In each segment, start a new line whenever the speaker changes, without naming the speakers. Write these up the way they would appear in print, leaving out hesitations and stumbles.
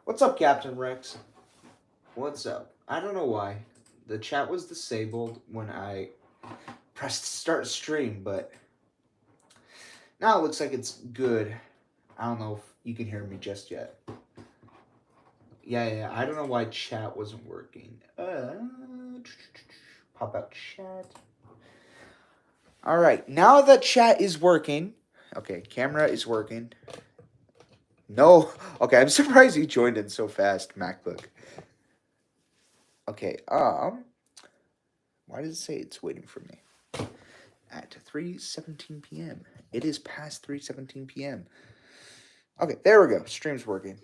What's up, Captain Rex? What's up? I don't know why. The chat was disabled when I pressed start stream, but now it looks like it's good. I don't know if you can hear me just yet. Yeah. I don't know why chat wasn't working. Pop out chat. All right, now that chat is working. Okay, camera is working. No, okay, I'm surprised you joined in so fast, MacBook. Okay, why does it say it's waiting for me? At 3:17 p.m. It is past 3:17 p.m. Okay, there we go. Stream's working.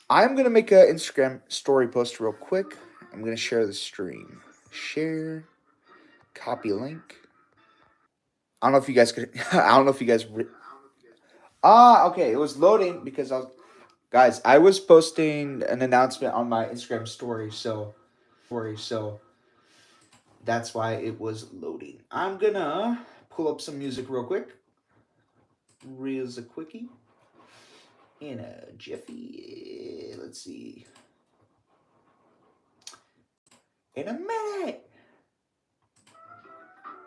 I'm gonna make an Instagram story post real quick. I'm gonna share the stream. Share, copy link. I don't know if you guys could. I don't know if you guys. Okay. It was loading because guys. I was posting an announcement on my Instagram story, so that's why it was loading. I'm gonna pull up some music real quick. Real a quickie. In a jiffy. Let's see. In a minute.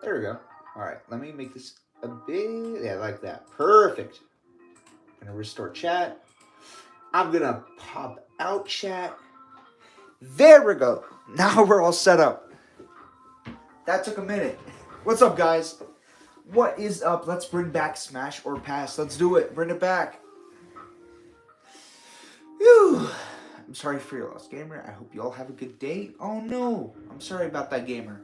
There we go. All right, let me make this a bit. Yeah, like that. Perfect. I'm gonna restore chat. I'm gonna pop out chat. There we go. Now we're all set up. That took a minute. What's up, guys? What is up? Let's bring back Smash or Pass. Let's do it. Bring it back. Whew. I'm sorry for your loss, gamer. I hope you all have a good day. Oh no, I'm sorry about that, gamer.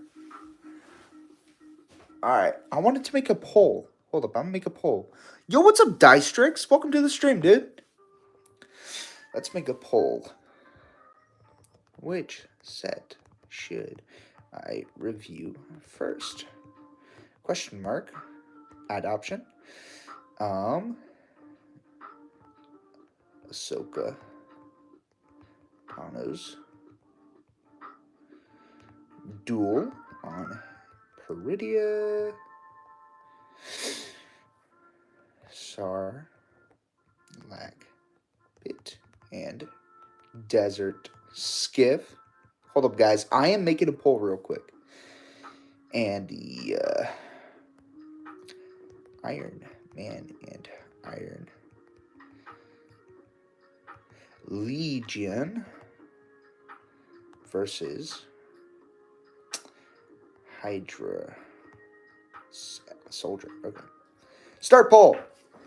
Alright, I wanted to make a poll. Hold up, I'm gonna make a poll. Yo, what's up, Distrix? Welcome to the stream, dude. Let's make a poll. Which set should I review first? Question mark. Add option. Ahsoka. Thanos. Duel on Peridia. Sarlacc Pit and Desert Skiff. Hold up, guys. I am making a poll real quick. And the Iron Man and Iron Legion versus Hydra Soldier. Okay. Start poll.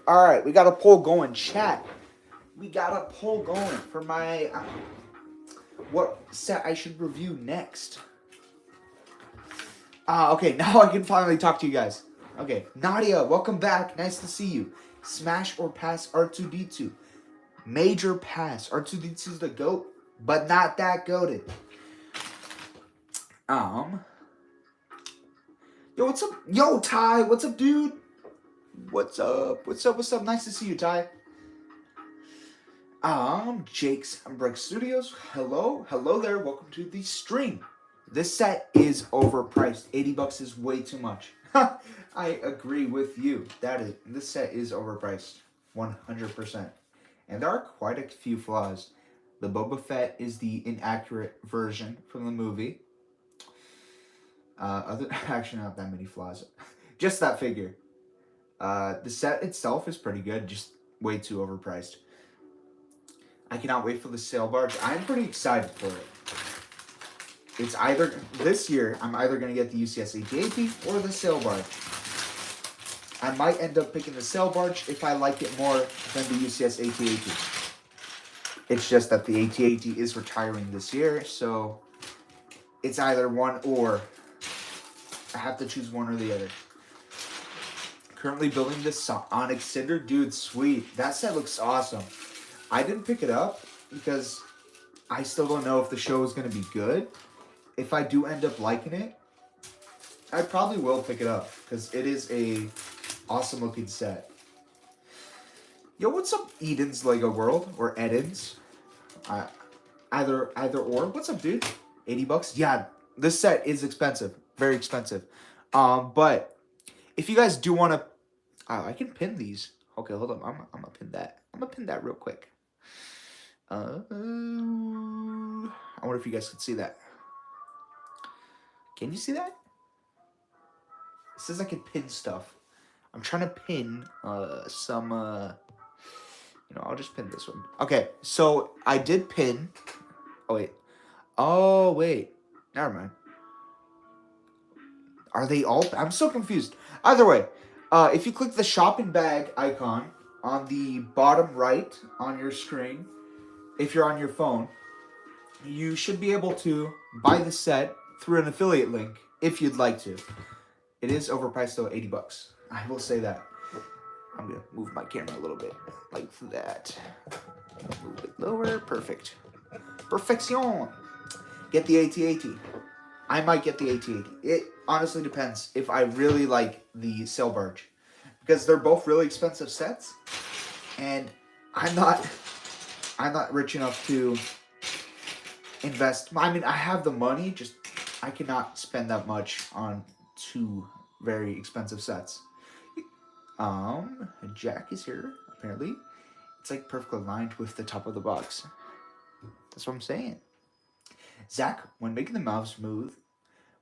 All right, we got a poll going. Chat. We got a poll going for my what set I should review next. Okay, now I can finally talk to you guys. Okay, Nadia, welcome back. Nice to see you. Smash or pass R2D2. Major pass. R2D2 is the GOAT, but not that goated. Yo, what's up? Yo, Ty, what's up, dude? What's up? Nice to see you, Ty. Jake's Break Studios. Hello there. Welcome to the stream. This set is overpriced. $80 is way too much. I agree with you. This set is overpriced, 100%. And there are quite a few flaws. The Boba Fett is the inaccurate version from the movie. Actually, not that many flaws. Just that figure. The set itself is pretty good, just way too overpriced. I cannot wait for the sail barge. I'm pretty excited for it. It's either this year. I'm either gonna get the UCS AT-AT or the sail barge. I might end up picking the sail barge if I like it more than the UCS AT-AT. It's just that the AT-AT is retiring this year, so it's either one or. I have to choose one or the other. Currently building this Onyx Cinder. Dude, sweet. That set looks awesome. I didn't pick it up because I still don't know if the show is going to be good. If I do end up liking it, I probably will pick it up because it is a awesome looking set. Yo, what's up, Eden's Lego World or Eden's? Either or. What's up, dude? $80? Yeah, this set is expensive, very expensive. But if you guys do want to, I can pin these. Okay, hold on. I'm gonna pin that. I'm gonna pin that real quick. I wonder if you guys can see that. Can you see that? It says I can pin stuff. I'm trying to pin some I'll just pin this one. Okay, so I did pin. Oh wait. Oh wait. Never mind. Are they all? I'm so confused. Either way, if you click the shopping bag icon on the bottom right on your screen, if you're on your phone, you should be able to buy the set through an affiliate link if you'd like to. It is overpriced though, $80. I will say that. I'm gonna move my camera a little bit like that. Move it lower. Perfect. Perfection. Get the AT-AT. I might get the AT-AT. It honestly depends if I really like the sail barge, because they're both really expensive sets, and I'm not rich enough to invest. I mean, I have the money, just I cannot spend that much on two very expensive sets. Jack is here apparently. It's like perfectly aligned with the top of the box. That's what I'm saying. Zach, when making the mouths smooth,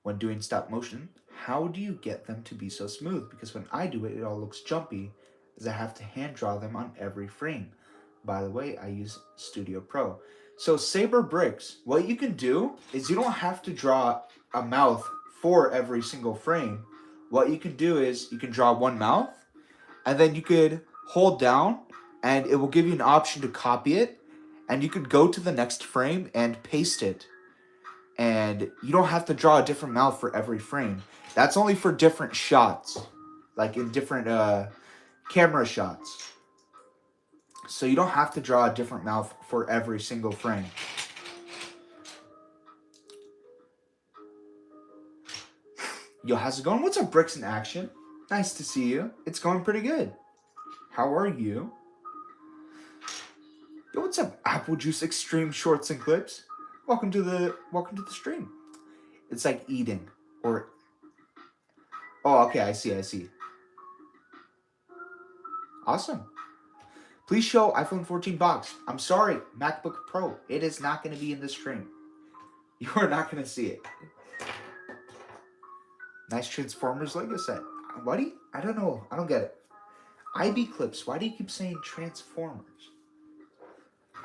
when doing stop motion, how do you get them to be so smooth? Because when I do it, it all looks jumpy, as I have to hand draw them on every frame. By the way, I use Studio Pro. So Saber Bricks, what you can do is you don't have to draw a mouth for every single frame. What you can do is you can draw one mouth, and then you could hold down, and it will give you an option to copy it, and you could go to the next frame and paste it. And you don't have to draw a different mouth for every frame. That's only for different shots, like in different camera shots. So you don't have to draw a different mouth for every single frame. Yo, how's it going? What's up, Bricks in Action? Nice to see you. It's going pretty good. How are you? Yo, what's up, Apple Juice Extreme Shorts and Clips? Welcome to the stream. It's like eating or. Oh, okay. I see. Awesome. Please show iPhone 14 box. I'm sorry, MacBook Pro. It is not going to be in the stream. You are not going to see it. Nice Transformers Lego set. What do you? I don't know. I don't get it. IB Clips. Why do you keep saying Transformers?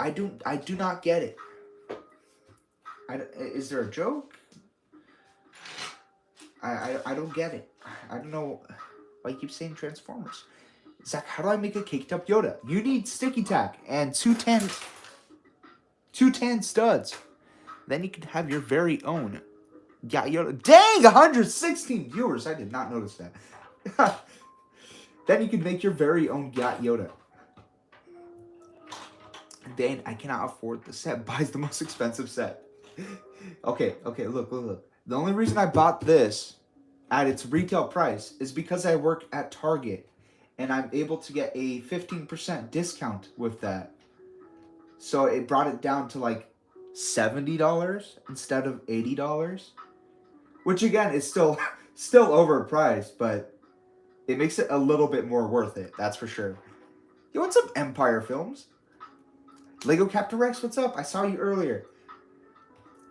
I do not get it. Is there a joke? I don't get it. I don't know why you keep saying Transformers. Zach, how do I make a caked up Yoda? You need sticky tack and 210 studs. Then you can have your very own Gat Yoda. Dang, 116 viewers. I did not notice that. Then you can make your very own Gat Yoda. Dang, I cannot afford the set. Buys the most expensive set. Okay, look. The only reason I bought this at its retail price is because I work at Target, and I'm able to get a 15% discount with that. So it brought it down to like $70 instead of $80, which again is still overpriced, but it makes it a little bit more worth it. That's for sure. Yo, what's up, Empire Films? Lego Captain Rex, what's up? I saw you earlier.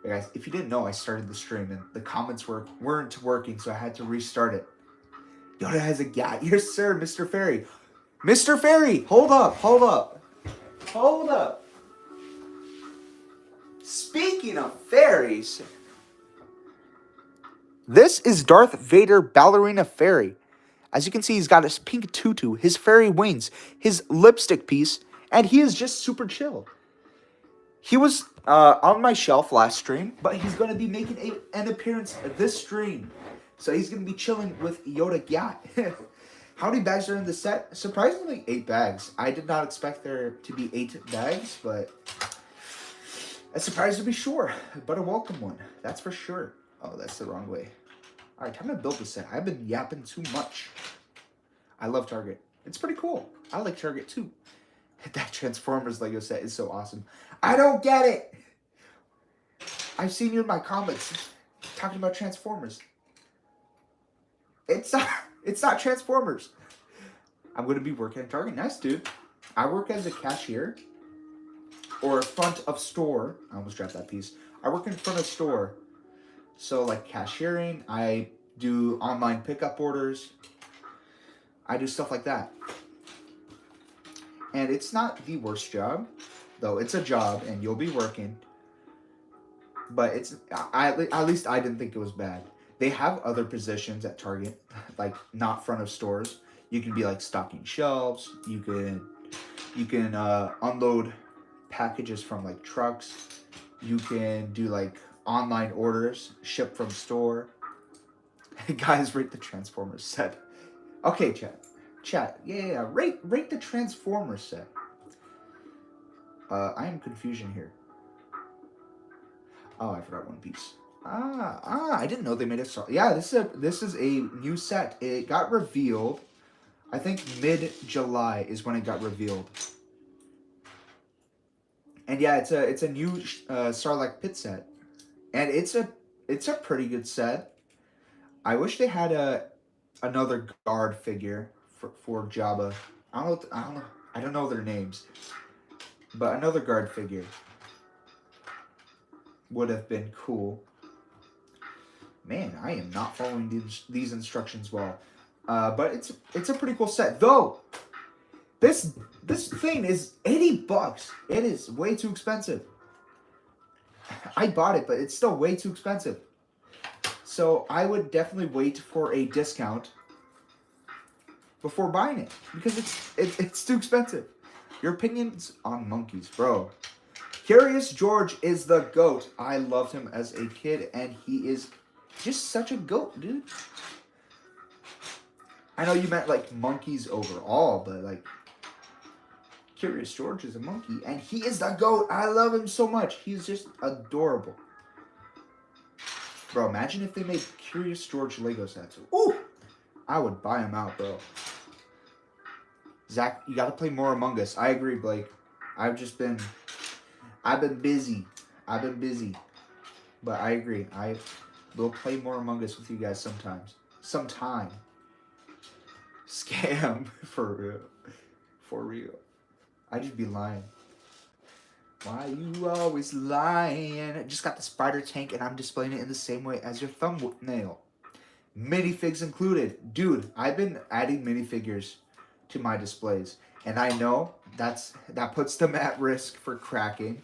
Hey guys, if you didn't know, I started the stream and the comments weren't working, so I had to restart it. Yoda has a gat. Yes, sir, Mr. Fairy. Mr. Fairy, hold up. Speaking of fairies, this is Darth Vader Ballerina Fairy. As you can see, he's got his pink tutu, his fairy wings, his lipstick piece, and he is just super chill. He was on my shelf last stream, but he's going to be making an appearance this stream. So he's going to be chilling with Yoda Gat. How many bags are in the set? Surprisingly, 8 bags. I did not expect there to be 8 bags, but a surprise to be sure. But a welcome one, that's for sure. Oh, that's the wrong way. All right, time to build the set. I've been yapping too much. I love Target. It's pretty cool. I like Target too. That Transformers Lego set is so awesome. I don't get it. I've seen you in my comments talking about Transformers. It's not Transformers. I'm going to be working at Target. Nice, dude. I work as a cashier. or front of store. I almost dropped that piece. I work in front of store. So like cashiering, I do online pickup orders. I do stuff like that. And it's not the worst job, though it's a job and you'll be working. But at least I didn't think it was bad. They have other positions at Target, like not front of stores. You can be like stocking shelves. You can unload packages from like trucks. You can do like online orders, ship from store. Guys, rate the Transformers set. Okay, chat. Yeah. Rate the Transformers set. I am confusion here. Oh, I forgot One Piece. I didn't know they made a song. Yeah, this is a new set. It got revealed. I think mid-July is when it got revealed. And yeah, it's a new Sarlacc pit set, and it's a pretty good set. I wish they had another guard figure for Jabba. I don't know their names, but another guard figure would have been cool. Man, I am not following these instructions well. But it's a pretty cool set. Though, this thing is $80. It is way too expensive. I bought it, but it's still way too expensive. So I would definitely wait for a discount before buying it. Because it's too expensive. Your opinions on monkeys, bro. Curious George is the GOAT. I loved him as a kid, and he is just such a GOAT, dude. I know you meant like monkeys overall, but like Curious George is a monkey, and he is the GOAT. I love him so much. He's just adorable. Bro, imagine if they made Curious George Lego sets. Ooh! I would buy them out, bro. Zach, you gotta play more Among Us. I agree, Blake. I've been busy. But I agree. I will play more Among Us with you guys sometimes. Sometime. Scam. For real. For real. I just be lying. Why you always lying? Just got the spider tank and I'm displaying it in the same way as your thumbnail. Minifigs included. Dude, I've been adding minifigures to my displays. And I know that puts them at risk for cracking.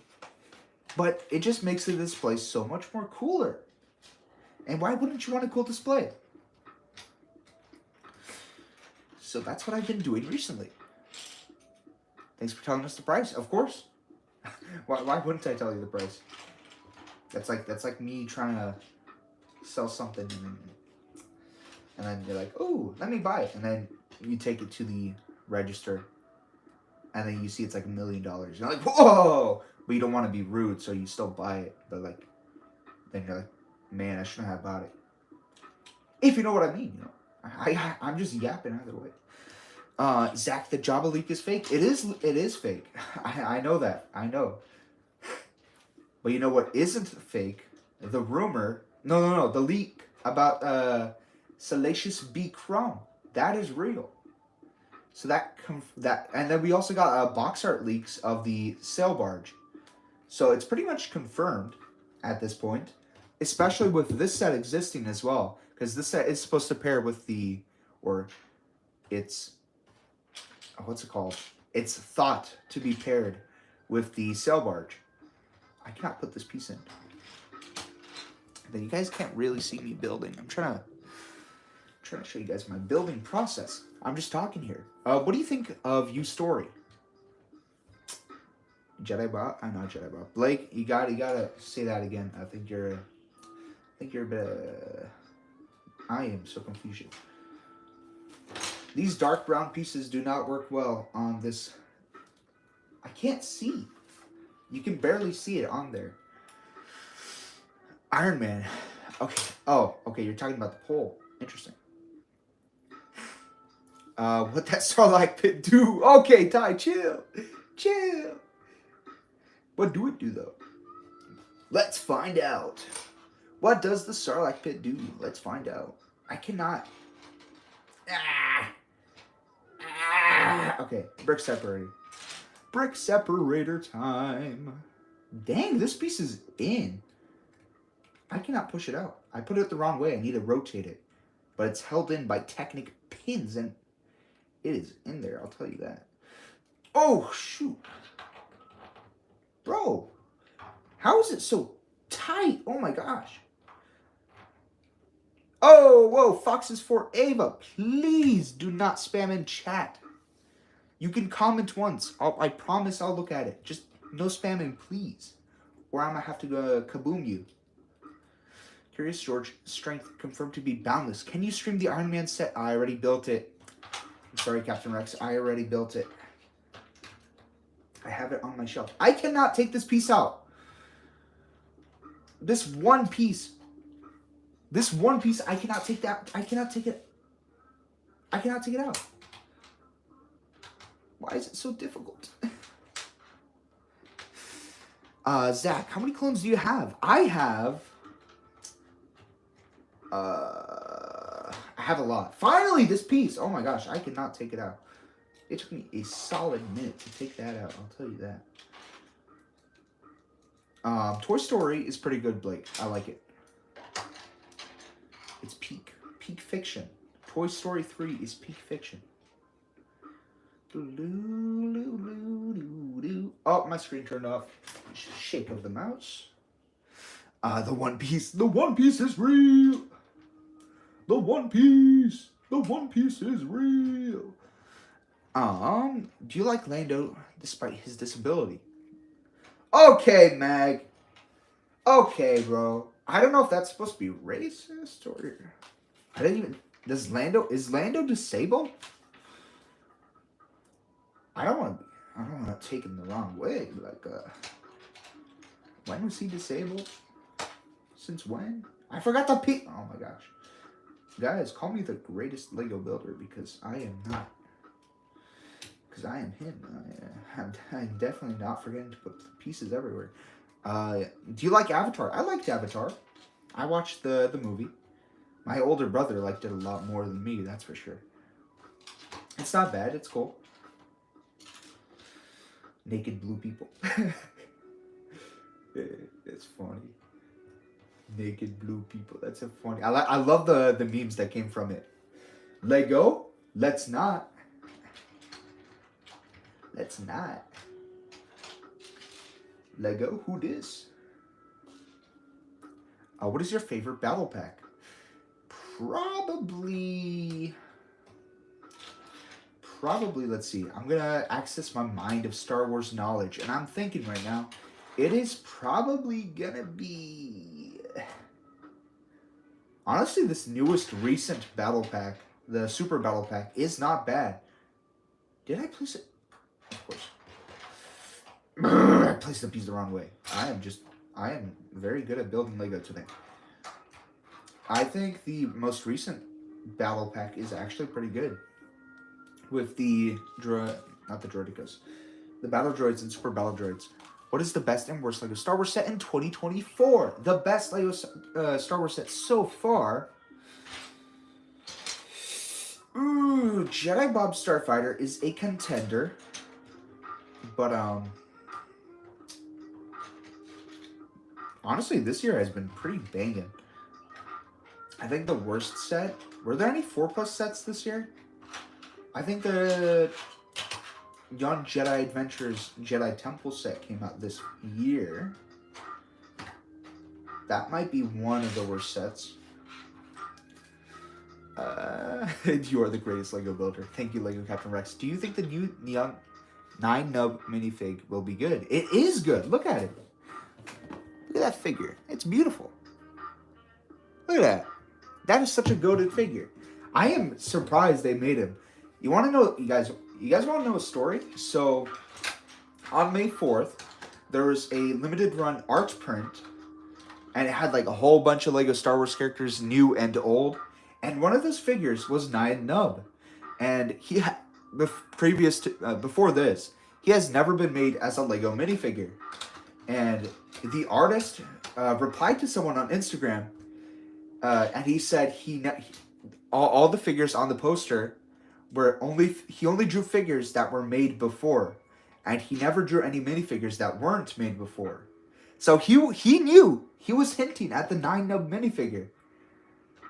But it just makes the display so much more cooler. And why wouldn't you want a cool display? So that's what I've been doing recently. Thanks for telling us the price, of course. Why wouldn't I tell you the price? That's like me trying to sell something and then you're like, oh, let me buy it. And then you take it to the register and then you see it's like $1 million. You're like, whoa! But you don't want to be rude, so you still buy it. But like, then you're like, man, I shouldn't have bought it. If you know what I mean, you know. I'm just yapping either way. Zach, the Jabba leak is fake. It is fake. I know that. I know. But you know what isn't fake? The rumor. No. The leak about Salacious B. Crumb. That is real. So that and then we also got box art leaks of the sail barge. So it's pretty much confirmed at this point, especially with this set existing as well, because this set is supposed to pair with what's it called? It's thought to be paired with the sail barge. I cannot put this piece in. Then you guys can't really see me building. I'm trying to show you guys my building process. I'm just talking here. What do you think of You Story? Jedi Bot? I'm not Jedi Bot. Blake, you gotta say that again. I think you're a bit. I am so confused. These dark brown pieces do not work well on this. I can't see. You can barely see it on there. Iron Man. Okay. Oh, okay. You're talking about the pole. Interesting. What that Sarlacc pit do? Okay, Ty, chill. What do it do, though? Let's find out. What does the Sarlacc pit do? Let's find out. I cannot. Okay, brick separating. Brick separator time. Dang, this piece is in. I cannot push it out. I put it the wrong way. I need to rotate it. But it's held in by Technic pins, and it is in there, I'll tell you that. Oh, shoot. Bro, how is it so tight? Oh, my gosh. Oh, whoa, Foxes for Ava. Please do not spam in chat. You can comment once. I promise I'll look at it. Just no spamming, please. Or I'm going to have to kaboom you. Curious George, strength confirmed to be boundless. Can you stream the Iron Man set? I already built it. I'm sorry, Captain Rex. I already built it. I have it on my shelf. I cannot take this piece out. This one piece. This one piece, I cannot take that. I cannot take it. I cannot take it out. Why is it so difficult? Zach, how many clones do you have? I have a lot. Finally, this piece. Oh my gosh, I cannot take it out. It took me a solid minute to take that out. I'll tell you that. Toy Story is pretty good, Blake. I like it. It's peak fiction. Toy Story 3 is peak fiction. Oh, my screen turned off. Shake of the mouse. The One Piece. The One Piece is real. The One Piece. The One Piece is real. Do you like Lando despite his disability? Okay, Mag. Okay, bro. I don't know if that's supposed to be racist or... I didn't even... Is Lando disabled? I don't want to take him the wrong way. Like, when was he disabled? Since when? I forgot to pick. Oh my gosh. Guys, call me the greatest Lego builder because I am not. Because I am him. I'm definitely not forgetting to put pieces everywhere. Do you like Avatar? I liked Avatar. I watched the movie. My older brother liked it a lot more than me, that's for sure. It's not bad. It's cool. Naked blue people. It's funny. Naked blue people. That's a funny. I love the memes that came from it. Lego, let's not. Let's not. Lego, who dis? What is your favorite battle pack? Probably, let's see. I'm going to access my mind of Star Wars knowledge. And I'm thinking right now, it is probably going to be... Honestly, this newest recent battle pack, the Super Battle Pack, is not bad. Did I place it? Of course. I placed the piece the wrong way. I am very good at building Lego today. I think the most recent battle pack is actually pretty good. With the not the droidicas, the battle droids and super battle droids. What is the best and worst Lego Star Wars set in 2024? The best Lego Star Wars set so far. Ooh, Jedi Bob Starfighter is a contender, but honestly, this year has been pretty banging. I think the worst set... Were there any 4+ sets this year? I think the Young Jedi Adventures Jedi Temple set came out this year. That might be one of the worst sets. You are the greatest Lego builder. Thank you, Lego Captain Rex. Do you think the new Neon 9 Nub minifig will be good? It is good. Look at it. Look at that figure. It's beautiful. Look at that. That is such a goated figure. I am surprised they made him. You want to know, you guys want to know a story? So, on May 4th, there was a limited run art print, and it had like a whole bunch of Lego Star Wars characters, new and old. And one of those figures was Nyan Nub. And he had, before this, he has never been made as a Lego minifigure. And the artist replied to someone on Instagram, and he said all the figures on the poster were he only drew figures that were made before. And he never drew any minifigures that weren't made before. So he knew. He was hinting at the 9-nub minifigure.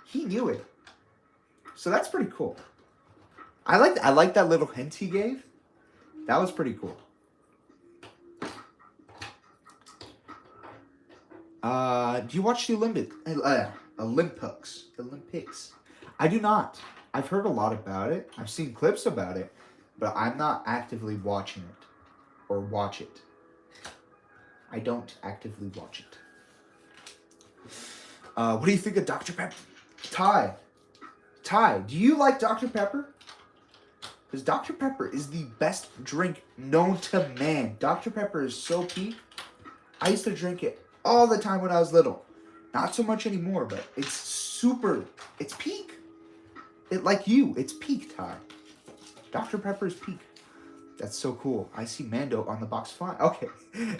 He knew it. So that's pretty cool. I like that little hint he gave. That was pretty cool. Do you watch the Olympics? I do not. I've heard a lot about it. I've seen clips about it, but I'm not actively watching it or watch it. I don't actively watch it. What do you think of Dr. Pepper? Ty, do you like Dr. Pepper? Because Dr. Pepper is the best drink known to man. Dr. Pepper is so peak. I used to drink it all the time when I was little. Not so much anymore, but it's peak. It's peak, Ty. Dr. Pepper's peak. That's so cool. I see Mando on the box fine. Okay,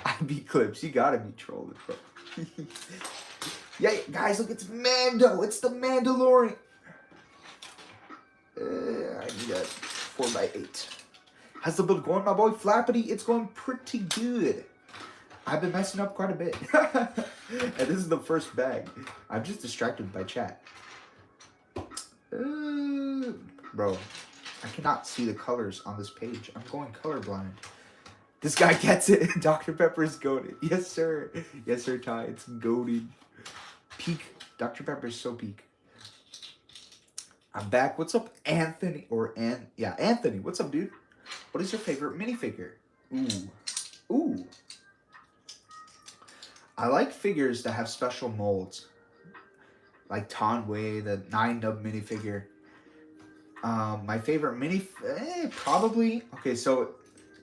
IB clips. You gotta be trolling, bro. Yeah, guys, look, it's Mando. It's the Mandalorian. I need a 4x8. How's the build going, my boy Flappity? It's going pretty good. I've been messing up quite a bit. And this is the first bag. I'm just distracted by chat. Bro, I cannot see the colors on this page. I'm going colorblind. This guy gets it. Dr. Pepper is goated. Yes, sir. Yes, sir, Ty. It's goated. Peak. Dr. Pepper is so peak. I'm back. What's up, Anthony? Anthony. What's up, dude? What is your favorite minifigure? Ooh. I like figures that have special molds. Like Tonway, the 9-nub minifigure. My favorite probably... Okay, so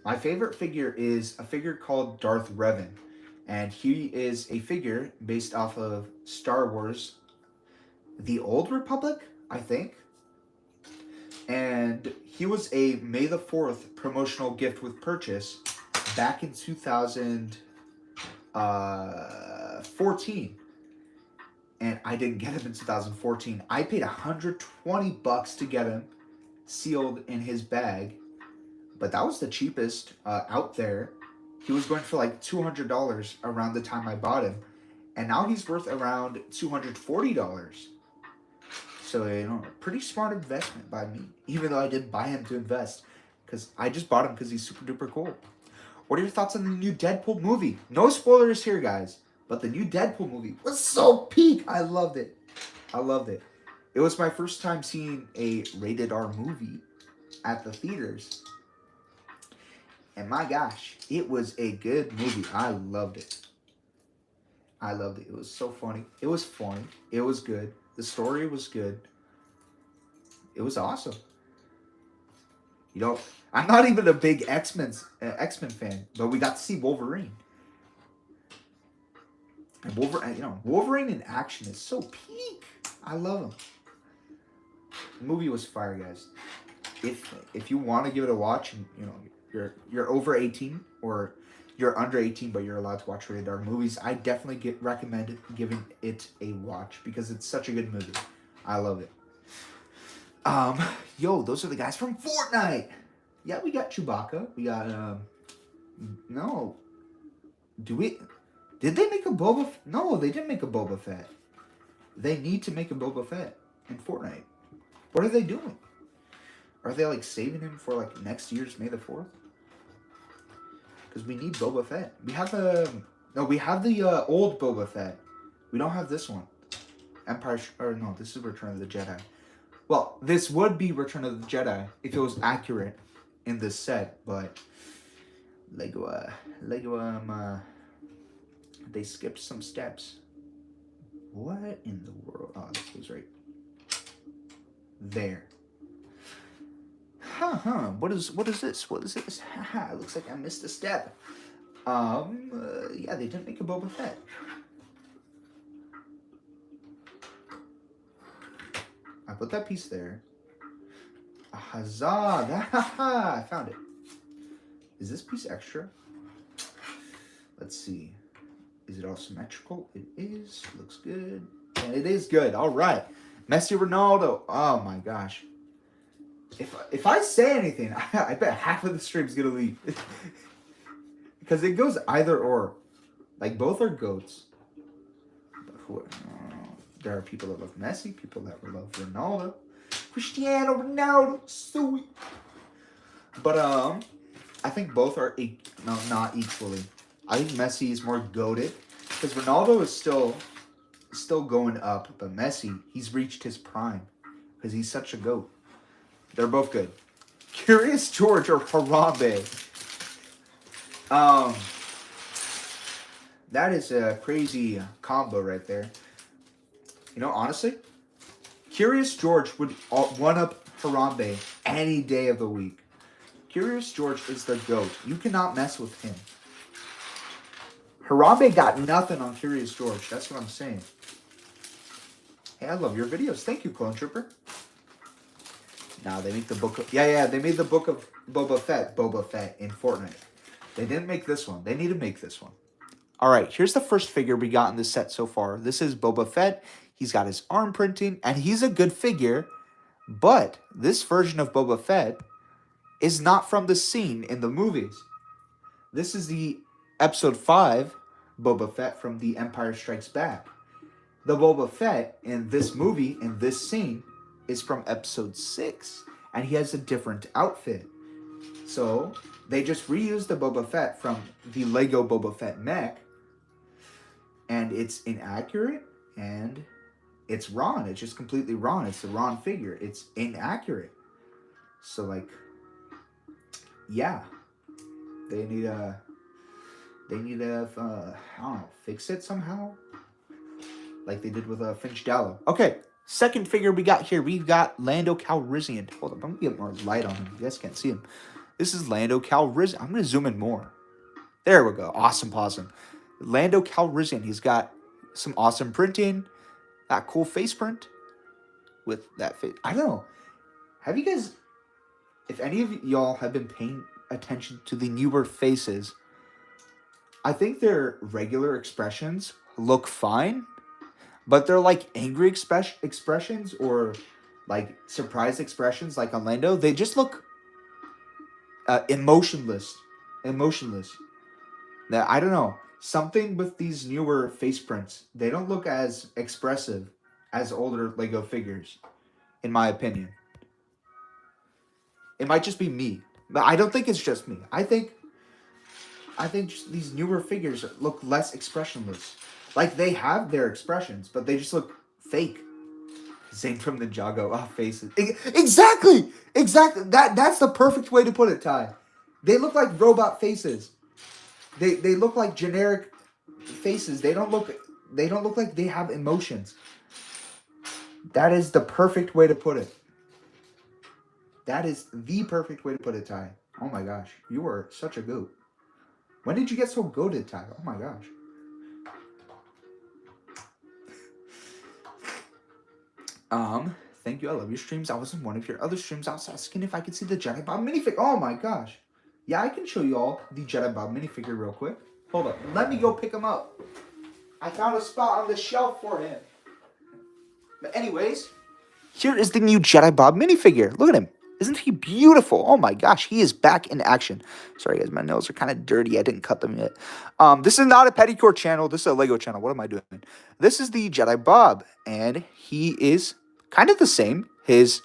my favorite figure is a figure called Darth Revan. And he is a figure based off of Star Wars, The Old Republic, I think. And he was a May the 4th promotional gift with purchase back in 2014. And I didn't get him in 2014. I paid $120 to get him sealed in his bag. But that was the cheapest out there. He was going for like $200 around the time I bought him. And now he's worth around $240. So, pretty smart investment by me. Even though I didn't buy him to invest. Because I just bought him because he's super duper cool. What are your thoughts on the new Deadpool movie? No spoilers here, guys. But the new Deadpool movie was so peak. I loved it. It was my first time seeing a rated R movie at the theaters. And my gosh, it was a good movie. I loved it. It was so funny. It was fun. It was good. The story was good. It was awesome. I'm not even a big X-Men fan, but we got to see Wolverine. And Wolverine in action is so peak. I love him. The movie was fire, guys. If you want to give it a watch, and you're over 18 or you're under 18, but you're allowed to watch rated R movies, I definitely recommend giving it a watch because it's such a good movie. I love it. Those are the guys from Fortnite. Yeah, we got Chewbacca. We got no. Did they make a Boba? No, they didn't make a Boba Fett. They need to make a Boba Fett in Fortnite. What are they doing? Are they saving him for next year's May the 4th? Because we need Boba Fett. We have the old Boba Fett. We don't have this one. This is Return of the Jedi. Well, this would be Return of the Jedi if it was accurate in this set, but Lego, they skipped some steps. What in the world? Oh, this was right there. What is this? Haha, looks like I missed a step. Yeah, they didn't make a Boba Fett. I put that piece there. Huzzah! I found it. Is this piece extra? Let's see. Is it all symmetrical? It is. Looks good. And it is good. All right. Messi, Ronaldo. Oh my gosh. If I say anything, I bet half of the stream's gonna leave. because it goes either or. Like, both are GOATs. There are people that love Messi, people that love Ronaldo. Cristiano Ronaldo, sweet. But, I think both are, not equally. I think Messi is more goated. Because Ronaldo is still going up. But Messi, he's reached his prime. Because he's such a GOAT. They're both good. Curious George or Harambe. That is a crazy combo right there. You know, honestly, Curious George would one-up Harambe any day of the week. Curious George is the GOAT. You cannot mess with him. Harambe got nothing on Curious George. That's what I'm saying. Hey, I love your videos. Thank you, Clone Trooper. Now they make the book of... Yeah, they made the book of Boba Fett in Fortnite. They didn't make this one. They need to make this one. All right, here's the first figure we got in this set so far. This is Boba Fett. He's got his arm printing, and he's a good figure. But this version of Boba Fett is not from the scene in the movies. This is the Episode 5 Boba Fett from The Empire Strikes Back. The Boba Fett in this movie, in this scene, is from Episode 6, and he has a different outfit. So they just reused the Boba Fett from the Lego Boba Fett mech, and it's inaccurate, and it's wrong. It's just completely wrong. It's the wrong figure. It's inaccurate. So, like, yeah, they need to, I don't know, fix it somehow, like they did with Finch Dallo. Okay, second figure we got here. We've got Lando Calrissian. Hold up, I'm gonna get more light on him. You guys can't see him. This is Lando Calrissian. I'm gonna zoom in more. There we go. Awesome possum. Lando Calrissian. He's got some awesome printing. That cool face print with that face. I don't know. Have you guys, if any of y'all have been paying attention to the newer faces, I think their regular expressions look fine, but they're like angry expressions or like surprised expressions like on Lando. They just look emotionless. Now, I don't know. Something with these newer face prints, they don't look as expressive as older Lego figures, in my opinion. It might just be me, but I don't think it's just me. I think just these newer figures look less expressionless. Like, they have their expressions, but they just look fake. Same from the Jago faces. Exactly. That's the perfect way to put it, Ty. They look like robot faces. They look like generic faces. They don't look like they have emotions. That is the perfect way to put it. That is the perfect way to put it, Ty. Oh my gosh, you are such a goat. When did you get so goated, Ty? Oh my gosh. Thank you. I love your streams. I was in one of your other streams. I was asking if I could see the Jedi Bob minifigure. Oh my gosh. Yeah, I can show you all the Jedi Bob minifigure real quick. Hold up. Let me go pick him up. I found a spot on the shelf for him. But anyways, here is the new Jedi Bob minifigure. Look at him. Isn't he beautiful? Oh my gosh, he is back in action. Sorry guys, my nails are kind of dirty. I didn't cut them yet. This is not a pedicure channel. This is a Lego channel. What am I doing? This is the Jedi Bob, and he is kind of the same. His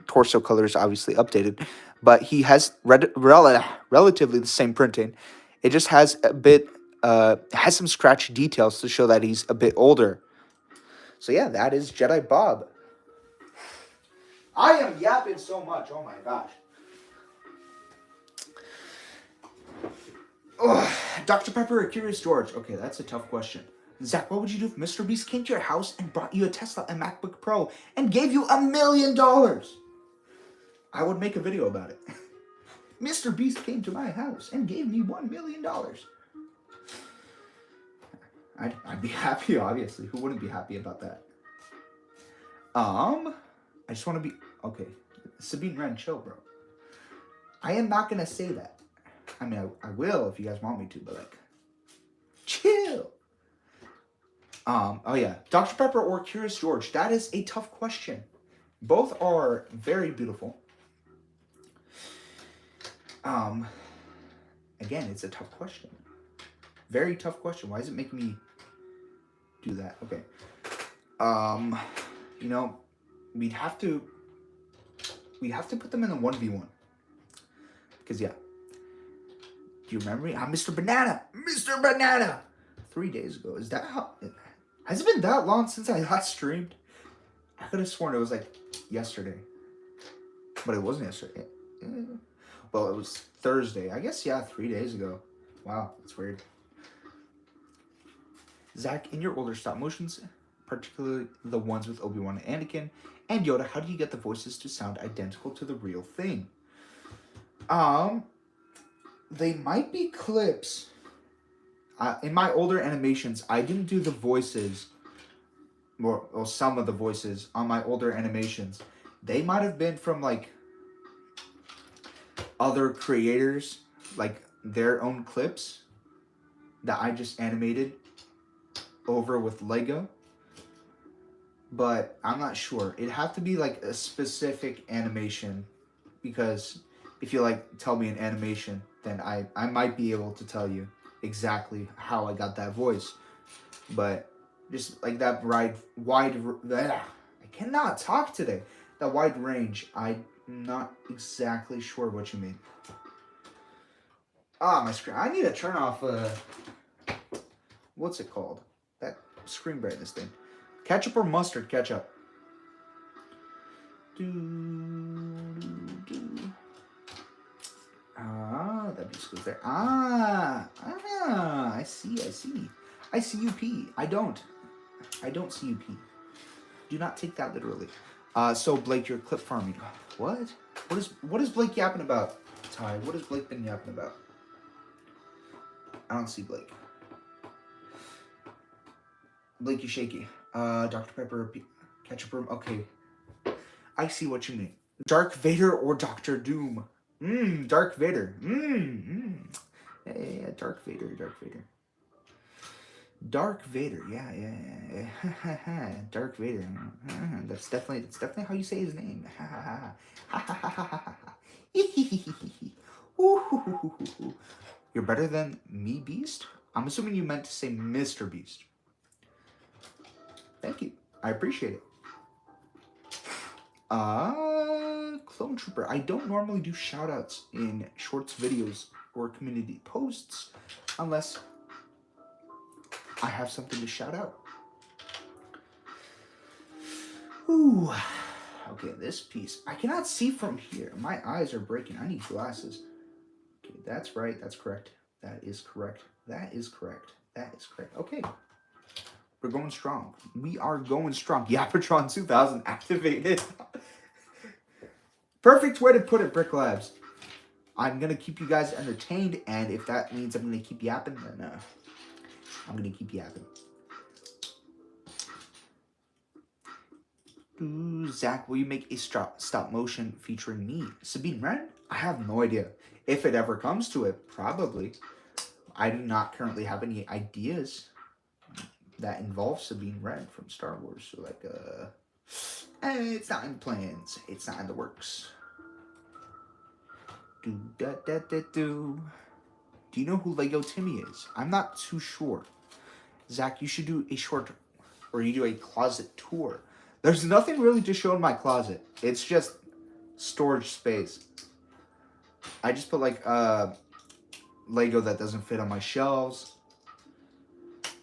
torso color is obviously updated, but he has relatively the same printing. It just has a bit, has some scratch details to show that he's a bit older. So yeah, that is Jedi Bob. I am yapping so much. Oh my gosh. Ugh. Dr. Pepper or Curious George? Okay, that's a tough question. Zach, what would you do if Mr. Beast came to your house and brought you a Tesla and MacBook Pro and gave you $1 million? I would make a video about it. Mr. Beast came to my house and gave me $1 million. I'd be happy, obviously. Who wouldn't be happy about that? I just want to be... Okay. Sabine Wren, chill, bro. I am not going to say that. I mean, I will if you guys want me to, but like... Chill. Oh yeah. Dr. Pepper or Curious George? That is a tough question. Both are very beautiful. Again, it's a tough question. Very tough question. Why is it making me do that? Okay. You know, we'd have to put them in the 1v1. Because yeah. Do you remember me? I'm Mr. Banana! Mr. Banana! 3 days ago. Is that how... Has it been that long since I last streamed? I could have sworn it was like yesterday. But it wasn't yesterday. Well, it was Thursday. I guess, yeah, 3 days ago. Wow, that's weird. Zach, in your older stop motions, particularly the ones with Obi-Wan and Anakin and Yoda, how do you get the voices to sound identical to the real thing? They might be clips. In my older animations, I didn't do the voices, or some of the voices on my older animations. They might have been from, like, other creators, like, their own clips that I just animated over with Lego. But I'm not sure. It'd have to be, like, a specific animation, because if you, like, tell me an animation, then I might be able to tell you exactly how I got that voice. But just like that I cannot talk today. That wide range, I'm not exactly sure what you mean. My screen. I need to turn off, what's it called? That screen brightness thing. Ketchup or mustard? Ketchup. That beast goes there. I see. I see you pee. I don't see you pee. Do not take that literally. So Blake, you're clip farming. What? What is Blake yapping about? Ty, what has Blake been yapping about? I don't see Blake. Blake, you shaky. Dr. Pepper, ketchup room. Okay. I see what you mean. Dark Vader or Dr. Doom? Dark Vader. Yeah, Dark Vader. Dark Vader. Yeah. Dark Vader. That's definitely how you say his name. You're better than me, Beast? I'm assuming you meant to say Mr. Beast. Thank you. I appreciate it. Clone Trooper. I don't normally do shoutouts in shorts videos or community posts unless I have something to shout out. Ooh. Okay, this piece. I cannot see from here. My eyes are breaking. I need glasses. Okay, that's right. That's correct. That is correct. Okay. We're going strong. We are going strong. Yapatron 2000 activated. Perfect way to put it, Brick Labs. I'm going to keep you guys entertained, and if that means I'm going to keep yapping, then I'm going to keep yapping. Ooh, Zach, will you make a stop motion featuring me? Sabine Wren? I have no idea. If it ever comes to it, probably. I do not currently have any ideas that involve Sabine Wren from Star Wars. So, like, it's not in plans. It's not in the works. Do you know who Lego Timmy is? I'm not too sure. Zach, you should do a short, or you do a closet tour. There's nothing really to show in my closet. It's just storage space. I just put, like, Lego that doesn't fit on my shelves.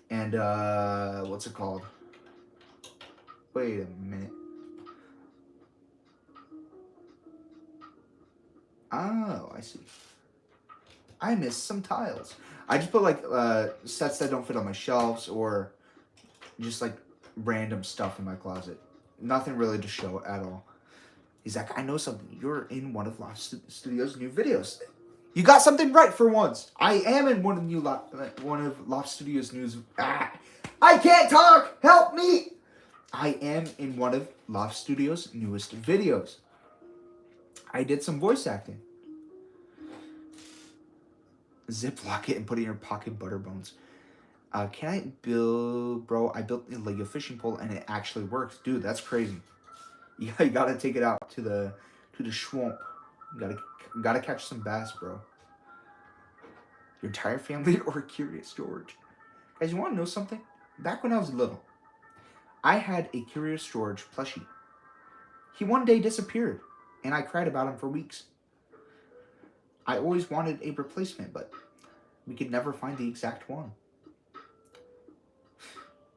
And, what's it called? Wait a minute. Oh, I see. I missed some tiles. I just put, like, sets that don't fit on my shelves or just, like, random stuff in my closet. Nothing really to show at all. He's like, I know something. You're in one of Loft Studios' new videos. You got something right for once. I am in one of Loft Studios' news. I can't talk. Help me. I am in one of Loft Studios' newest videos. I did some voice acting. Ziplock it and put it in your pocket, butter bones. Can I build, bro? I built a Lego fishing pole and it actually works, dude. That's crazy. You gotta take it out to the swamp. You gotta catch some bass, bro. Your entire family or Curious George? Guys, you want to know something? Back when I was little, I had a Curious George plushie. He one day disappeared, and I cried about him for weeks. I always wanted a replacement, but we could never find the exact one.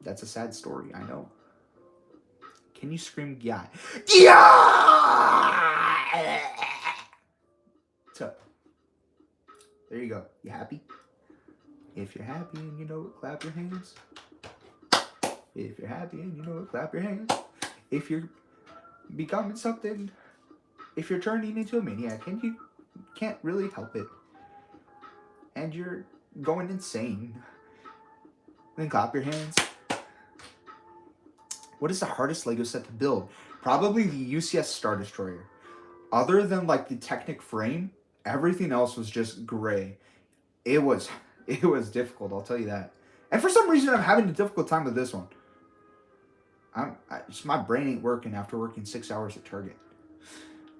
That's a sad story, I know. Can you scream yeah? Yeah! So, there you go. You happy? If you're happy and you know it, clap your hands. If you're happy and you know it, clap your hands. If you're becoming something, if you're turning into a maniac and you can't really help it, and you're going insane, then clap your hands. What is the hardest Lego set to build? Probably the UCS Star Destroyer. Other than like the Technic frame, everything else was just gray. It was difficult, I'll tell you that. And for some reason, I'm having a difficult time with this one. My brain ain't working after working 6 hours at Target.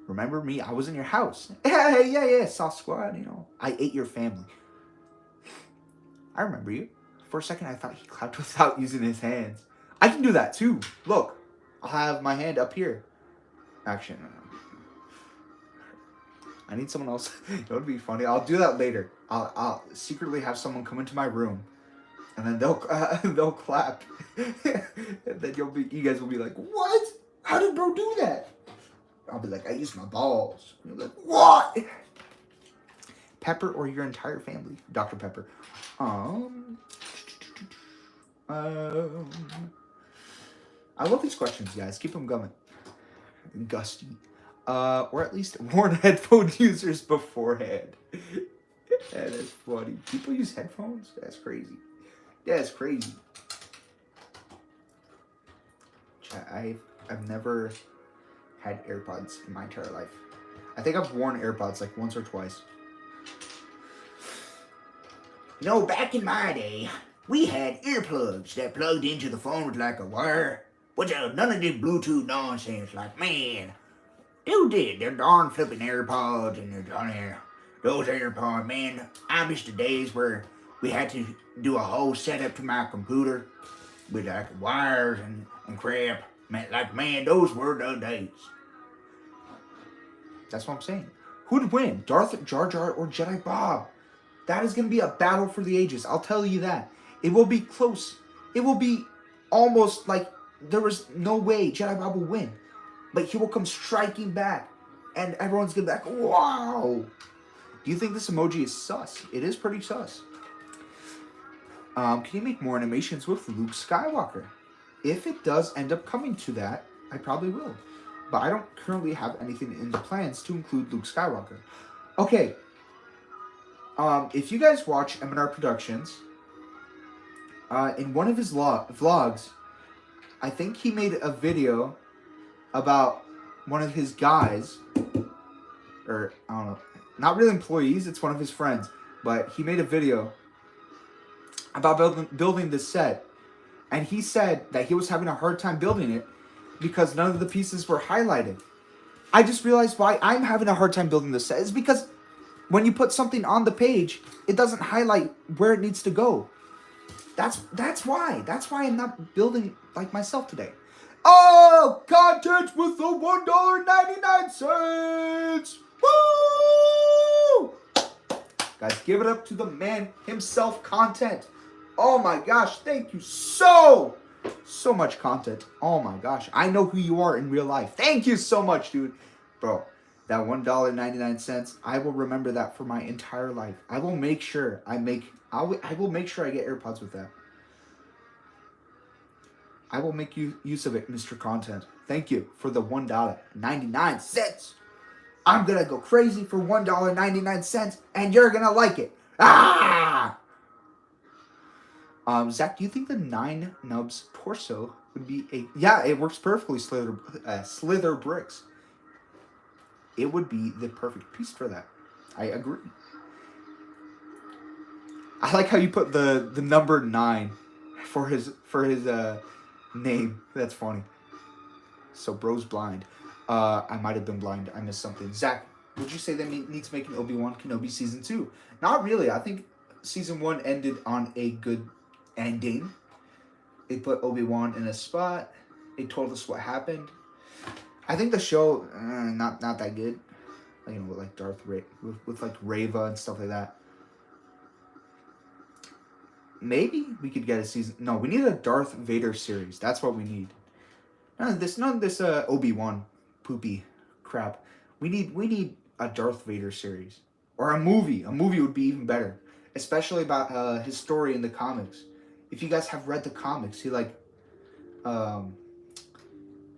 Remember me? I was in your house. Yeah, soft squad, you know. I ate your family. I remember you. For a second, I thought he clapped without using his hands. I can do that too. Look, I'll have my hand up here. Actually, no. I need someone else. It would be funny. I'll do that later. I'll secretly have someone come into my room, and then they'll clap, and then you guys will be like, "What? How did bro do that?" I'll be like, "I used my balls." And you'll be like, "What?" Pepper or your entire family? Dr. Pepper. I love these questions, guys. Keep them going. Gusty. Or at least warn headphone users beforehand. That is funny. People use headphones? That's crazy. That's crazy. I've never had AirPods in my entire life. I think I've worn AirPods like once or twice. No, back in my day, we had earplugs that plugged into the phone with like a wire. But none of this Bluetooth nonsense. Like, man, dude did. They're darn flipping AirPods and those AirPods, man. I miss the days where we had to do a whole setup to my computer with like wires and crap. Man, those were the days. That's what I'm saying. Who'd win, Darth Jar Jar or Jedi Bob? That is going to be a battle for the ages. I'll tell you that. It will be close. It will be almost like there was no way Jedi Bob will win. But he will come striking back. And everyone's going to be like, wow. Do you think this emoji is sus? It is pretty sus. Can you make more animations with Luke Skywalker? If it does end up coming to that, I probably will. But I don't currently have anything in the plans to include Luke Skywalker. Okay. If you guys watch M&R Productions, in one of his vlogs, I think he made a video about one of his guys, or I don't know, not really employees, it's one of his friends, but he made a video about building this set, and he said that he was having a hard time building it because none of the pieces were highlighted. I just realized why I'm having a hard time building this set is because when you put something on the page, it doesn't highlight where it needs to go. That's why. That's why I'm not building like myself today. Oh, content with the $1.99. Woo! Guys, give it up to the man himself, Content. Oh my gosh, thank you so much, Content. Oh my gosh, I know who you are in real life. Thank you so much, dude. Bro, that $1.99, I will remember that for my entire life. I will make sure I will make sure I get AirPods with that. I will make use of it, Mr. Content. Thank you for the $1.99. I'm gonna go crazy for $1.99, and you're gonna like it. Ah! Zach, do you think the 9 nubs torso would be a... Yeah, it works perfectly, Slither Bricks. It would be the perfect piece for that. I agree. I like how you put the number 9 for his name. That's funny. So bro's blind. I might have been blind. I missed something. Zach, would you say they need to make an Obi-Wan Kenobi season 2? Not really. I think season 1 ended on a good ending. They put Obi-Wan in a spot. They told us what happened. I think the show not that good. You know, with like with like Reva and stuff like that. Maybe we could get a season. No, we need a Darth Vader series. That's what we need. None of this Obi-Wan poopy crap. We need a Darth Vader series or a movie. A movie would be even better, especially about his story in the comics. If you guys have read the comics,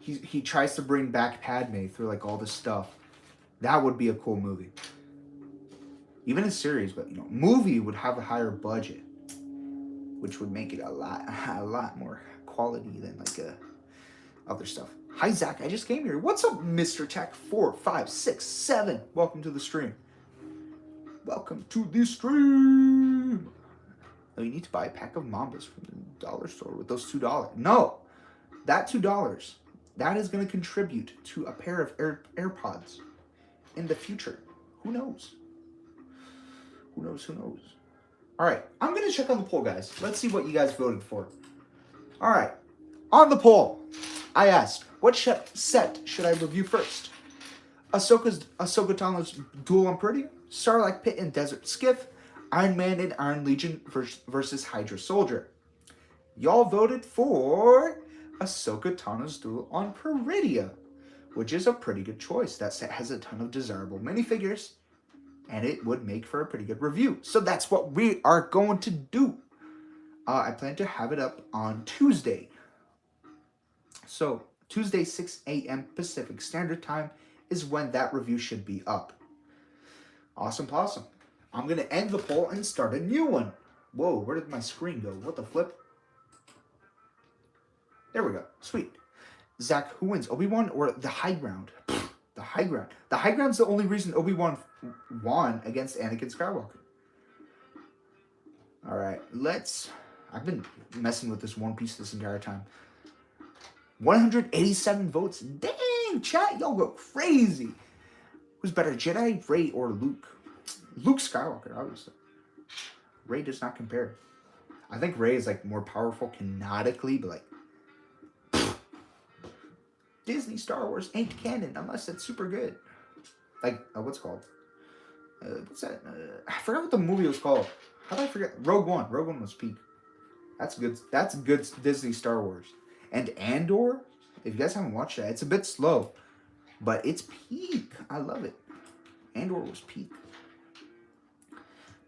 he tries to bring back Padme through like all this stuff. That would be a cool movie. Even a series, but movie would have a higher budget, which would make it a lot more quality than like other stuff. Hi Zach, I just came here. What's up, Mr. Tech 4, 5, 6, 7? Welcome to the stream. Welcome to the stream. Oh, you need to buy a pack of Mambas from the dollar store with those $2. No, that $2, that is going to contribute to a pair of AirPods in the future. Who knows? Who knows? All right, I'm going to check on the poll, guys. Let's see what you guys voted for. All right, on the poll, I asked, what set should I review first? Ahsoka Tano's Duel on Peridium, Sarlacc Pit and Desert Skiff, Iron Man and Iron Legion versus Hydra Soldier. Y'all voted for Ahsoka Tano's Duel on Peridia, which is a pretty good choice. That set has a ton of desirable minifigures, and it would make for a pretty good review. So that's what we are going to do. I plan to have it up on Tuesday. So Tuesday, 6 a.m. Pacific Standard Time is when that review should be up. Awesome possum. I'm going to end the poll and start a new one. Whoa, where did my screen go? What the flip? There we go. Sweet. Zach, who wins, Obi-Wan or the High Ground? The High Ground. The High Ground's the only reason Obi-Wan won against Anakin Skywalker. All right, I've been messing with this One Piece this entire time. 187 votes. Dang, chat, y'all go crazy. Who's better, Jedi, Rey, or Luke? Luke Skywalker, obviously. Rey does not compare. I think Rey is like more powerful canonically, but like Disney Star Wars ain't canon unless it's super good. Like what's it called? What's that? I forgot what the movie was called. How did I forget? Rogue One. Rogue One was peak. That's good. That's good Disney Star Wars. And Andor, if you guys haven't watched that, it's a bit slow, but it's peak. I love it. Andor was peak.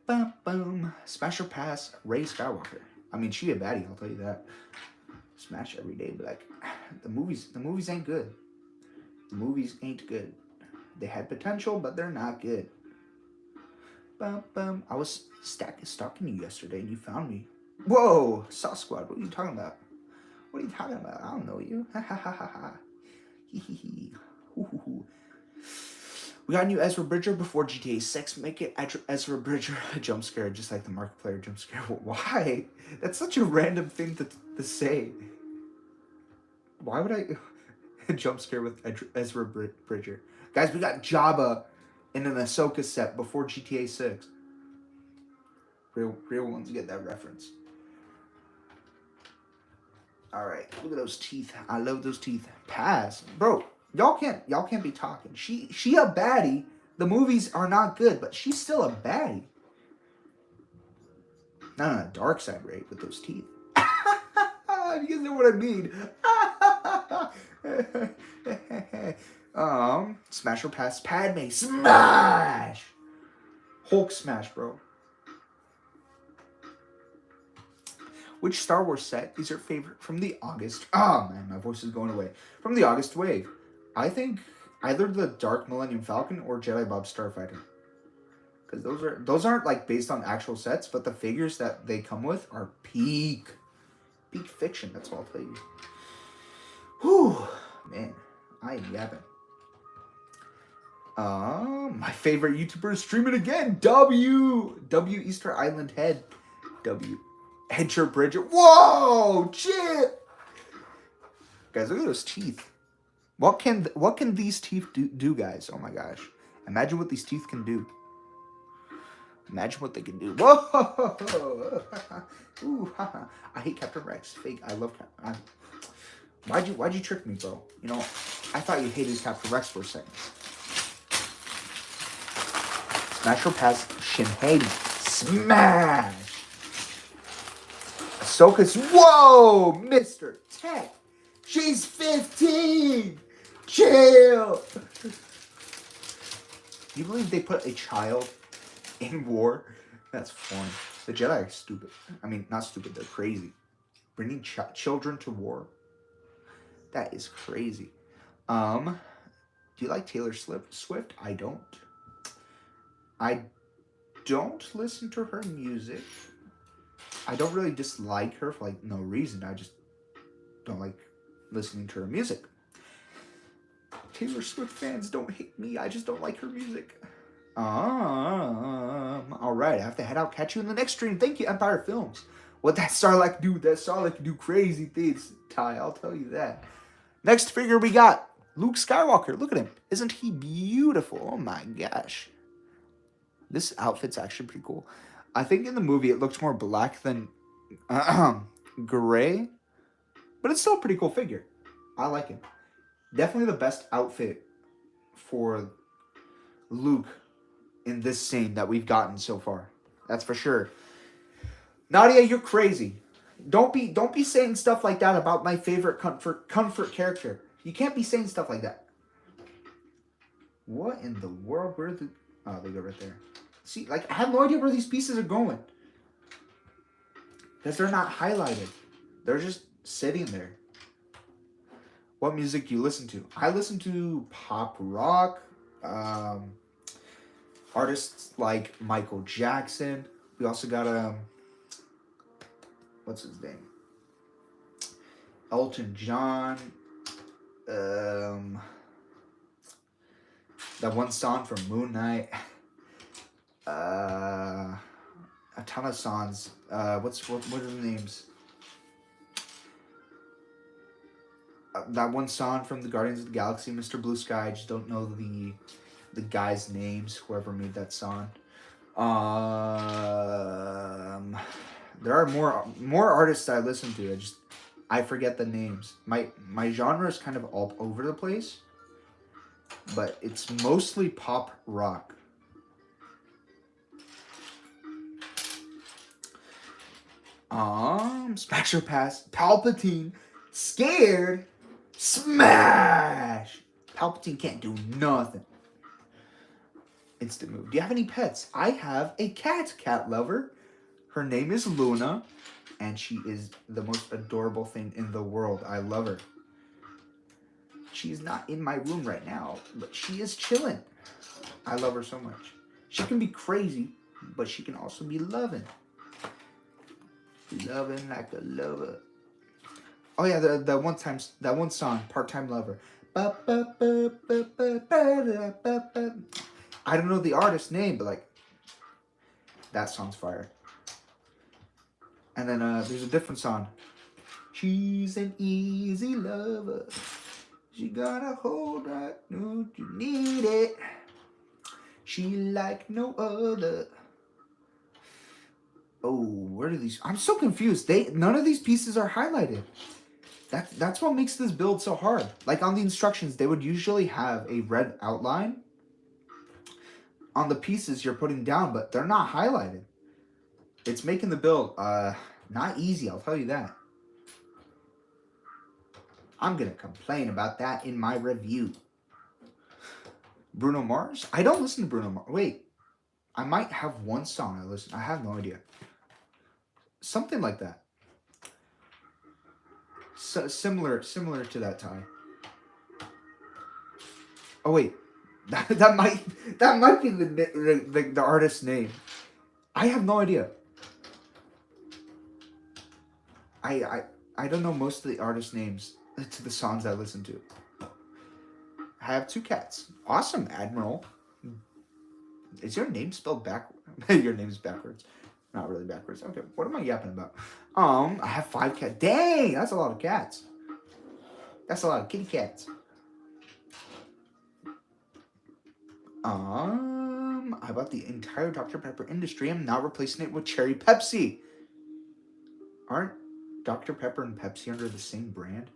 Boom, boom. Smash or pass, Rey Skywalker. I mean, she a baddie, I'll tell you that. Smash every day, but like, the movies ain't good. The movies ain't good. They had potential, but they're not good. Boom, boom. I was stalking you yesterday, and you found me. Whoa, Sauce Squad, what are you talking about? What are you talking about? I don't know you. Ha ha ha ha ha. Hee hee hee. Hoo hoo hoo. We got a new Ezra Bridger before GTA 6. Make it Ezra Bridger a jump scare, just like the Markiplier jump scare. Why? That's such a random thing to say. Why would I jump scare with Ezra Bridger? Guys, we got Jabba in an Ahsoka set before GTA 6. Real ones get that reference. All right, look at those teeth. I love those teeth. Pass, bro. Y'all can't be talking. She a baddie. The movies are not good, but she's still a baddie. Not on a dark side, right? With those teeth. You guys know what I mean. Smash or pass, Padme. Smash. Hulk smash, bro. Which Star Wars set is your favorite from the August? Oh man, my voice is going away. From the August wave. I think either the Dark Millennium Falcon or Jedi Bob Starfighter. Because those aren't like based on actual sets, but the figures that they come with are peak fiction. That's all I'll tell you. Whew, man, I am yapping. My favorite YouTuber is streaming again. W Easter Island Head. W. Edger Bridger. Whoa, shit. Guys, look at those teeth. What can these teeth do, guys? Oh my gosh. Imagine what these teeth can do. Imagine what they can do. Whoa! Ooh, haha. I hate Captain Rex. Fake. I love Captain. Why'd you trick me, bro? You know, I thought you hated Captain Rex for a second. Smash or pass Shinhei. Smash! Ahsoka's. Whoa! Mr. Tech. She's 15! Chill! You believe they put a child in war? That's funny. The Jedi are stupid. I mean, not stupid, they're crazy. Bringing children to war? That is crazy. Do you like Taylor Swift? I don't. I don't listen to her music. I don't really dislike her for like no reason. I just don't like listening to her music. Taylor Swift fans don't hate me. I just don't like her music. Alright, I have to head out. Catch you in the next stream. Thank you, Empire Films. What that Sarlacc do? That Sarlacc do crazy things, Ty. I'll tell you that. Next figure we got Luke Skywalker. Look at him. Isn't he beautiful? Oh my gosh. This outfit's actually pretty cool. I think in the movie it looks more black than gray. But it's still a pretty cool figure. I like him. Definitely the best outfit for Luke in this scene that we've gotten so far. That's for sure. Nadia, you're crazy. Don't be saying stuff like that about my favorite comfort character. You can't be saying stuff like that. What in the world? Where the... Oh, they go right there. See, like, I have no idea where these pieces are going. Because they're not highlighted. They're just sitting there. What music do you listen to? I listen to pop rock. Artists like Michael Jackson. We also got what's his name? Elton John. That one song from Moon Knight. A ton of songs. What are the names? That one song from the Guardians of the Galaxy, Mr. Blue Sky. I just don't know the guys' names. Whoever made that song. There are more artists I listen to. I forget the names. My genre is kind of all over the place, but it's mostly pop rock. Smash or pass. Palpatine. Scared. Smash. Palpatine can't do nothing. Instant move. Do you have any pets? I have a cat lover. Her name is Luna, and she is the most adorable thing in the world. I love her. She's not in my room right now, but she is chilling. I love her so much. She can be crazy, but she can also be loving. Loving like a lover. Oh yeah, that one song, Part-Time Lover. I don't know the artist's name, but like that song's fire. And then there's a different song. She's an easy lover. She got a hold right, no, you need it. She like no other. Oh, where do these? I'm so confused. None of these pieces are highlighted. That's what makes this build so hard. Like on the instructions, they would usually have a red outline on the pieces you're putting down, but they're not highlighted. It's making the build not easy, I'll tell you that. I'm gonna complain about that in my review. Bruno Mars? I don't listen to Bruno Mars. Wait, I might have one song I listen. I have no idea. Something like that. So, similar to that, Ty. Oh wait, that might be the artist's name. I have no idea. I don't know most of the artist names to the songs I listen to. I have 2 cats. Awesome, Admiral. Is your name spelled backwards? Your name's backwards. Not really backwards. Okay, what am I yapping about? I have 5 cats. Dang, that's a lot of cats. That's a lot of kitty cats. I bought the entire Dr. Pepper industry. I'm not replacing it with Cherry Pepsi. Aren't Dr. Pepper and Pepsi under the same brand?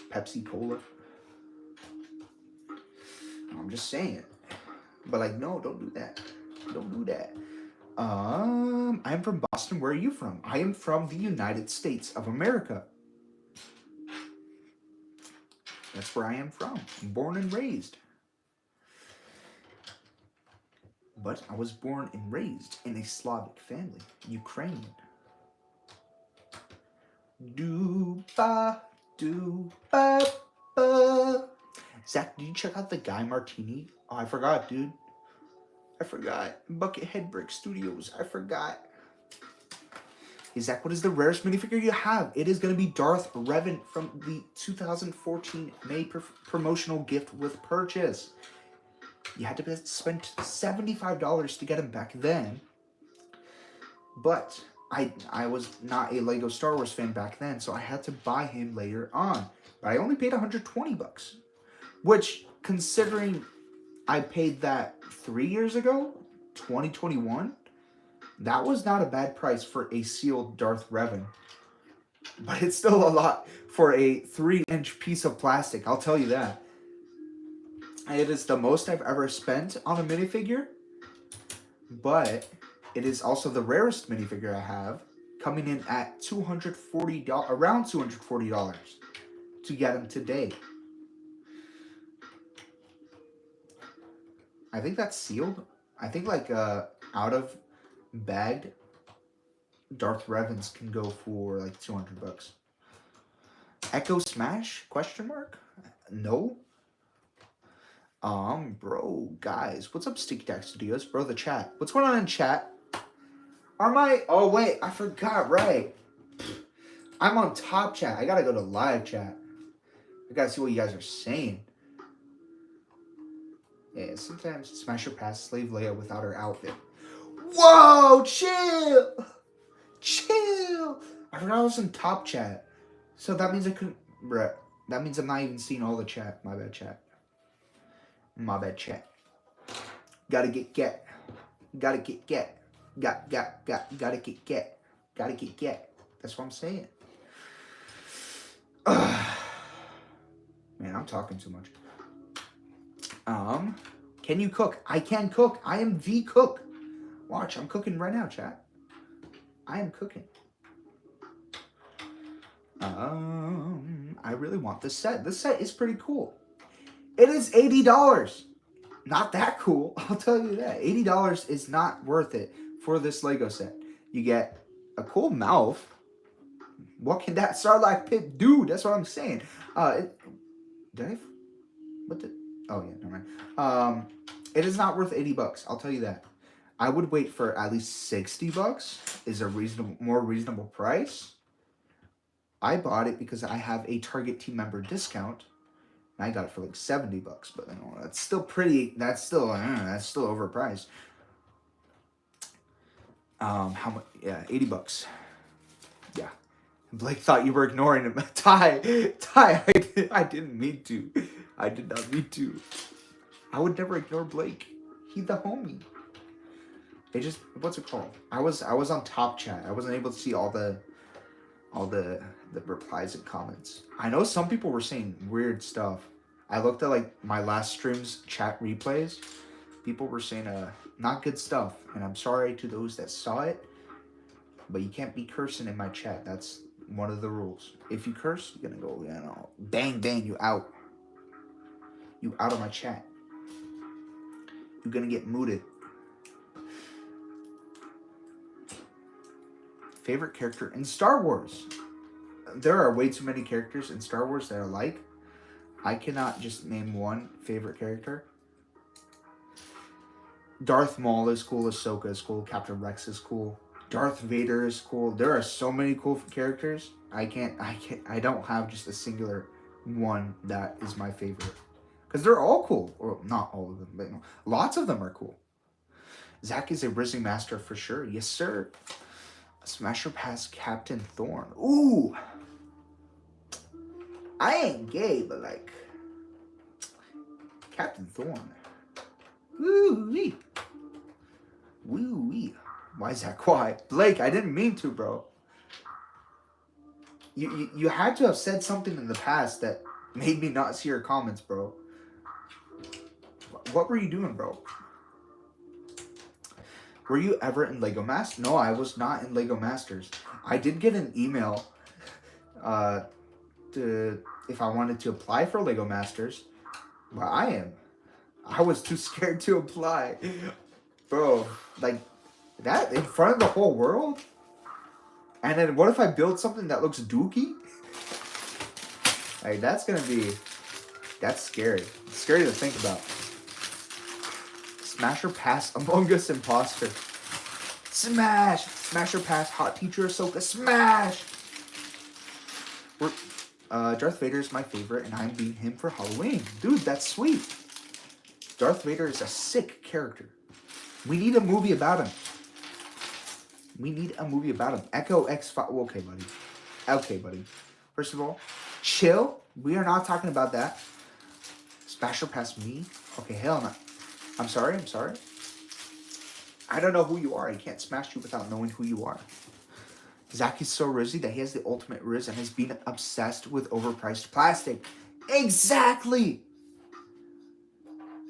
Pepsi Cola. I'm just saying. But like, no, don't do that. Don't do that. I'm from Boston. Where are you from? I am from the United States of America. That's where I am from. I'm born and raised. But I was born and raised in a Slavic family. Ukrainian. Do-ba, do-ba-ba. Zach, did you check out the Guy Martini? Oh, I forgot, dude. I forgot. Buckethead Brick Studios. I forgot. Hey, Zach, what is the rarest minifigure you have? It is going to be Darth Revan from the 2014 May promotional gift with purchase. You had to spend $75 to get him back then. But I was not a Lego Star Wars fan back then, so I had to buy him later on. But I only paid $120. Which, considering I paid that 3 years ago, 2021, that was not a bad price for a sealed Darth Revan. But it's still a lot for a 3-inch piece of plastic, I'll tell you that. It is the most I've ever spent on a minifigure, but it is also the rarest minifigure I have, coming in at $240, around $240 to get him today. I think that's sealed. I think like out of bagged Darth Revans can go for like $200. Echo Smash? Question mark? No. Bro, guys, what's up, Sticky Tack Studios? Bro, the chat. What's going on in chat? Oh, wait, I forgot, right. I'm on top chat. I gotta go to live chat. I gotta see what you guys are saying. Yeah, sometimes Smasher Pass Slave Leia without her outfit. Whoa, chill! Chill! I forgot I was in top chat. So that means I couldn't... Bruh, that means I'm not even seeing all the chat. My bad, chat. My bad, chat. Gotta get. Gotta get. Gotta get. Gotta get. That's what I'm saying. Man, I'm talking too much. Can you cook? I can cook. I am the cook. Watch, I'm cooking right now, chat. I am cooking. I really want this set. This set is pretty cool. It is $80. Not that cool, I'll tell you that. $80 is not worth it for this Lego set. You get a cool mouth. What can that Sarlacc pit do? That's what I'm saying. What the? Oh yeah, never mind. It is not worth $80. I'll tell you that. I would wait for at least $60. Is a more reasonable price. I bought it because I have a Target team member discount. I got it for like $70, but you know, that's still pretty. That's still overpriced. How much? Yeah, $80. Yeah. Blake thought you were ignoring him. Ty, I didn't mean to. I did not mean to. I would never ignore Blake. He's the homie. They just, what's it called? I was on top chat. I wasn't able to see all the replies and comments. I know some people were saying weird stuff. I looked at like my last stream's chat replays. People were saying not good stuff, and I'm sorry to those that saw it, but you can't be cursing in my chat. That's one of the rules. If you curse, you're gonna go, you know, bang bang, you out. You out of my chat. You're gonna get mooted. Favorite character in Star Wars? There are way too many characters in Star Wars that I like. I cannot just name one favorite character. Darth Maul is cool. Ahsoka is cool. Captain Rex is cool. Darth Vader is cool. There are so many cool characters. I don't have just a singular one that is my favorite. Because they're all cool. Or not all of them, but you know, lots of them are cool. Zach is a Rizzing Master for sure. Yes, sir. Smasher Pass Captain Thorn. Ooh. I ain't gay, but like Captain Thorn. Woo-wee. Woo-wee. Why is that quiet? Blake, I didn't mean to, bro. You had to have said something in the past that made me not see your comments, bro. What were you doing, bro? Were you ever in Lego Masters? No, I was not in Lego Masters. I did get an email if I wanted to apply for Lego Masters. Well, I was too scared to apply. Bro, like, that in front of the whole world? And then what if I build something that looks dookie? Like, that's scary. It's scary to think about. Smash or pass Among Us imposter. Smash! Smash or pass hot teacher Ahsoka. Smash! Darth Vader is my favorite, and I'm being him for Halloween. Dude, that's sweet. Darth Vader is a sick character. We need a movie about him. Echo X5. Okay, buddy. Okay, buddy. First of all, chill. We are not talking about that. Smash or pass me? Okay, hell no. I'm sorry. I don't know who you are. I can't smash you without knowing who you are. Zach is so rizzy that he has the ultimate riz and has been obsessed with overpriced plastic. Exactly.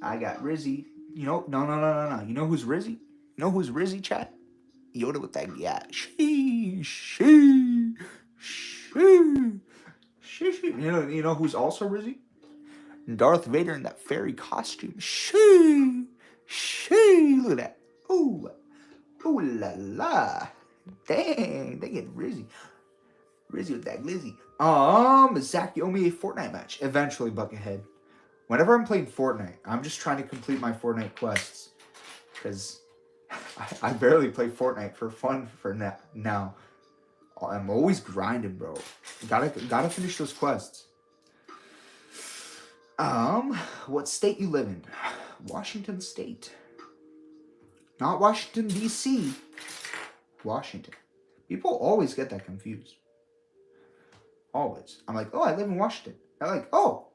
I got rizzy. You know, no. You know who's rizzy? Chat? Yoda with that she. You know who's also rizzy? Darth Vader in that fairy costume. She. Look at that. Ooh la la. Dang, they get rizzy. Rizzy with that glizzy. Zach, you owe me a Fortnite match. Eventually, Buckethead. Whenever I'm playing Fortnite, I'm just trying to complete my Fortnite quests. Because I barely play Fortnite for fun for now. I'm always grinding, bro. Gotta finish those quests. What state you live in? Washington State. Not Washington, D.C. Washington. People always get that confused. Always. I'm like, oh, I live in Washington. They're like, oh.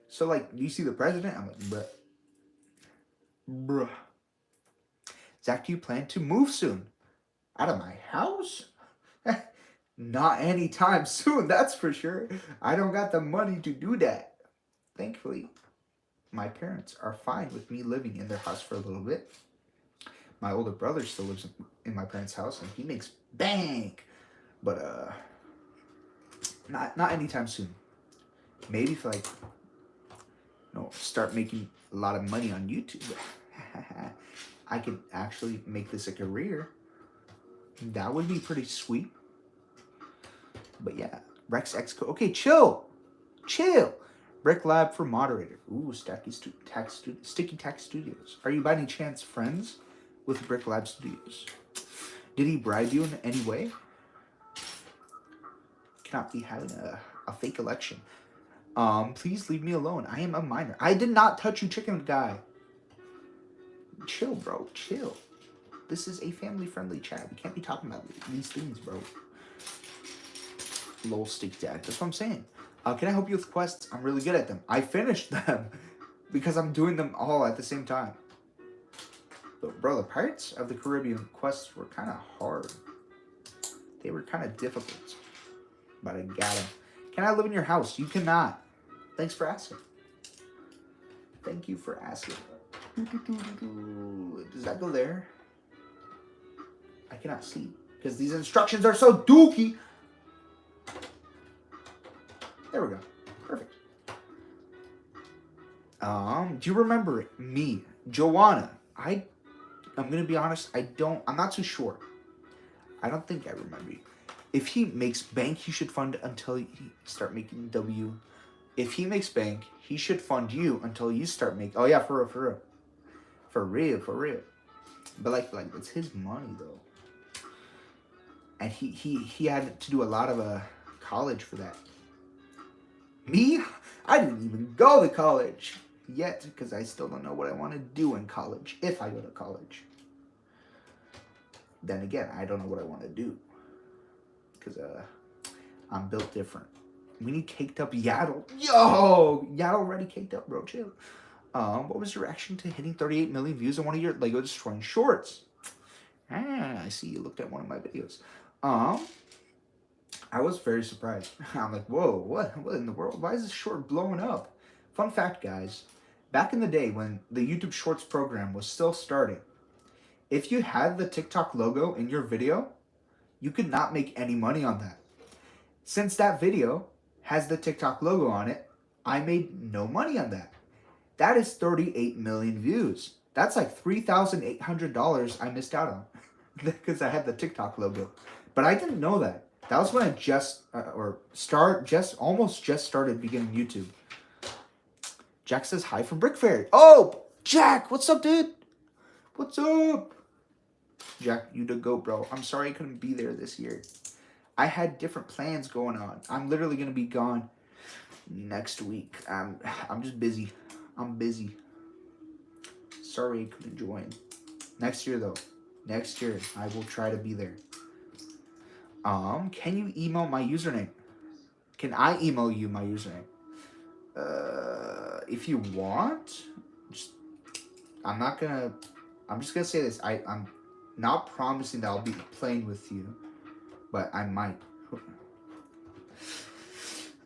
So, like, do you see the president? I'm like, bruh. Zach, do you plan to move soon? Out of my house? Not anytime soon, that's for sure. I don't got the money to do that. Thankfully, my parents are fine with me living in their house for a little bit. My older brother still lives in my parents' house, and he makes bank. But, not anytime soon. Maybe if, like, start making a lot of money on YouTube. I could actually make this a career. That would be pretty sweet. But yeah, Rex X. Okay, chill. Brick Lab for moderator. Ooh, Sticky Tack Studios. Are you by any chance friends with Brick Lab Studios? Did he bribe you in any way? Cannot be having a fake election. Please leave me alone. I am a minor. I did not touch you, chicken guy. Chill, bro. Chill. This is a family-friendly chat. We can't be talking about these things, bro. Lol, stick dad. That's what I'm saying. Can I help you with quests? I'm really good at them. I finished them because I'm doing them all at the same time. But, bro, the Pirates of the Caribbean quests were kind of hard. They were kind of difficult. But I got them. Can I live in your house? You cannot. Thanks for asking. Thank you for asking. Does that go there? I cannot see because these instructions are so dookie. There we go. Perfect. Do you remember me, Joanna? I'm gonna be honest. I'm not too sure. I don't think I remember you. If he makes bank, he should fund until you start making W. If he makes bank, he should fund you until you start making. Oh yeah, for real. But like it's his money though. And he had to do a lot of college for that. Me? I didn't even go to college yet because I still don't know what I want to do in college. If I go to college. Then again, I don't know what I want to do. Because I'm built different. We need caked up Yaddle. Yo! Yaddle already caked up, bro. Chill. What was your reaction to hitting 38 million views on one of your Lego Destroying shorts? I see you looked at one of my videos. I was very surprised. I'm like, whoa, what in the world? Why is this short blowing up? Fun fact, guys. Back in the day when the YouTube Shorts program was still starting, if you had the TikTok logo in your video, you could not make any money on that. Since that video has the TikTok logo on it, I made no money on that. That is 38 million views. That's like $3,800 I missed out on because I had the TikTok logo. But I didn't know that. That was when I almost started beginning YouTube. Jack says hi from Brick Fairy. Oh, Jack, what's up, dude? What's up? Jack, you the GOAT, bro. I'm sorry I couldn't be there this year. I had different plans going on. I'm literally gonna be gone next week. I'm just busy. I'm busy. Sorry I couldn't join. Next year though. Next year I will try to be there. Can you email my username? Can I email you my username? If you want, I'm just gonna say this. I'm not promising that I'll be playing with you, but I might.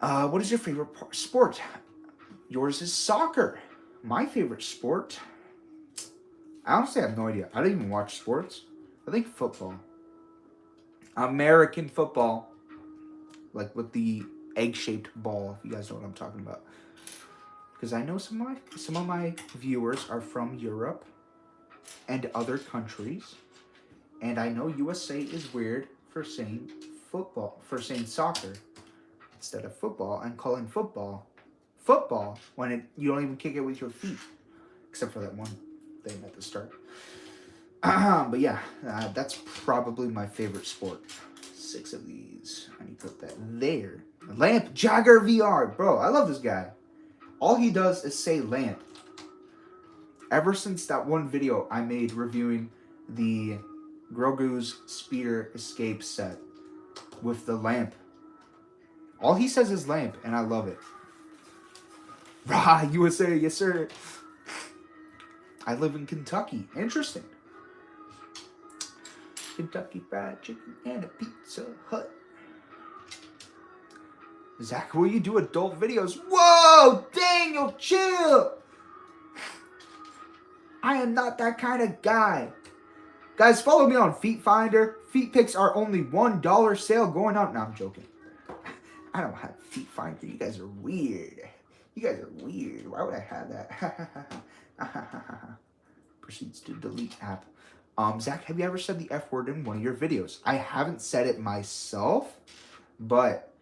What is your favorite sport? Yours is soccer. My favorite sport? I honestly have no idea. I don't even watch sports. I think football. American football. Like with the egg-shaped ball, if you guys know what I'm talking about. Because I know some of my viewers are from Europe and other countries. And I know USA is weird for saying soccer instead of football, and calling football when you don't even kick it with your feet, except for that one thing at the start. But yeah, that's probably my favorite sport. 6 of these. I need to put that there. Lamp Jagger VR. Bro, I love this guy. All he does is say lamp. Ever since that one video I made reviewing the Grogu's Speeder Escape set with the lamp. All he says is lamp, and I love it. Rah, USA, yes sir. I live in Kentucky. Interesting. Kentucky Fried Chicken and a Pizza Hut. Zach, will you do adult videos? Whoa, Daniel, chill. I am not that kind of guy. Guys, follow me on Feet Finder. Feet pics are only $1 sale going on. No, I'm joking. I don't have Feet Finder. You guys are weird. Why would I have that? Proceeds to delete app. Zach, have you ever said the F word in one of your videos? I haven't said it myself, but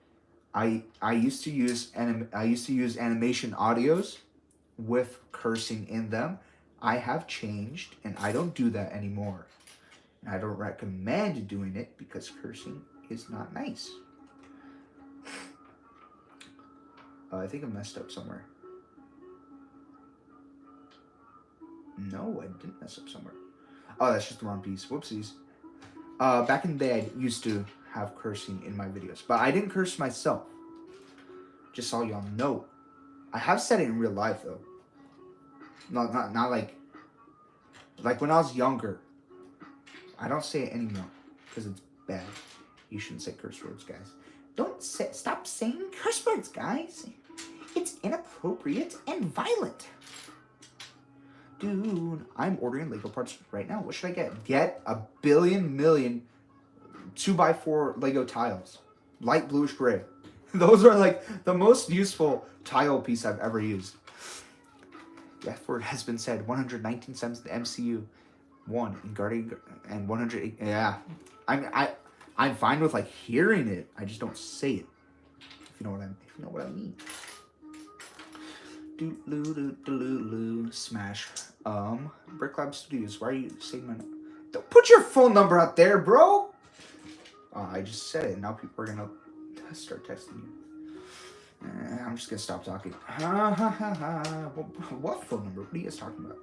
I used to use animation audios with cursing in them. I have changed, and I don't do that anymore. And I don't recommend doing it because cursing is not nice. I think I messed up somewhere. No, I didn't mess up somewhere. Oh, that's just the wrong piece. Whoopsies. Back in the day, I used to have cursing in my videos, but I didn't curse myself. Just so y'all know. I have said it in real life though. Not like when I was younger. I don't say it anymore because it's bad. You shouldn't say curse words, guys. Stop saying curse words, guys. It's inappropriate and violent. Dude, I'm ordering Lego parts right now. What should I get? Get a million 2x4 Lego tiles. Light bluish gray. Those are like the most useful tile piece I've ever used. The F word has been said 119 times in the MCU. 1 in Guardian and 108. Yeah. I'm fine with like hearing it. I just don't say it. If you know what I mean. Smash. Brick Lab Studios. Why are you saying my name? Don't put your phone number out there, bro. I just said it. Now people are gonna start texting you. I'm just gonna stop talking. What phone number? What are you guys talking about?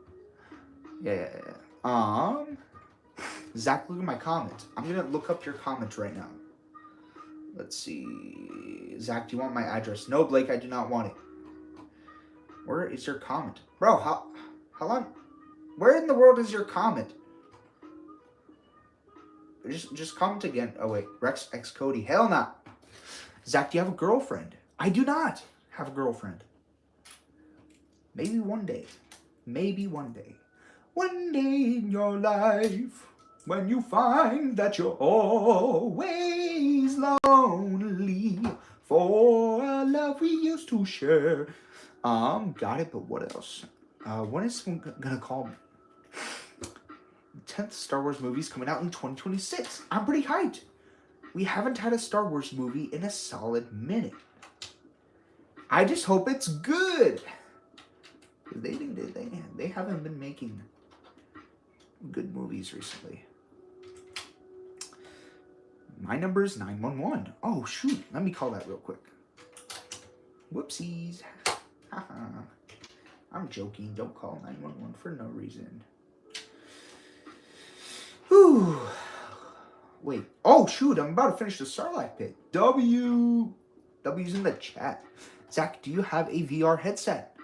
Yeah. Zach, look at my comment. I'm gonna look up your comment right now. Let's see. Zach, do you want my address? No, Blake, I do not want it. Where is your comment? Bro, how long? Where in the world is your comment? Just comment again. Oh wait, Rex X Cody. Hell no. Zach, do you have a girlfriend? I do not have a girlfriend. Maybe one day. Maybe one day. One day in your life, when you find that you're always lonely for a love we used to share. Got it, but what else? When is someone gonna call me? 10th Star Wars movie's coming out in 2026. I'm pretty hyped. We haven't had a Star Wars movie in a solid minute. I just hope it's good. They haven't been making good movies recently. My number is 911. Oh, shoot. Let me call that real quick. Whoopsies. I'm joking. Don't call 911 for no reason. Whew. Wait. Oh, shoot. I'm about to finish the Sarlacc pit. W's in the chat. Zach, do you have a VR headset?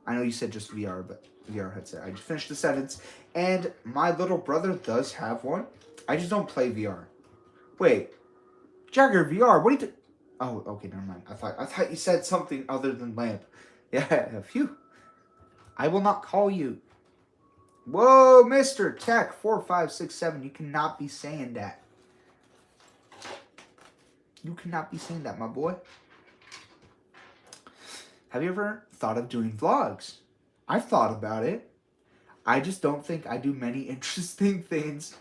I know you said just VR, but VR headset. I just finished the sentence. And my little brother does have one. I just don't play VR. Wait. Jagger, VR, what do you Oh, okay, never mind. I thought you said something other than lamp. Yeah, phew. I will not call you. Whoa, Mr. Tech 4567, you cannot be saying that. You cannot be saying that, my boy. Have you ever thought of doing vlogs? I've thought about it. I just don't think I do many interesting things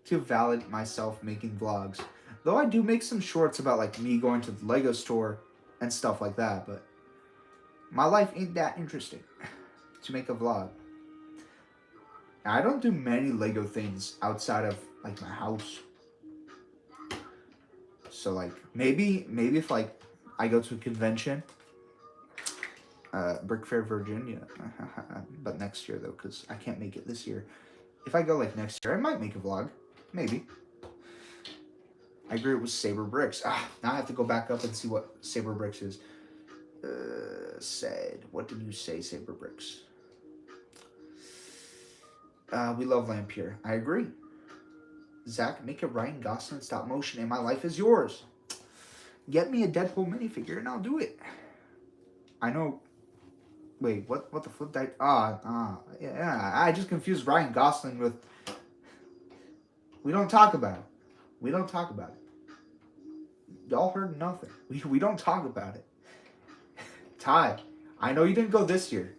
to validate myself making vlogs. Though I do make some shorts about like me going to the Lego store and stuff like that, but my life ain't that interesting to make a vlog. Now, I don't do many Lego things outside of like my house. So like maybe if like I go to a convention, Brick Fair, Virginia, but next year though, because I can't make it this year. If I go like next year, I might make a vlog, maybe. I agree it was Saber Bricks. Now I have to go back up and see what Saber Bricks is. Said, what did you say, Saber Bricks? We love Lamp here. I agree. Zach, make a Ryan Gosling stop motion and my life is yours. Get me a Deadpool minifigure and I'll do it. I know. Wait, what the flip died? Yeah. I just confused Ryan Gosling with. We don't talk about it. We don't talk about it. Y'all heard nothing. We don't talk about it. Ty, I know you didn't go this year.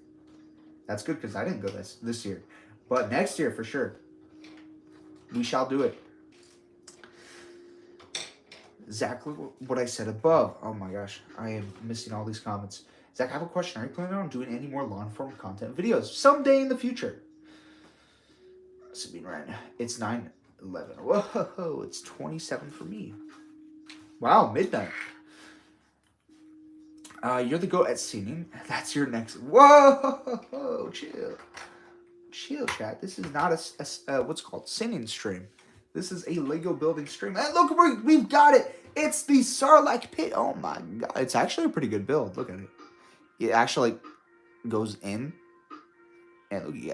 That's good because I didn't go this year. But next year for sure. We shall do it. Zach, look what I said above. Oh my gosh, I am missing all these comments. Zach, I have a question. Are you planning on doing any more long form content videos someday in the future? Sabine Ryan, it's 9:11. Whoa, it's 27 for me. Wow, midnight. You're the GOAT at singing. That's your next. Whoa, chill, chat. This is not a what's called singing stream. This is a Lego building stream. And look, we've got it. It's the Sarlacc pit. Oh my god, it's actually a pretty good build. Look at it. It actually goes in. And look, you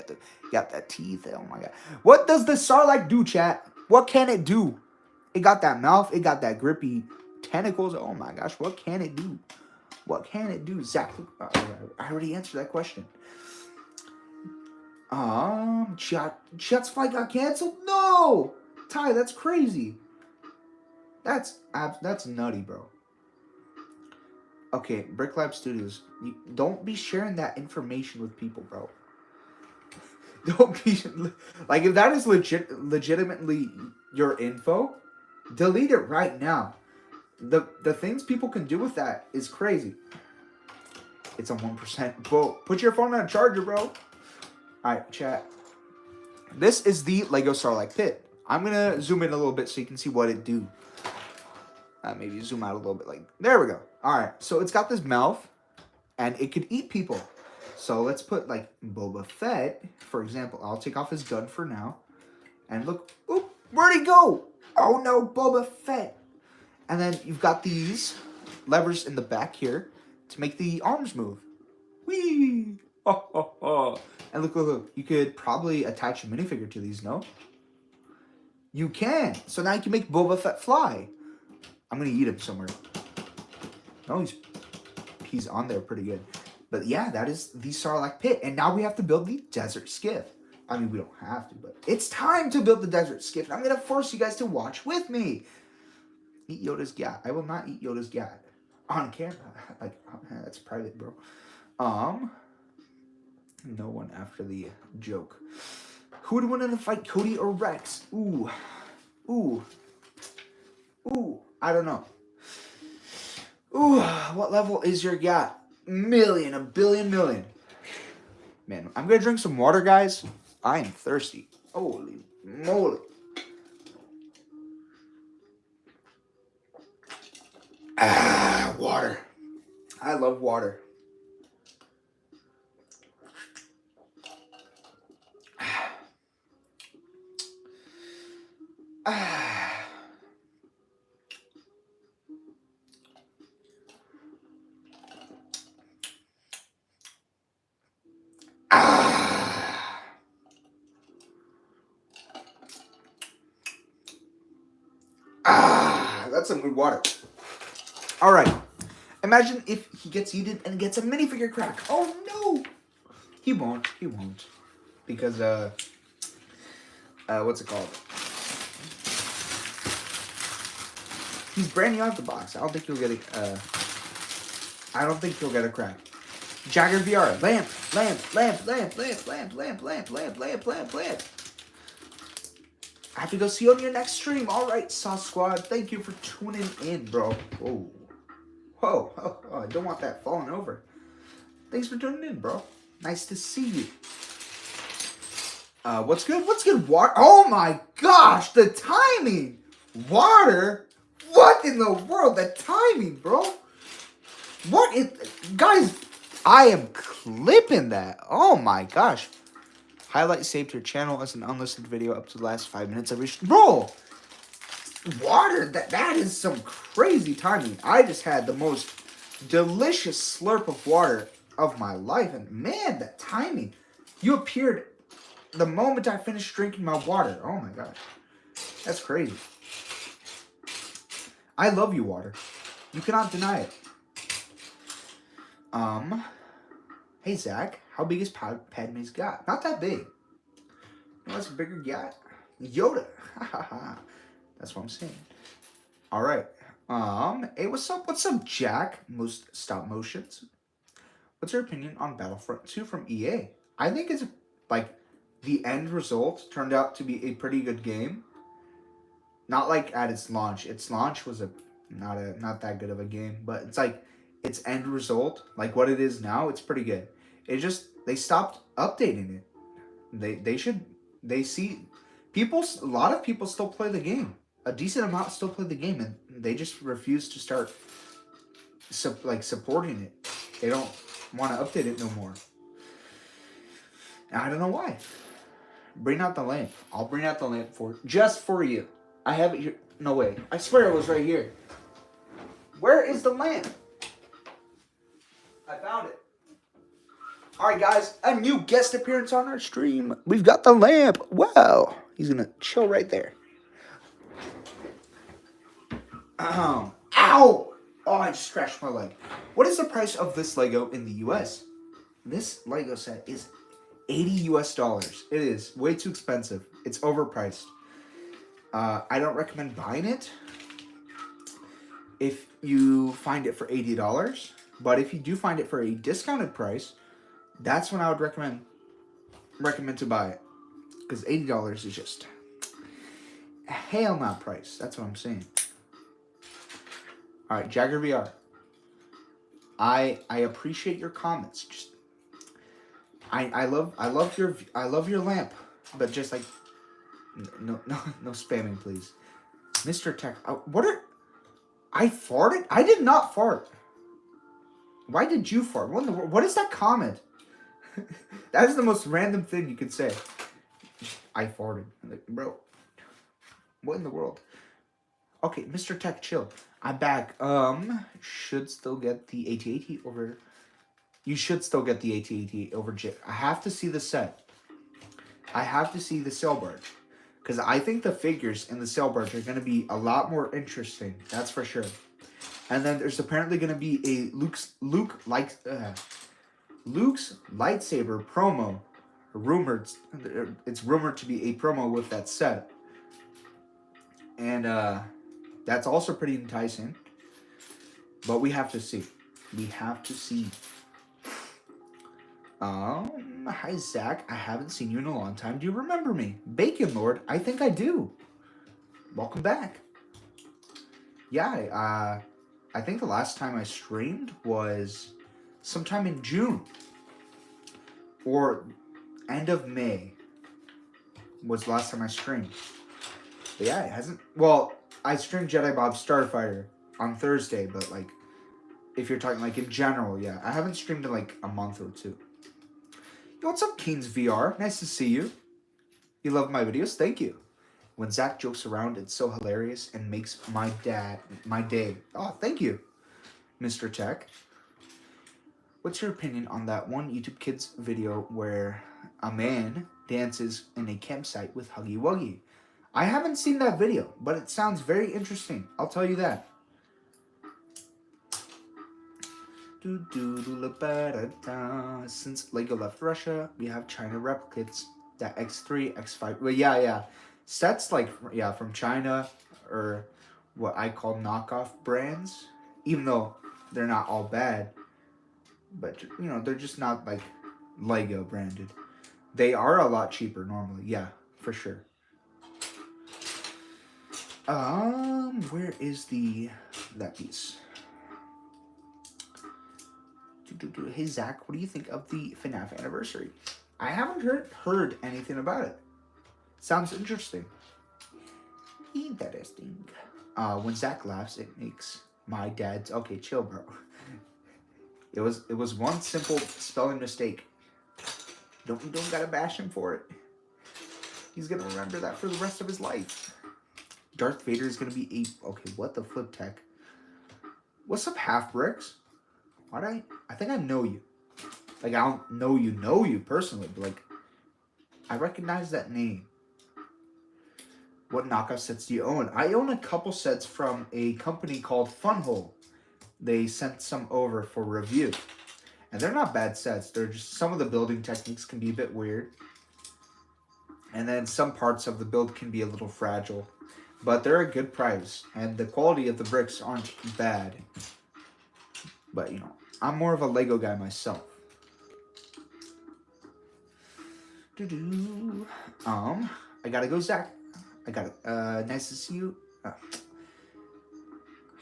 got that teeth. Oh my god. What does the Sarlacc do, chat? What can it do? It got that mouth. It got that grippy tentacles. Oh my gosh. What can it do? What can it do? Zach, I already answered that question. Shots Fight got canceled? No! Ty, that's crazy. That's nutty, bro. Okay, Brick Lab Studios. Don't be sharing that information with people, bro. Don't be like, if that is legitimately your info, delete it right now. The things people can do with that is crazy. It's a 1%. Bro, put your phone on a charger, bro. Alright, chat. This is the Lego Sarlacc pit. I'm gonna zoom in a little bit so you can see what it do. Maybe zoom out a little bit. Like, there we go. Alright, so it's got this mouth, and it could eat people. So let's put like Boba Fett, for example. I'll take off his gun for now. And look, oop, where'd he go? Oh no, Boba Fett. And then you've got these levers in the back here to make the arms move. Whee! And look. You could probably attach a minifigure to these, no? You can. So now you can make Boba Fett fly. I'm going to eat him somewhere. No, he's on there pretty good. But yeah, that is the Sarlacc pit. And now we have to build the desert skiff. I mean, we don't have to, but it's time to build the desert skiff. And I'm going to force you guys to watch with me. Eat Yoda's gat. I will not eat Yoda's gat. On camera. Like, that's private, bro. No one after the joke. Who would win in a fight, Cody or Rex? Ooh. I don't know. Ooh, what level is your gat? Million, a billion million. Man, I'm gonna drink some water, guys. I am thirsty. Holy moly. Water. I love water. That's some good water. All right. Imagine if he gets heated and gets a minifigure crack. Oh no! He won't. Because what's it called? He's brand new out the box. I don't think he'll get a crack. Jagger VR. Lamp. I have to go see you on your next stream. All right, Sauce Squad. Thank you for tuning in, bro. Whoa. I don't want that falling over. Thanks for tuning in, bro. Nice to see you. What's good? Water. Oh my gosh, the timing. Water? What in the world? The timing, bro. Guys, I am clipping that. Oh my gosh. Highlight saved to your channel as an unlisted video up to the last 5 minutes of each. Bro, water, that is some crazy timing. I just had the most delicious slurp of water of my life. And man, that timing. You appeared the moment I finished drinking my water. Oh my gosh. That's crazy. I love you, water. You cannot deny it. Hey, Zach, how big is Padme's gat? Not that big. No, that's a bigger gat. Yoda. That's what I'm saying. All right. Hey, what's up? What's up, Jack? Most stop motions. What's your opinion on Battlefront 2 from EA? I think it's like the end result turned out to be a pretty good game. Not like at its launch. Its launch was not that good of a game, but it's like its end result, like what it is now, it's pretty good. It just they stopped updating it. A lot of people still play the game. A decent amount still play the game, and they just refuse to start supporting it. They don't want to update it no more. I don't know why. Bring out the lamp. I'll bring out the lamp just for you. I have it here. No way. I swear it was right here. Where is the lamp? I found it. All right, guys. A new guest appearance on our stream. We've got the lamp. Wow. He's going to chill right there. Ow. Oh, I just scratched my leg. What is the price of this Lego in the U.S.? This Lego set is $80 US. It is way too expensive. It's overpriced. I don't recommend buying it if you find it for $80. But if you do find it for a discounted price, that's when I would recommend to buy it. Because $80 is just a hell not price. That's what I'm saying. All right, Jagger VR. I appreciate your comments. Just I love your lamp, but just like no spamming, please. Mr. Tech, I farted? I did not fart. Why did you fart? What is that comment? That is the most random thing you could say. I farted. Like, bro, what in the world? Okay, Mr. Tech, chill. I'm back. Should still get the AT-AT over you should still get the AT-AT over J. I have to see the set. I have to see the sail barge. Because I think the figures in the sail barge are going to be a lot more interesting. That's for sure. And then there's apparently going to be a Luke's lightsaber promo. It's rumored to be a promo with that set. And that's also pretty enticing. But we have to see. We have to see. Hi Zach. I haven't seen you in a long time. Do you remember me? Bacon Lord. I think I do. Welcome back. Yeah, I think the last time I streamed was sometime in June. Or end of May was the last time I streamed. But yeah, it hasn't... Well, I streamed Jedi Bob Starfighter on Thursday, but like, if you're talking like in general, yeah. I haven't streamed in like a month or two. Yo, what's up, Keen's VR? Nice to see you. You love my videos? Thank you. When Zach jokes around, it's so hilarious and makes my day. Oh, thank you, Mr. Tech. What's your opinion on that one YouTube Kids video where a man dances in a campsite with Huggy Wuggy? I haven't seen that video, but it sounds very interesting. I'll tell you that. Since Lego left Russia, we have China replicates that X3, X5. Well, yeah. Sets like, yeah, from China or what I call knockoff brands, even though they're not all bad. But, you know, they're just not like Lego branded. They are a lot cheaper normally. Yeah, for sure. Where is that piece? Hey Zach, what do you think of the FNAF anniversary? I haven't heard anything about it. Sounds interesting. Interesting. When Zach laughs, it makes my dad's... Okay, chill, bro. It was one simple spelling mistake. Don't gotta bash him for it. He's gonna remember that for the rest of his life. Darth Vader is gonna be a... Okay, what the flip tech? What's up, Half Bricks? I think I know you. Like, I don't know you personally, but like, I recognize that name. What knockoff sets do you own? I own a couple sets from a company called Funhole. They sent some over for review. And they're not bad sets. They're just, some of the building techniques can be a bit weird. And then some parts of the build can be a little fragile. But they're a good price. And the quality of the bricks aren't bad. But, you know, I'm more of a Lego guy myself. I gotta go, Zach. I got it. Nice to see you.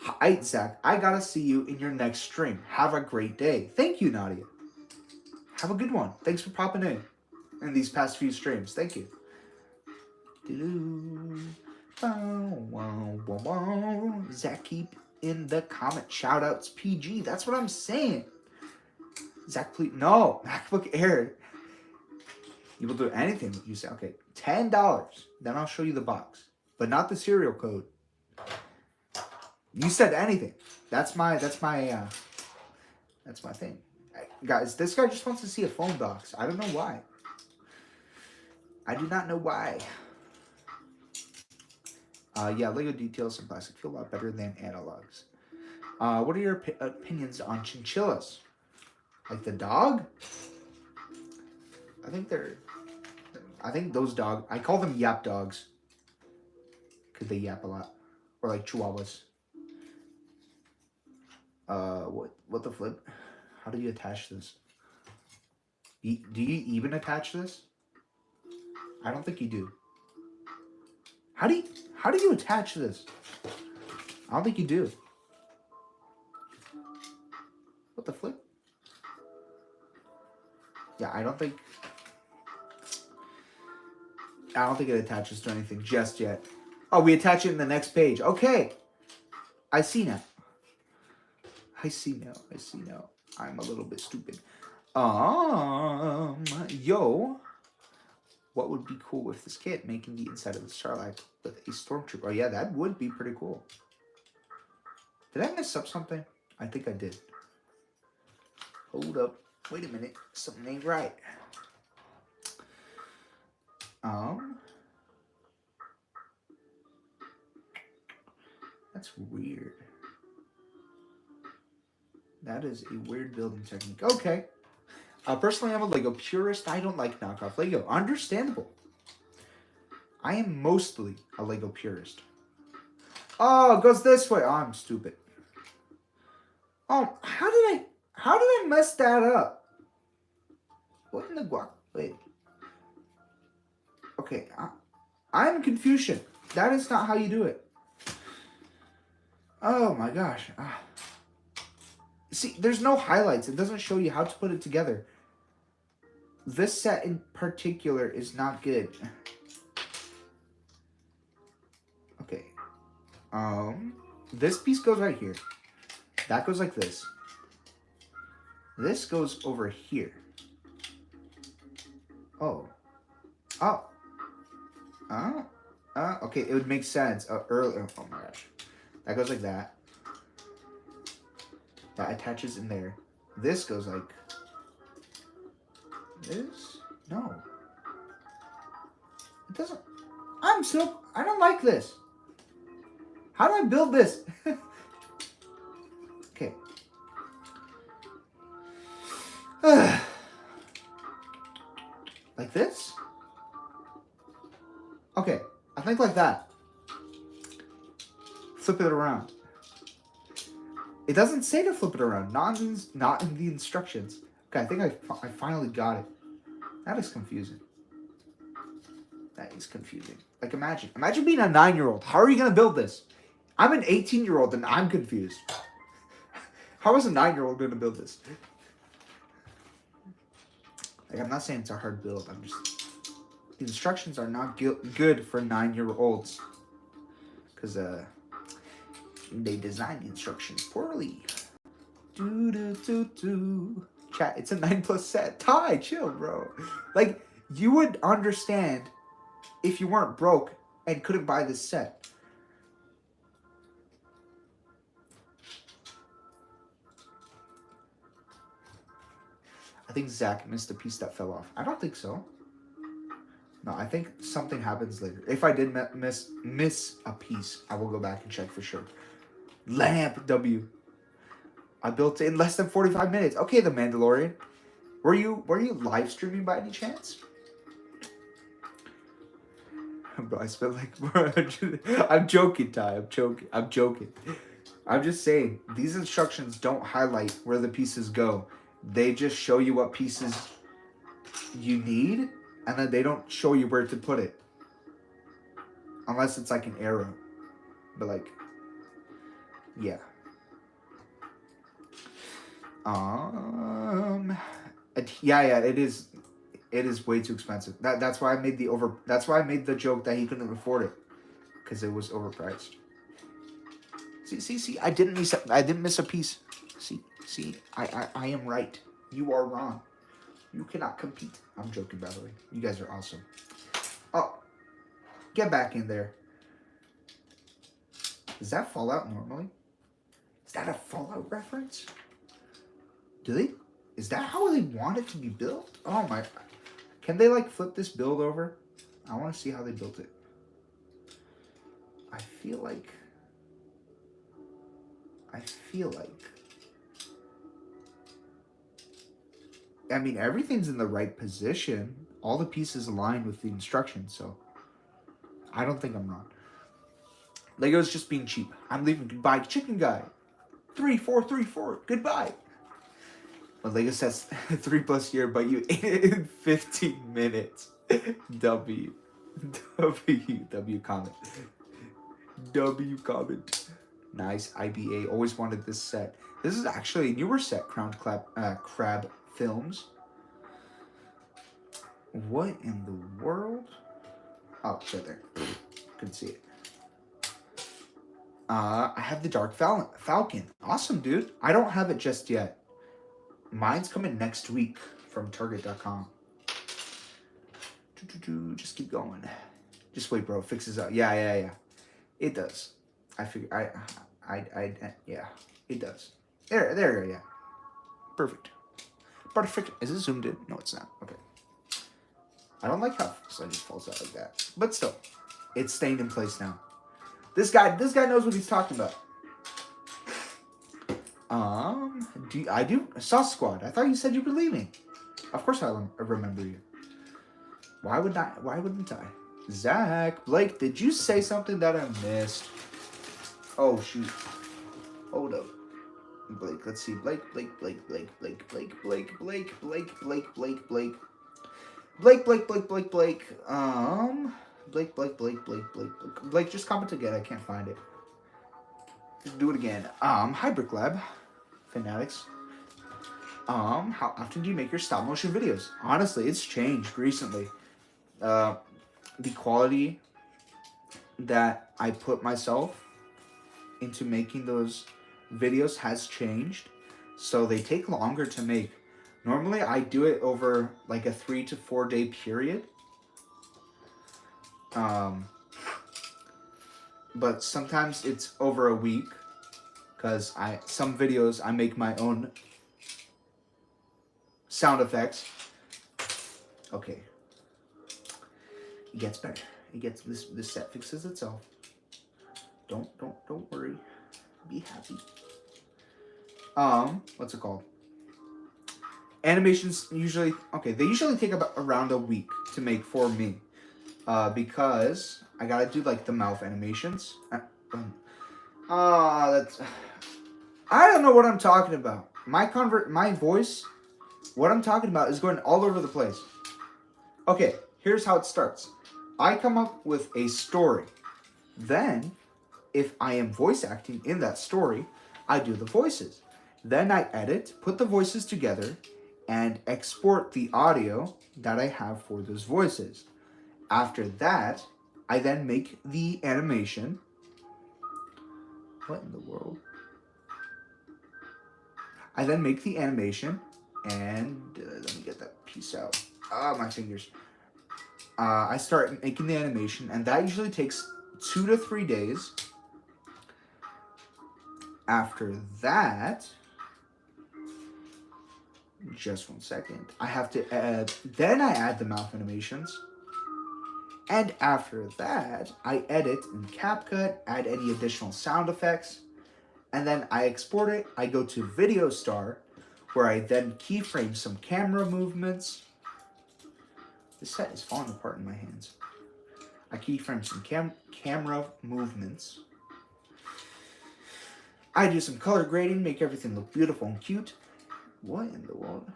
Hi, Zach. I gotta see you in your next stream. Have a great day. Thank you, Nadia. Have a good one. Thanks for popping in these past few streams. Thank you. Zach, keep in the comment. Shoutouts PG. That's what I'm saying. Zach, please. No. MacBook Air. You will do anything you say. Okay. $10. Then I'll show you the box. But not the serial code. You said anything. That's my thing. Guys, this guy just wants to see a phone box. I don't know why. I do not know why. Yeah, Lego details and plastic feel a lot better than analogs. What are your opinions on chinchillas? Like the dog? I think those dogs, I call them yap dogs. Because they yap a lot. Or like chihuahuas. What the flip? How do you attach this? Do you even attach this? I don't think you do. How do you attach this? I don't think you do. What the flip? Yeah, I don't think it attaches to anything just yet. Oh, we attach it in the next page. Okay. I see now. I'm a little bit stupid. Yo. What would be cool with this kit? Making the inside of the Sarlacc with a stormtrooper. Oh, yeah, that would be pretty cool. Did I mess up something? I think I did. Hold up. Wait a minute. Something ain't right. That's weird. That is a weird building technique. Okay. Personally, I'm a Lego purist. I don't like knockoff Lego. Understandable. I am mostly a Lego purist. Oh, it goes this way. Oh, I'm stupid. Oh, how did I mess that up? What in the guac? Wait. Okay, I'm Confucian. That is not how you do it. Oh my gosh. See, there's no highlights. It doesn't show you how to put it together. This set in particular is not good. Okay. This piece goes right here. That goes like this. This goes over here. Oh. Oh. Okay, it would make sense. Earlier. Oh my gosh. That goes like that. That attaches in there. This goes like this? No. It doesn't. I don't like this. How do I build this? Okay. Like this? Okay. I think like that. Flip it around. It doesn't say to flip it around. Not in the instructions. Okay, I think I finally got it. That is confusing. That is confusing. Like, imagine being a 9-year-old. How are you going to build this? I'm an 18-year-old and I'm confused. How is a 9-year-old going to build this? Like, I'm not saying it's a hard build. I'm just... The instructions are not good for 9-year-olds. Because, they designed the instructions poorly. Chat, it's a 9+ set. Ty, chill, bro. Like, you would understand if you weren't broke and couldn't buy this set. I think Zach missed a piece that fell off. I don't think so. No, I think something happens later. If I did miss a piece, I will go back and check for sure. Lamp W. I built it in less than 45 minutes. Okay, The Mandalorian. Were you live streaming by any chance? Bro, I spent like 400. I'm joking, Ty. I'm joking. I'm just saying, these instructions don't highlight where the pieces go. They just show you what pieces you need, and then they don't show you where to put it. Unless it's like an arrow. But like, yeah. Yeah, it is way too expensive. That's why I made the joke that he couldn't afford it. Because it was overpriced. See, I didn't miss a piece. See, I am right. You are wrong. You cannot compete. I'm joking, by the way. You guys are awesome. Oh, get back in there. Does that Fallout normally? Is that a Fallout reference? Is that how they want it to be built? Oh my, can they like flip this build over? I want to see how they built it. I feel like, I mean, everything's in the right position. All the pieces align with the instructions, so I don't think I'm wrong. Lego's just being cheap. I'm leaving. Goodbye, chicken guy. 3434. Goodbye. But Lego says 3+ year, but you ate it in 15 minutes. W comment. W comment. Nice IBA. Always wanted this set. This is actually a newer set. Crowned Crab Films. What in the world? Oh, it's right there. Couldn't see it. I have the Dark Falcon. Awesome, dude. I don't have it just yet. Mine's coming next week from Target.com. Just keep going. Just wait, bro. It fixes up. Yeah. It does. I figure. Yeah. It does. There. Yeah. Perfect. perfect. Is it zoomed in? No, it's not. Okay. I don't like how slide just falls out like that. But still, it's staying in place now. This guy knows what he's talking about. I do? Sauce Squad. I thought you said you were leaving. Of course I remember you. Why wouldn't I? Zach, Blake, did you say something that I missed? Oh, shoot. Hold up. Blake, let's see. Blake. Blake. Blake, just comment again. I can't find it. Just do it again. Hi, Brick Lab. Fanatics. How often do you make your stop motion videos? Honestly, it's changed recently. The quality that I put myself into making those videos has changed, so they take longer to make. Normally I do it over like a 3 to 4 day period, but sometimes it's over a week, because some videos I make my own sound effects. Okay, it gets better. It gets this set fixes itself. Don't worry. Be happy. What's it called? Animations usually they usually take around a week to make for me. Because I gotta do like the mouth animations. I don't know what I'm talking about. My voice, what I'm talking about is going all over the place. Okay, here's how it starts. I come up with a story. Then, if I am voice acting in that story, I do the voices. Then I edit, put the voices together, and export the audio that I have for those voices. After that, I then make the animation. What in the world? I then make the animation, and let me get that piece out. My fingers. I start making the animation, and that usually takes 2 to 3 days. After that, just 1 second, I have to add, then I add the mouth animations. And after that, I edit in CapCut, add any additional sound effects, and then I export it. I go to Video Star, where I then keyframe some camera movements. This set is falling apart in my hands. I keyframe some camera movements. I do some color grading, make everything look beautiful and cute. What in the world?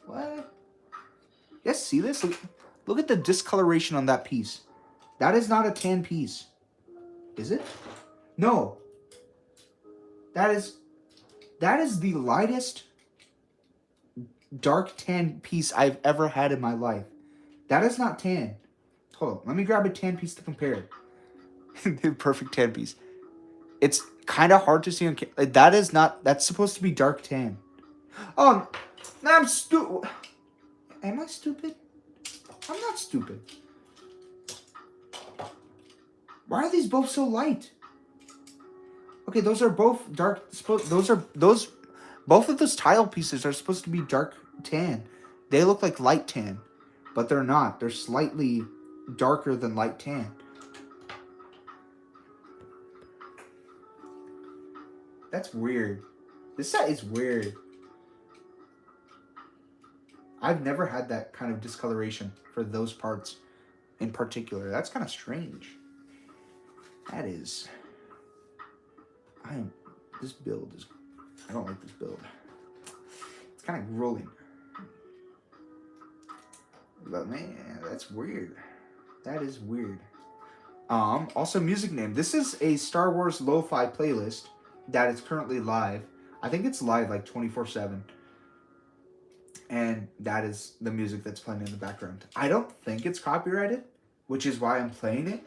What? You guys see this? Look at the discoloration on that piece. That is not a tan piece. Is it? No. That is the lightest dark tan piece I've ever had in my life. That is not tan. Hold on. Let me grab a tan piece to compare. The perfect tan piece. It's kind of hard to see on camera. That's supposed to be dark tan. I'm stupid. Am I stupid? I'm not stupid. Why are these both so light? Okay, those are both dark. Both of those tile pieces are supposed to be dark tan. They look like light tan, but they're not. They're slightly darker than light tan. That's weird. This set is weird. I've never had that kind of discoloration for those parts in particular. That's kind of strange. That is... This build is... I don't like this build. It's kind of rolling. But man, that's weird. That is weird. Also, music name. This is a Star Wars lo-fi playlist that is currently live. I think it's live like 24/7. And that is the music that's playing in the background. I don't think it's copyrighted, which is why I'm playing it.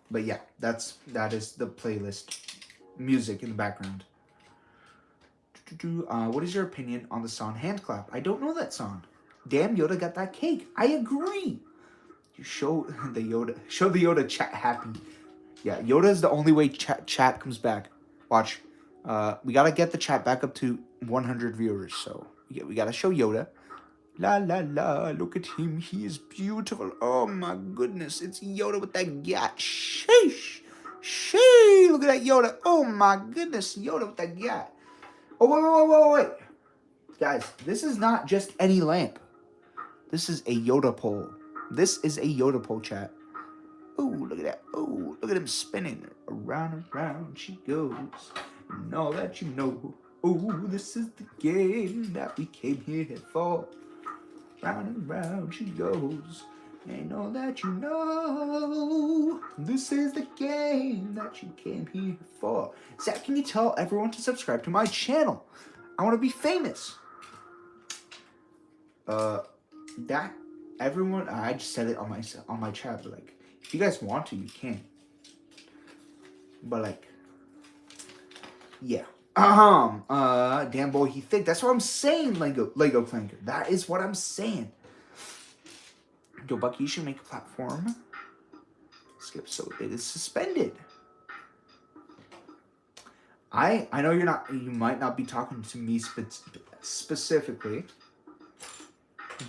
But yeah, that is the playlist music in the background. What is your opinion on the song Hand Clap? I don't know that song. Damn, Yoda got that cake. I agree. You show the Yoda chat happy. Yeah, Yoda is the only way chat comes back. Watch. We gotta get the chat back up to 100 viewers, so yeah, we gotta show Yoda. La la la, look at him, he is beautiful. Oh my goodness, it's Yoda with that gat. Sheesh. Sheesh, look at that Yoda. Oh my goodness, Yoda with that gat. Oh, wait. Guys, this is not just any lamp. This is a Yoda pole. This is a Yoda pole, chat. Oh, look at that. Oh, look at him spinning. Around and round she goes. And all that you know. Oh, this is the game that we came here for. Round and round she goes. And all that you know. This is the game that you came here for. Zach, can you tell everyone to subscribe to my channel? I want to be famous. That everyone, I just said it on my chat, but like, if you guys want to, you can. But like, yeah. Damn boy, he thick. That's what I'm saying, Lego Clanker. That is what I'm saying. Yo, Bucky, you should make a platform. Skip, so it is suspended. I know you might not be talking to me specifically,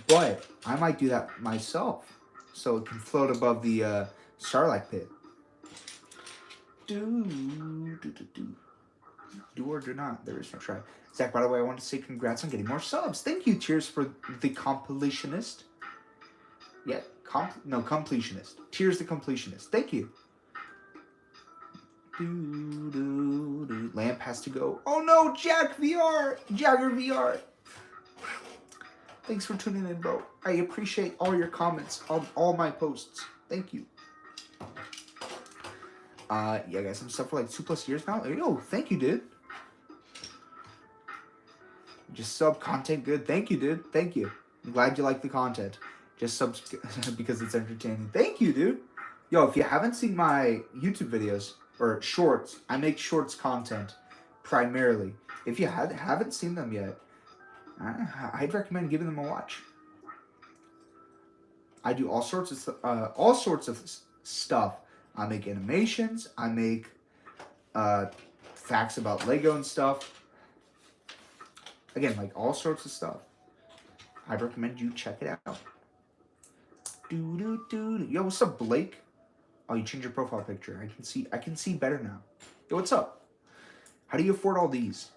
but I might do that myself, so it can float above the Sarlacc pit. Do or do not. There is no try. Zach, by the way, I want to say congrats on getting more subs. Thank you. Cheers for the completionist. Yeah, completionist. Cheers the completionist. Thank you. Lamp has to go. Oh no, Jagger VR. Thanks for tuning in, bro. I appreciate all your comments on all my posts. Thank you. Yeah, guys, I'm stuck for like 2+ years now. Yo, thank you, dude. Just sub content good. Thank you, dude. Thank you. I'm glad you like the content. Just subs because it's entertaining. Thank you, dude. Yo, if you haven't seen my YouTube videos or shorts, I make shorts content primarily. If you haven't seen them yet, I'd recommend giving them a watch. I do all sorts of stuff. I make animations. I make facts about Lego and stuff. Again, like all sorts of stuff. I recommend you check it out. Yo, what's up, Blake? Oh, you changed your profile picture. I can see better now. Yo, what's up? How do you afford all these?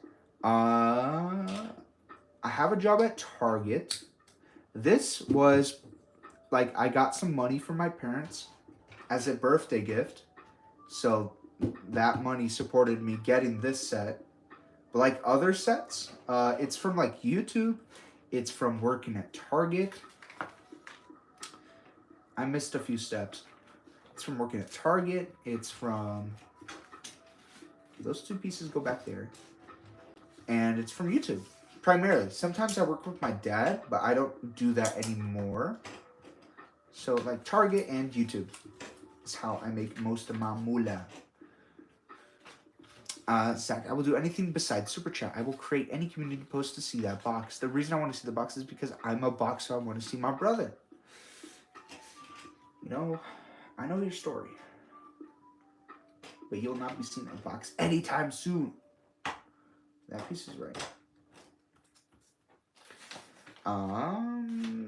I have a job at Target. This was like I got some money from my parents as a birthday gift. So that money supported me getting this set. But like other sets, it's from like YouTube. It's from working at Target. I missed a few steps. It's from working at Target. It's from... Those two pieces go back there. And it's from YouTube, primarily. Sometimes I work with my dad, but I don't do that anymore. So like Target and YouTube is how I make most of my moolah. Zach, I will do anything besides Super Chat. I will create any community post to see that box. The reason I want to see the box is because I'm a boxer. I want to see my brother. You know, I know your story. But you'll not be seeing that box anytime soon. That piece is right.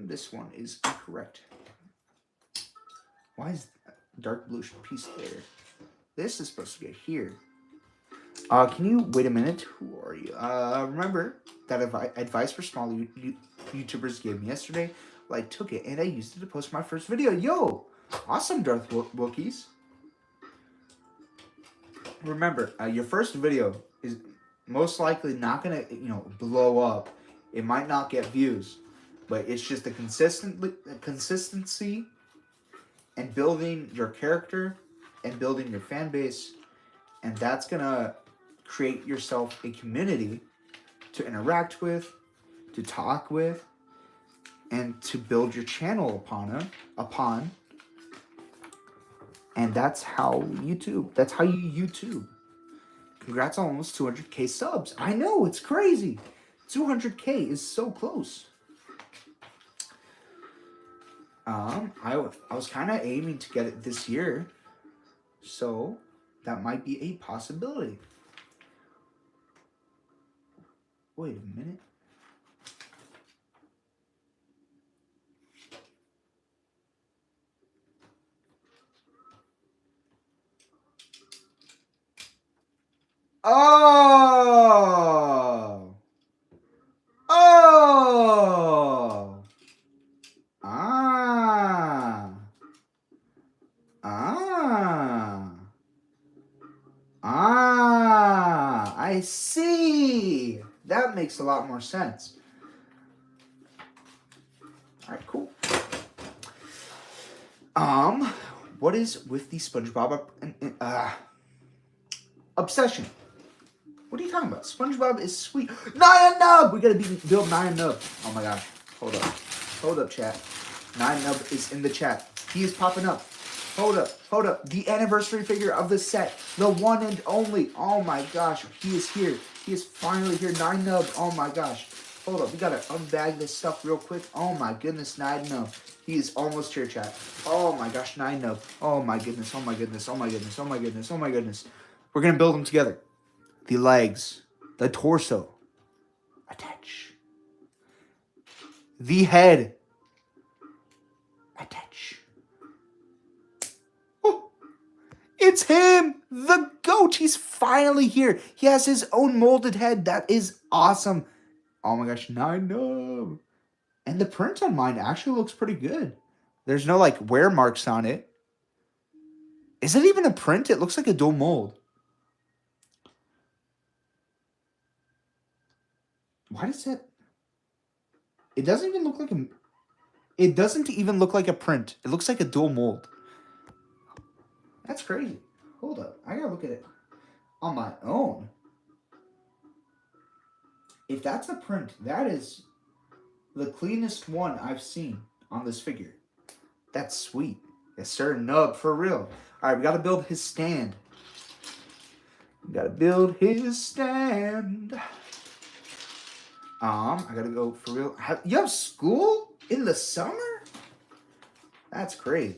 This one is incorrect. Why is that dark bluish piece there? This is supposed to get here. Can you wait a minute? Who are you? Remember that advice for small YouTubers gave me yesterday? Well, I took it and I used it to post my first video. Yo, awesome, Darth Wookiees. Remember, your first video is most likely not gonna, blow up. It might not get views, but it's just the consistency and building your character and building your fan base, and that's gonna create yourself a community to interact with, to talk with, and to build your channel upon. And that's how you YouTube. Congrats on almost 200k subs. I know, it's crazy. 200k is so close. I was kind of aiming to get it this year, so that might be a possibility. Wait a minute. Oh! Oh! Ah! Ah! Ah! I see! That makes a lot more sense. Alright, cool. What is with the SpongeBob obsession? What are you talking about? SpongeBob is sweet. Nyan Nub! We gotta build Nyan Nub. Oh my gosh. Hold up. Hold up, chat. Nyan Nub is in the chat. He is popping up. Hold up. Hold up. The anniversary figure of the set. The one and only. Oh my gosh. He is here. He is finally here. Nyan Nub. Oh my gosh. Hold up. We gotta unbag this stuff real quick. Oh my goodness. Nyan Nub. He is almost here, chat. Oh my gosh. Nyan Nub. Oh my goodness. Oh my goodness. Oh my goodness. Oh my goodness. Oh my goodness. We're gonna build them together. The legs, the torso, attach. The head, attach. Oh, it's him, the goat. He's finally here. He has his own molded head. That is awesome. Oh my gosh, I know. And the print on mine actually looks pretty good. There's no like wear marks on it. Is it even a print? It looks like a dual mold. Why does that? It doesn't even look like a. It doesn't even look like a print. It looks like a dual mold. That's crazy. Hold up. I gotta look at it on my own. If that's a print, that is the cleanest one I've seen on this figure. That's sweet. Yes, sir. Nub, for real. All right, we gotta build his stand. We gotta build his stand. I gotta go for real. You have school in the summer? That's crazy.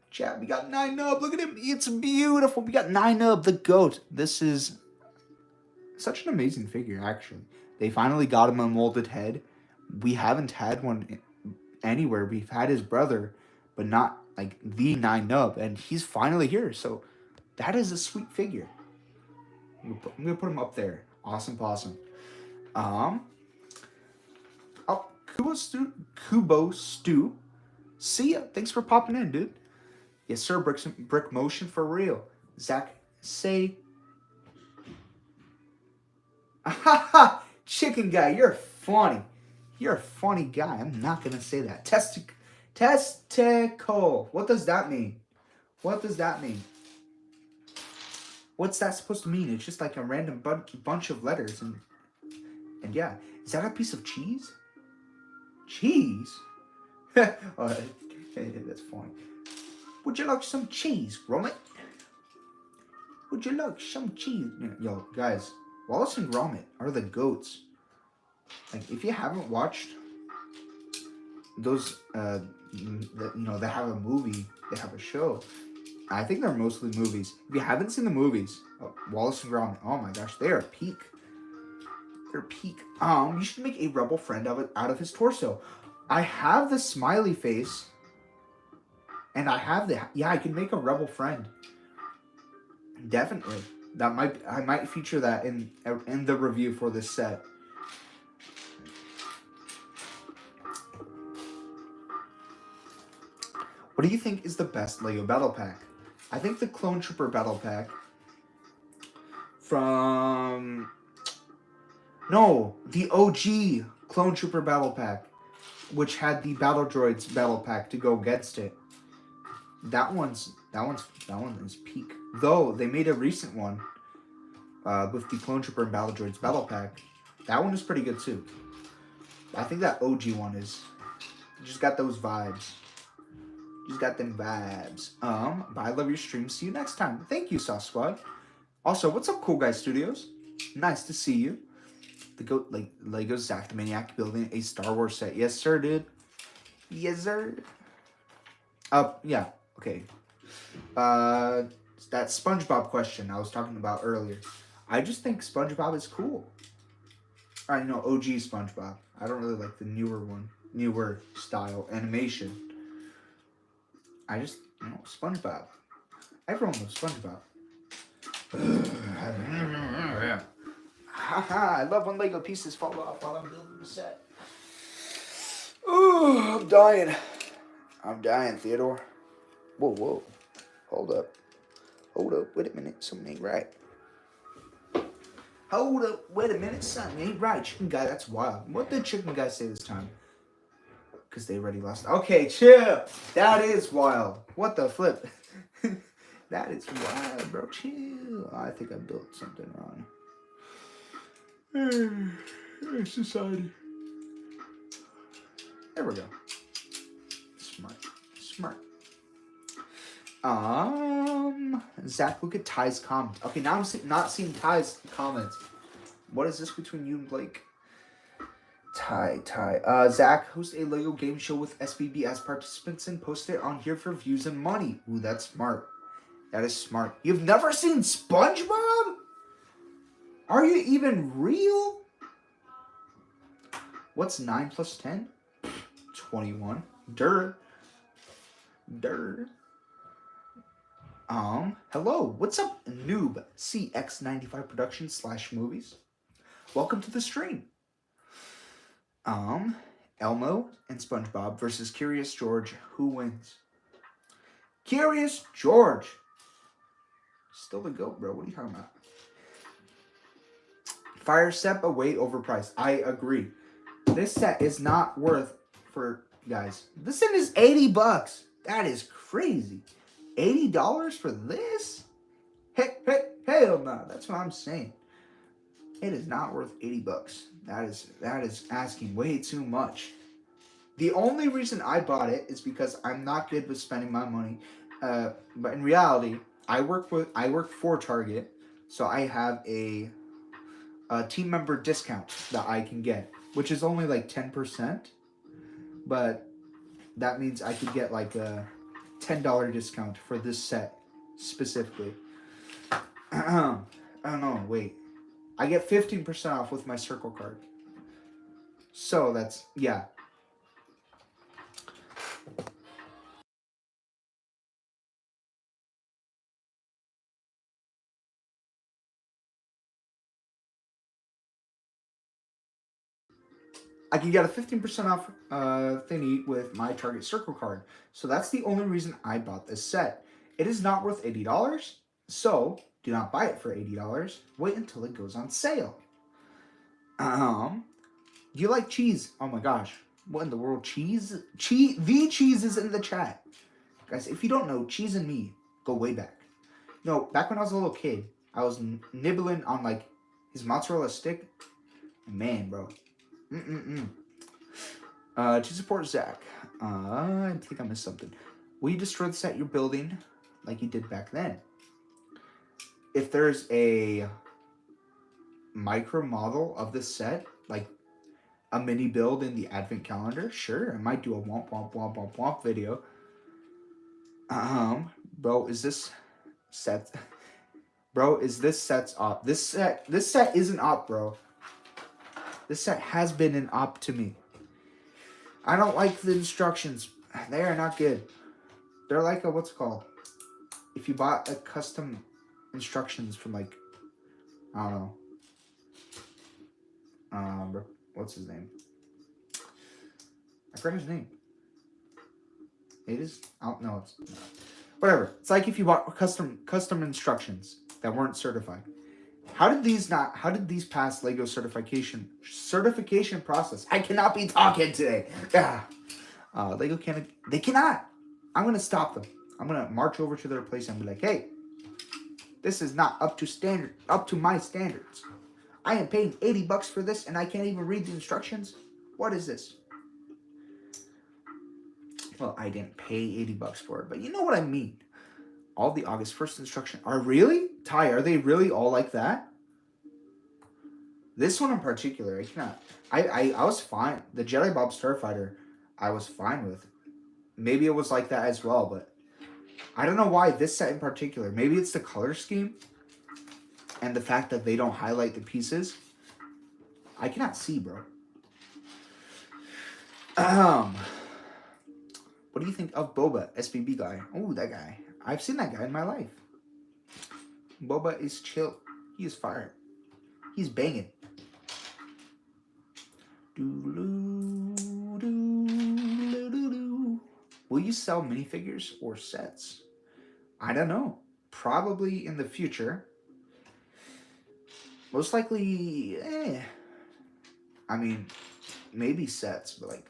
Chat, we got Nyan Nub. Look at him. It's beautiful. We got Nyan Nub, the goat. This is such an amazing figure, actually. They finally got him a molded head. We haven't had one anywhere. We've had his brother, but not like the Nyan Nub. And he's finally here. So that is a sweet figure. I'm gonna put him up there. Awesome possum. Kubo Stew. See ya. Thanks for popping in, dude. Yes, sir. Brick motion for real. Zach, say. Chicken guy, you're funny. You're a funny guy. I'm not gonna say that. Testicle. What does that mean? What does that mean? What's that supposed to mean? It's just like a random bunch of letters and yeah. Is that a piece of cheese? Cheese? Oh, that's funny. Would you like some cheese, Gromit? Would you like some cheese? Yo, guys, Wallace and Gromit are the goats. Like, if you haven't watched those, they have a movie, they have a show. I think they're mostly movies. If you haven't seen the movies, Wallace and Gromit, oh my gosh, they are peak. They're peak. You should make a rebel friend out of his torso. I have the smiley face, and I have the I can make a rebel friend. Definitely, I might feature that in the review for this set. What do you think is the best Lego Battle Pack? I think the Clone Trooper Battle Pack from. No, the OG Clone Trooper Battle Pack, which had the Battle Droids Battle Pack to go against it. That one is peak. Though they made a recent one with the Clone Trooper and Battle Droids Battle Pack. That one is pretty good too. I think that OG one is just got those vibes. Just got them vibes. But I love your stream. See you next time. Thank you, Sauce Squad. Also, what's up, Cool Guy Studios? Nice to see you. The goat, like Lego Zach the Maniac building a Star Wars set. Yes, sir, dude. Yes, sir. Yeah. Okay. That SpongeBob question I was talking about earlier. I just think SpongeBob is cool. I know OG SpongeBob. I don't really like the newer style animation. I just, SpongeBob. Everyone loves SpongeBob. Haha, I love when Lego pieces fall off while I'm building the set. Ooh, I'm dying. I'm dying, Theodore. Whoa. Hold up. Wait a minute. Something ain't right. Hold up. Wait a minute. Something ain't right. Chicken guy, that's wild. What did chicken guy say this time? Because they already lost. Okay, chill. That is wild. What the flip? That is wild, bro. Chill. I think I built something wrong. Society. There we go. Smart. Zach, look at Ty's comments. Okay, now I'm not seeing Ty's comments. What is this between you and Blake? Ty. Zach, host a Lego game show with SBB as participants and post it on here for views and money. Ooh, that's smart. That is smart. You've never seen SpongeBob? Are you even real? What's 9 plus 10? 21. Durr. Hello. What's up, noob? CX95 Productions /movies. Welcome to the stream. Elmo and SpongeBob versus Curious George. Who wins? Curious George. Still the GOAT, bro. What are you talking about? Fire set, but way overpriced. I agree. This set is not worth for guys. This set is $80. That is crazy. $80 for this? Hell no. That's what I'm saying. It is not worth $80. That is asking way too much. The only reason I bought it is because I'm not good with spending my money. But in reality, I work for Target, so I have a team member discount that I can get, which is only like 10%, but that means I could get like a $10 discount for this set specifically. I don't know, wait. I get 15% off with my Circle card. So that's, yeah. I can get a 15% off thingy with my Target Circle card. So that's the only reason I bought this set. It is not worth $80, so do not buy it for $80. Wait until it goes on sale. Do you like cheese? Oh my gosh. What in the world? Cheese? The cheese is in the chat. Guys, if you don't know, Cheese and me go way back. No, back when I was a little kid, I was nibbling on like his mozzarella stick. Man, bro. To support Zach, I think I missed something. Will you destroy the set you're building like you did back then? If there's a micro model of the set, like a mini build in the advent calendar, sure, I might do a womp video. Bro, is this set? Bro, is this set's op? This set isn't op, bro. This set has been an op to me. I don't like the instructions. They are not good. They're like a, what's it called? If you bought a custom instructions from like, I don't know. What's his name? I forgot his name. It is, I don't know. It's whatever. It's like if you bought custom instructions that weren't certified. How did these pass Lego certification process? I cannot be talking today. Lego they cannot. I'm going to stop them. I'm going to march over to their place and be like, hey, this is not up to my standards. I am paying $80 for this and I can't even read the instructions. What is this? Well, I didn't pay $80 for it, but you know what I mean. All the August 1st instructions are really? Ty, are they really all like that? This one in particular, I cannot. I was fine. The Jedi Bob Starfighter, I was fine with. Maybe it was like that as well, but I don't know why this set in particular. Maybe it's the color scheme and the fact that they don't highlight the pieces. I cannot see, bro. What do you think of Boba, SBB guy? Oh, that guy. I've seen that guy in my life. Boba is chill. He is fire. He's banging. Will you sell minifigures or sets? I don't know. Probably in the future. Most likely, I mean, maybe sets, but like,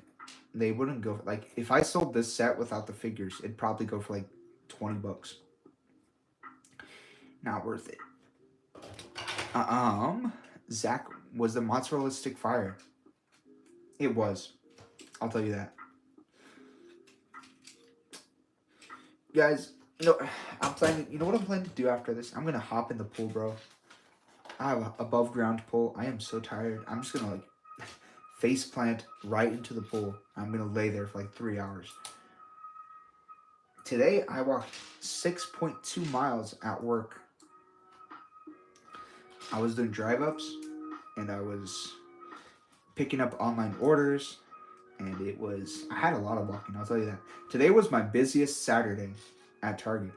they wouldn't go for, like, if I sold this set without the figures, it'd probably go for like $20. Not worth it. Zach, was the mozzarella stick fire? It was. I'll tell you that. Guys, you know what I'm planning to do after this? I'm gonna hop in the pool, bro. I have an above ground pool. I am so tired. I'm just gonna like face plant right into the pool. I'm gonna lay there for like 3 hours. Today I walked 6.2 miles at work. I was doing drive ups and I was picking up online orders, and I had a lot of walking, I'll tell you that. Today was my busiest Saturday at Target.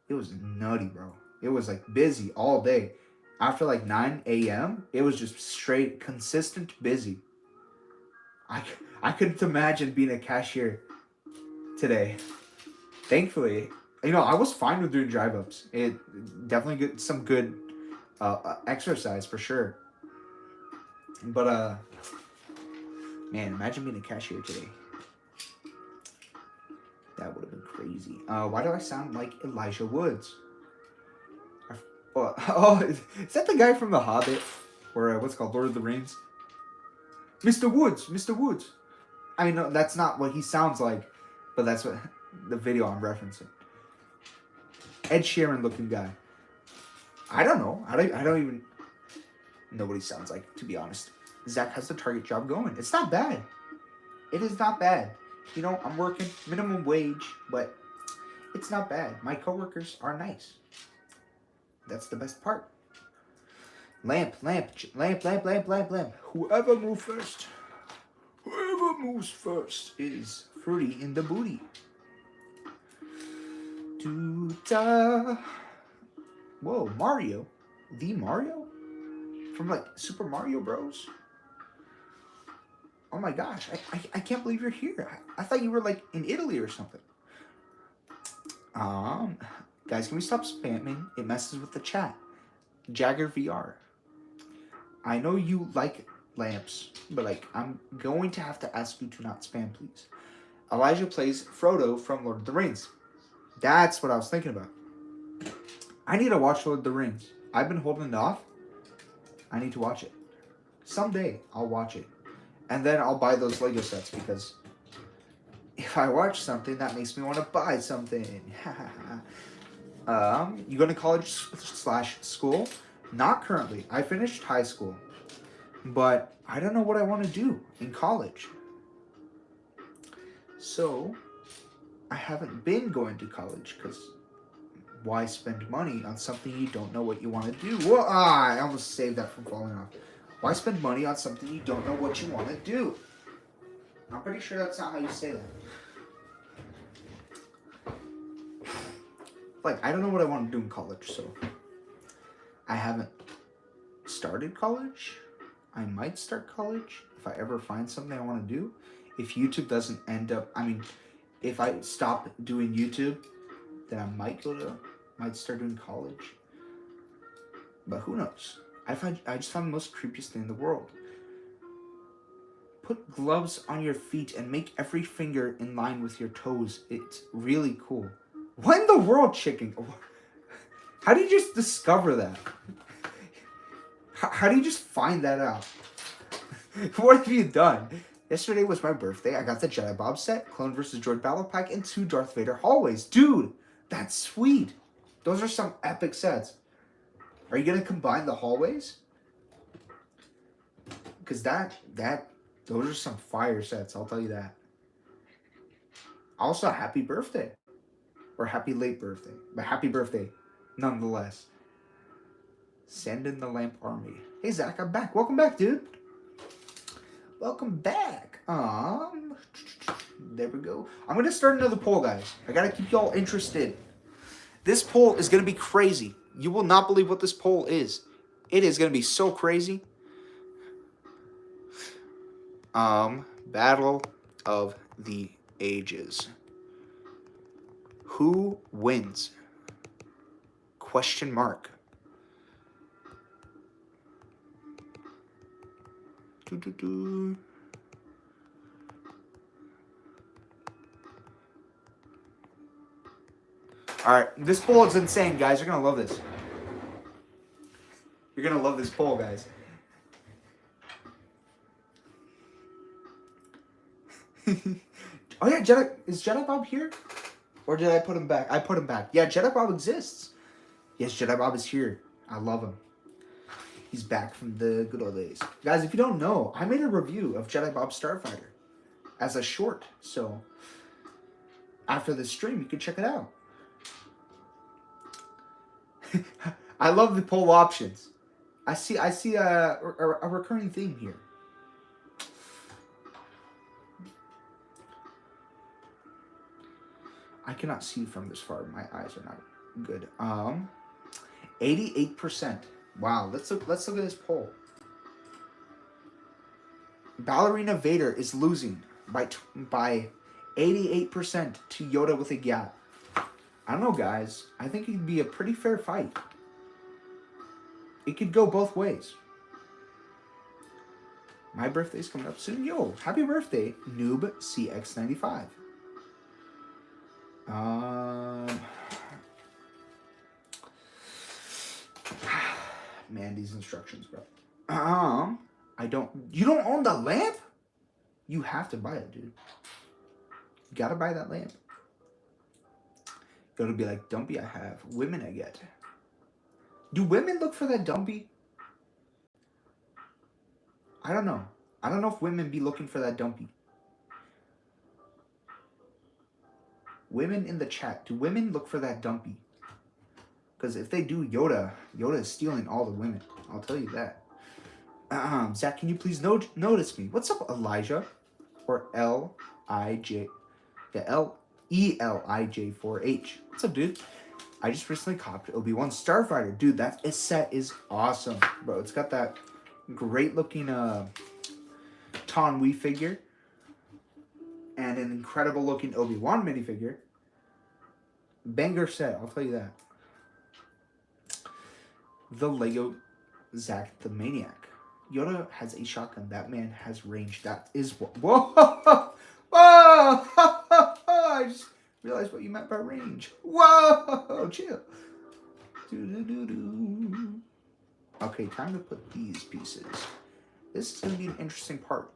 It was nutty, bro. It was like busy all day. After like 9 a.m., it was just straight, consistent busy. I couldn't imagine being a cashier today. Thankfully, I was fine with doing drive-ups. It definitely get some good exercise for sure. But, man, imagine being a cashier today. That would have been crazy. Why do I sound like Elijah Woods? Is that the guy from The Hobbit? Or what's it called, Lord of the Rings? Mr. Woods. I mean, no, that's not what he sounds like, but that's what the video I'm referencing. Ed Sheeran looking guy. I don't know. I don't even know what he sounds like, to be honest. Zach has the Target job going. It's not bad. It is not bad. I'm working minimum wage, but it's not bad. My coworkers are nice. That's the best part. Lamp. Whoever moves first is fruity in the booty. Whoa, Mario. The Mario? From like Super Mario Bros? Oh my gosh, I can't believe you're here. I thought you were like in Italy or something. Guys, can we stop spamming? It messes with the chat. Jagger VR. I know you like lamps, but like, I'm going to have to ask you to not spam, please. Elijah plays Frodo from Lord of the Rings. That's what I was thinking about. I need to watch Lord of the Rings. I've been holding it off. I need to watch it. Someday, I'll watch it. And then I'll buy those Lego sets, because if I watch something, that makes me want to buy something. You going to college/school? Not currently. I finished high school. But I don't know what I want to do in college. So, I haven't been going to college, because why spend money on something you don't know what you want to do? Well, I almost saved that from falling off. Why spend money on something you don't know what you want to do? I'm pretty sure that's not how you say that. Like, I don't know what I want to do in college, so I haven't started college. I might start college if I ever find something I want to do. If YouTube doesn't end up, if I stop doing YouTube, then I might start doing college. But who knows? I just found the most creepiest thing in the world. Put gloves on your feet and make every finger in line with your toes. It's really cool. What in the world, chicken? How do you just discover that? How do you just find that out? What have you done? Yesterday was my birthday. I got the Jedi Bob set, Clone vs. Droid Battle Pack, and 2 Darth Vader hallways. Dude, that's sweet. Those are some epic sets. Are you going to combine the hallways? Because those are some fire sets, I'll tell you that. Also, happy birthday. Or happy late birthday. But happy birthday, nonetheless. Send in the lamp army. Hey, Zach, I'm back. Welcome back, dude. Welcome back. There we go. I'm going to start another poll, guys. I got to keep y'all interested. This poll is going to be crazy. You will not believe what this poll is. It is going to be so crazy. Battle of the Ages. Who wins? Question mark. Alright, this poll is insane, guys. You're going to love this. You're going to love this poll, guys. Oh yeah, is Jedi Bob here? Or did I put him back? I put him back. Yeah, Jedi Bob exists. Yes, Jedi Bob is here. I love him. He's back from the good old days. Guys, if you don't know, I made a review of Jedi Bob Starfighter as a short. So, after the stream, you can check it out. I love the poll options. I see a recurring theme here. I cannot see from this far. My eyes are not good. 88%. Wow. Let's look at this poll. Ballerina Vader is losing by 88% to Yoda with a gap. I don't know, guys. I think it'd be a pretty fair fight. It could go both ways. My birthday's coming up soon. Yo, happy birthday, Noob CX95. Man, these instructions, bro. You don't own the lamp? You have to buy it, dude. You gotta buy that lamp. Gotta be like, Dumpy I have. Women I get. Do women look for that Dumpy? I don't know. I don't know if women be looking for that Dumpy. Women in the chat, do women look for that Dumpy? Because if they do, Yoda is stealing all the women. I'll tell you that. Zach, can you please notice me? What's up, Elijah? Or L-I-J. The L-E-L-I-J-4-H. What's up, dude? I just recently copped Obi-Wan Starfighter. Dude, that set is awesome, bro. It's got that great-looking Ton Wee figure. And an incredible-looking Obi-Wan minifigure. Banger set, I'll tell you that. The Lego Zach the Maniac. Yoda has a shotgun. That man has range. That is what... Whoa! Whoa! I just realized what you meant by range. Whoa! Chill. Okay, time to put these pieces. This is going to be an interesting part.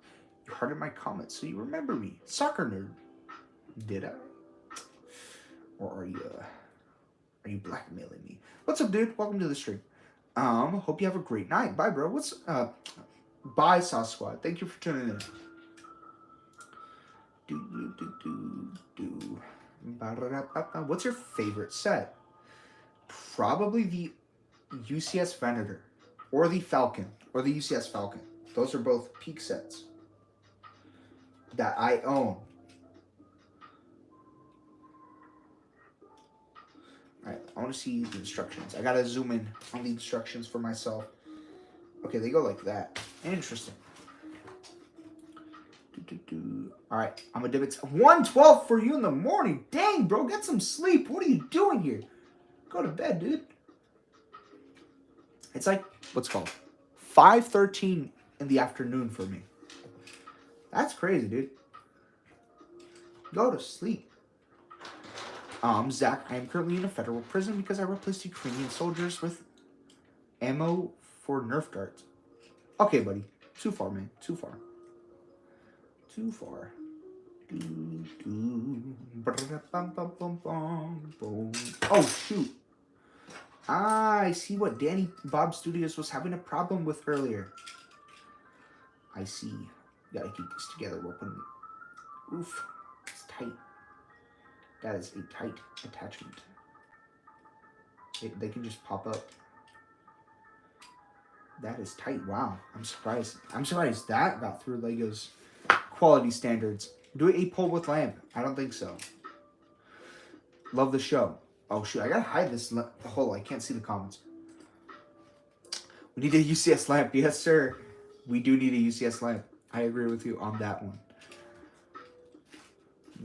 You hearted my comments, so you remember me. Soccer nerd. Did I? Or are you blackmailing me? What's up, dude? Welcome to the stream. Hope you have a great night. Bye, bro. Bye, Sauce Squad. Thank you for tuning in. What's your favorite set? Probably the UCS Venator or the Falcon or the UCS Falcon. Those are both peak sets that I own. Alright, I want to see the instructions. I gotta zoom in on the instructions for myself. Okay, they go like that. Interesting. Alright, I'm gonna dip it. 1:12 for you in the morning. Dang, bro, get some sleep. What are you doing here? Go to bed, dude. It's like, what's it called? 5:13 in the afternoon for me. That's crazy, dude. Go to sleep. Zach, I am currently in a federal prison because I replaced Ukrainian soldiers with ammo for Nerf darts. Okay, buddy. Too far, man. Too far. Too far. Oh, shoot. I see what Danny Bob Studios was having a problem with earlier. I see. Gotta keep this together. We'll put it. Oof. It's tight. That is a tight attachment. They can just pop up. That is tight. Wow. I'm surprised. I'm surprised that got through Lego's quality standards. Do a pull with lamp. I don't think so. Love the show. Oh, shoot. I gotta hide this hole. I can't see the comments. We need a UCS lamp. Yes, sir. We do need a UCS lamp. I agree with you on that one.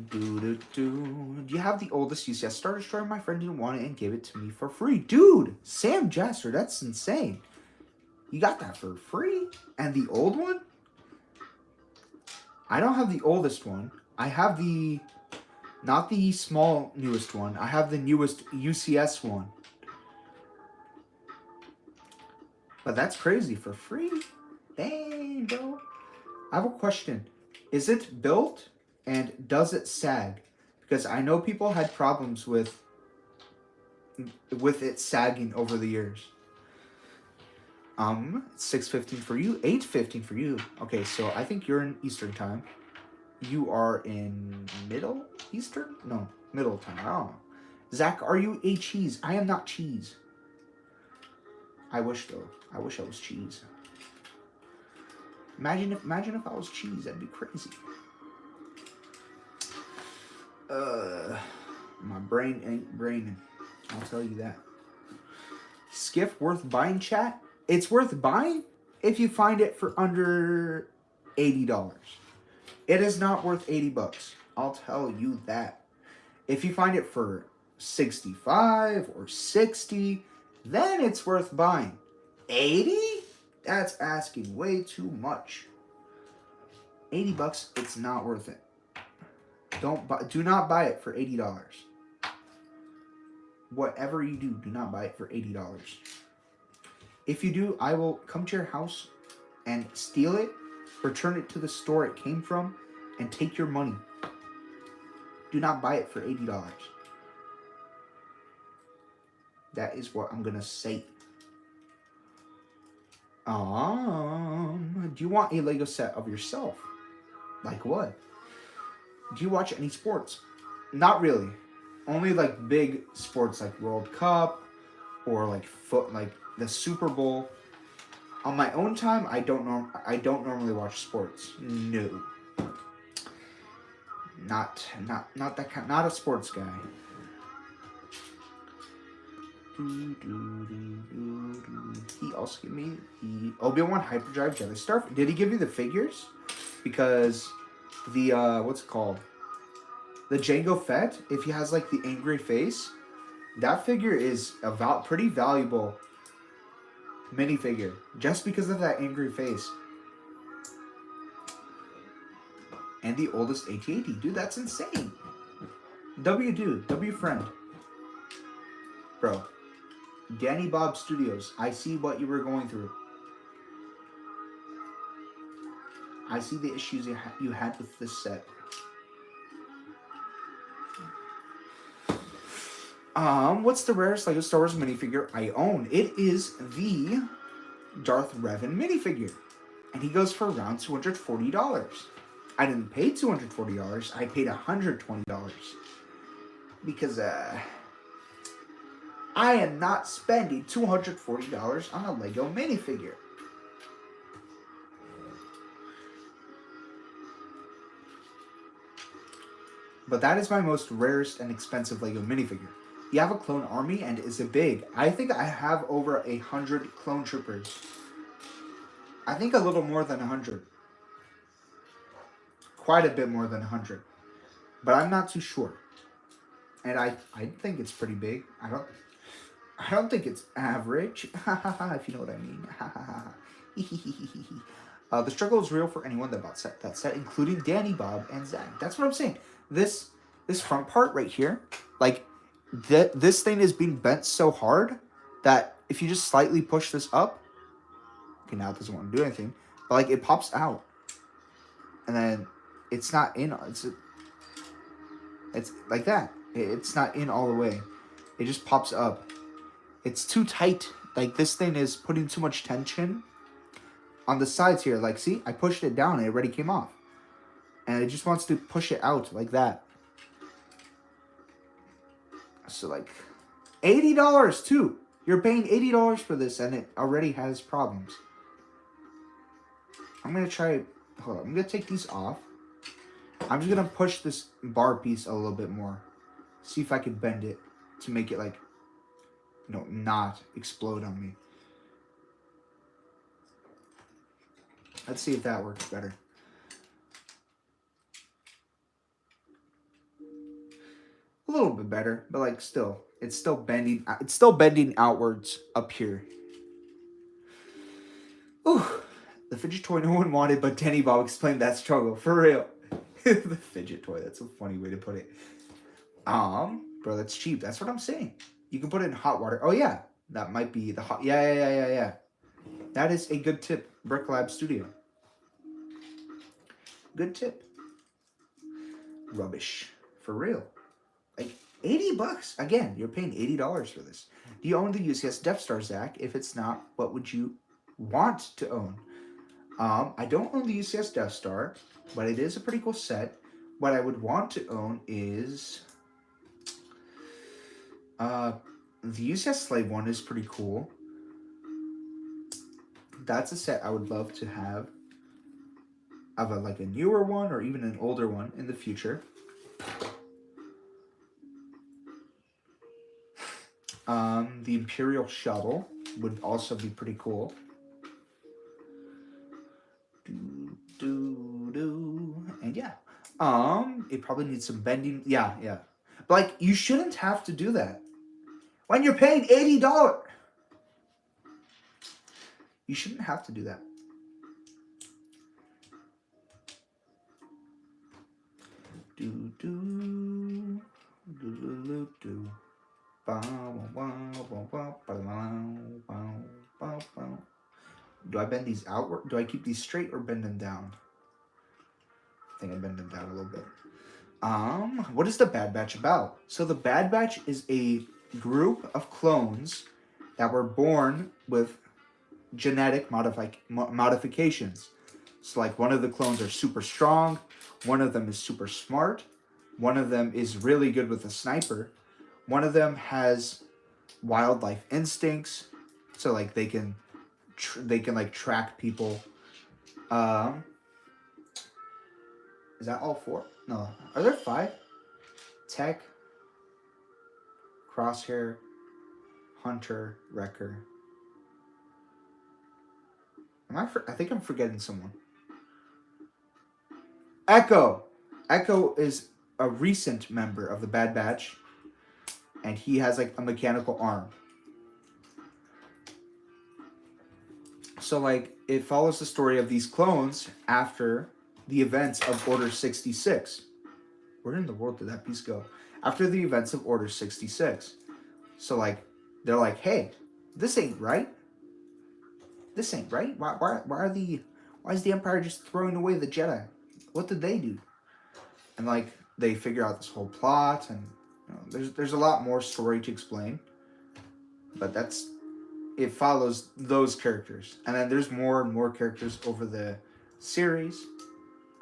Do you have the oldest UCS Star Destroyer? My friend didn't want it and gave it to me for free. Dude, Sam Jasser, that's insane. You got that for free? And the old one? I don't have the oldest one. I have the, not the small newest one. I have the newest UCS one. But that's crazy. For free? Dang, bro. I have a question. Is it built and does it sag? Because I know people had problems with it sagging over the years. 6:15 for you, 8:15 for you. Okay, so I think you're in Eastern time. You are in Middle Eastern? No, Middle time. I don't know. Zach, are you a cheese? I am not cheese. I wish though. I wish I was cheese. Imagine if I was cheese. That'd be crazy. My brain ain't braining. I'll tell you that. Skiff worth buying, chat? It's worth buying if you find it for under $80. It is not worth $80. I'll tell you that. If you find it for 65 or 60, then it's worth buying. 80? That's asking way too much. $80, it's not worth it. Do not buy it for $80. Whatever you do not buy it for $80. If you do, I will come to your house and steal it, return it to the store it came from, and take your money. Do not buy it for $80. That is what I'm gonna say. Do you want a Lego set of yourself? Like what? Do you watch any sports? Not really. Only like big sports like World Cup or like the Super Bowl. On my own time, I don't normally watch sports. No. Not that kind. Not a sports guy. He also gave me the Obi-Wan Hyperdrive Jelly Star. Did he give you the figures? Because the what's it called? The Jango Fett, if he has like the angry face, that figure is a pretty valuable minifigure just because of that angry face. And the oldest AT-AT. Dude, that's insane. W friend. Bro. Danny Bob Studios. I see what you were going through. I see the issues you had with this set. What's the rarest Lego Star Wars minifigure I own? It is the Darth Revan minifigure. And he goes for around $240. I didn't pay $240. I paid $120. Because, I am not spending $240 on a Lego minifigure. But that is my most rarest and expensive Lego minifigure. You have a clone army and is it big? I think I have over 100 clone troopers. I think a little more than 100. Quite a bit more than 100. But I'm not too sure. And I think it's pretty big. I don't think it's average. If you know what I mean. The struggle is real for anyone that bought that set, including Danny, Bob, and Zach. That's what I'm saying. This front part right here, like this thing is being bent so hard that if you just slightly push this up, okay, now it doesn't want to do anything, but like it pops out, and then it's not in. It's like that. It's not in all the way. It just pops up. It's too tight. Like this thing is putting too much tension on the sides here. Like, see, I pushed it down and it already came off. And it just wants to push it out like that. So like $80 too. You're paying $80 for this, and it already has problems. I'm going to try... Hold on. I'm going to take these off. I'm just going to push this bar piece a little bit more. See if I can bend it to make it, like, you know, not explode on me. Let's see if that works better. A little bit better, but, like, still. It's still bending. It's still bending outwards up here. Ooh. The fidget toy no one wanted, but Denny Bob explained that struggle. For real. The fidget toy. That's a funny way to put it. Bro, that's cheap. That's what I'm saying. You can put it in hot water. Oh, yeah. That might be the hot... Yeah. That is a good tip. Brick Lab Studio. Good tip. Rubbish. For real. Like, $80. Again, you're paying $80 for this. Do you own the UCS Death Star, Zach? If it's not, what would you want to own? I don't own the UCS Death Star, but it is a pretty cool set. What I would want to own is... the UCS Slave one is pretty cool. That's a set I would love to have. Of like a newer one or even an older one in the future. The Imperial Shuttle would also be pretty cool. And yeah. It probably needs some bending. Yeah. But like, you shouldn't have to do that. When you're paying $80. You shouldn't have to do that. Do I bend these outward? Do I keep these straight or bend them down? I think I bend them down a little bit. What is the Bad Batch about? So the Bad Batch is a group of clones that were born with genetic modifications. So like one of the clones are super strong, one of them is super smart, one of them is really good with a sniper, one of them has wildlife instincts, so like they can like track people. Is that all 4? No. Are there 5? Tech, Crosshair, Hunter, Wrecker. I think I'm forgetting someone. Echo. Echo is a recent member of the Bad Batch, and he has like a mechanical arm. So like it follows the story of these clones after the events of Order 66. Where in the world did that piece go? After the events of Order 66. So like they're like, hey, this ain't right. This ain't right. Why is the Empire just throwing away the Jedi? What did they do? And like they figure out this whole plot, and you know, there's a lot more story to explain. But it follows those characters, and then there's more and more characters over the series.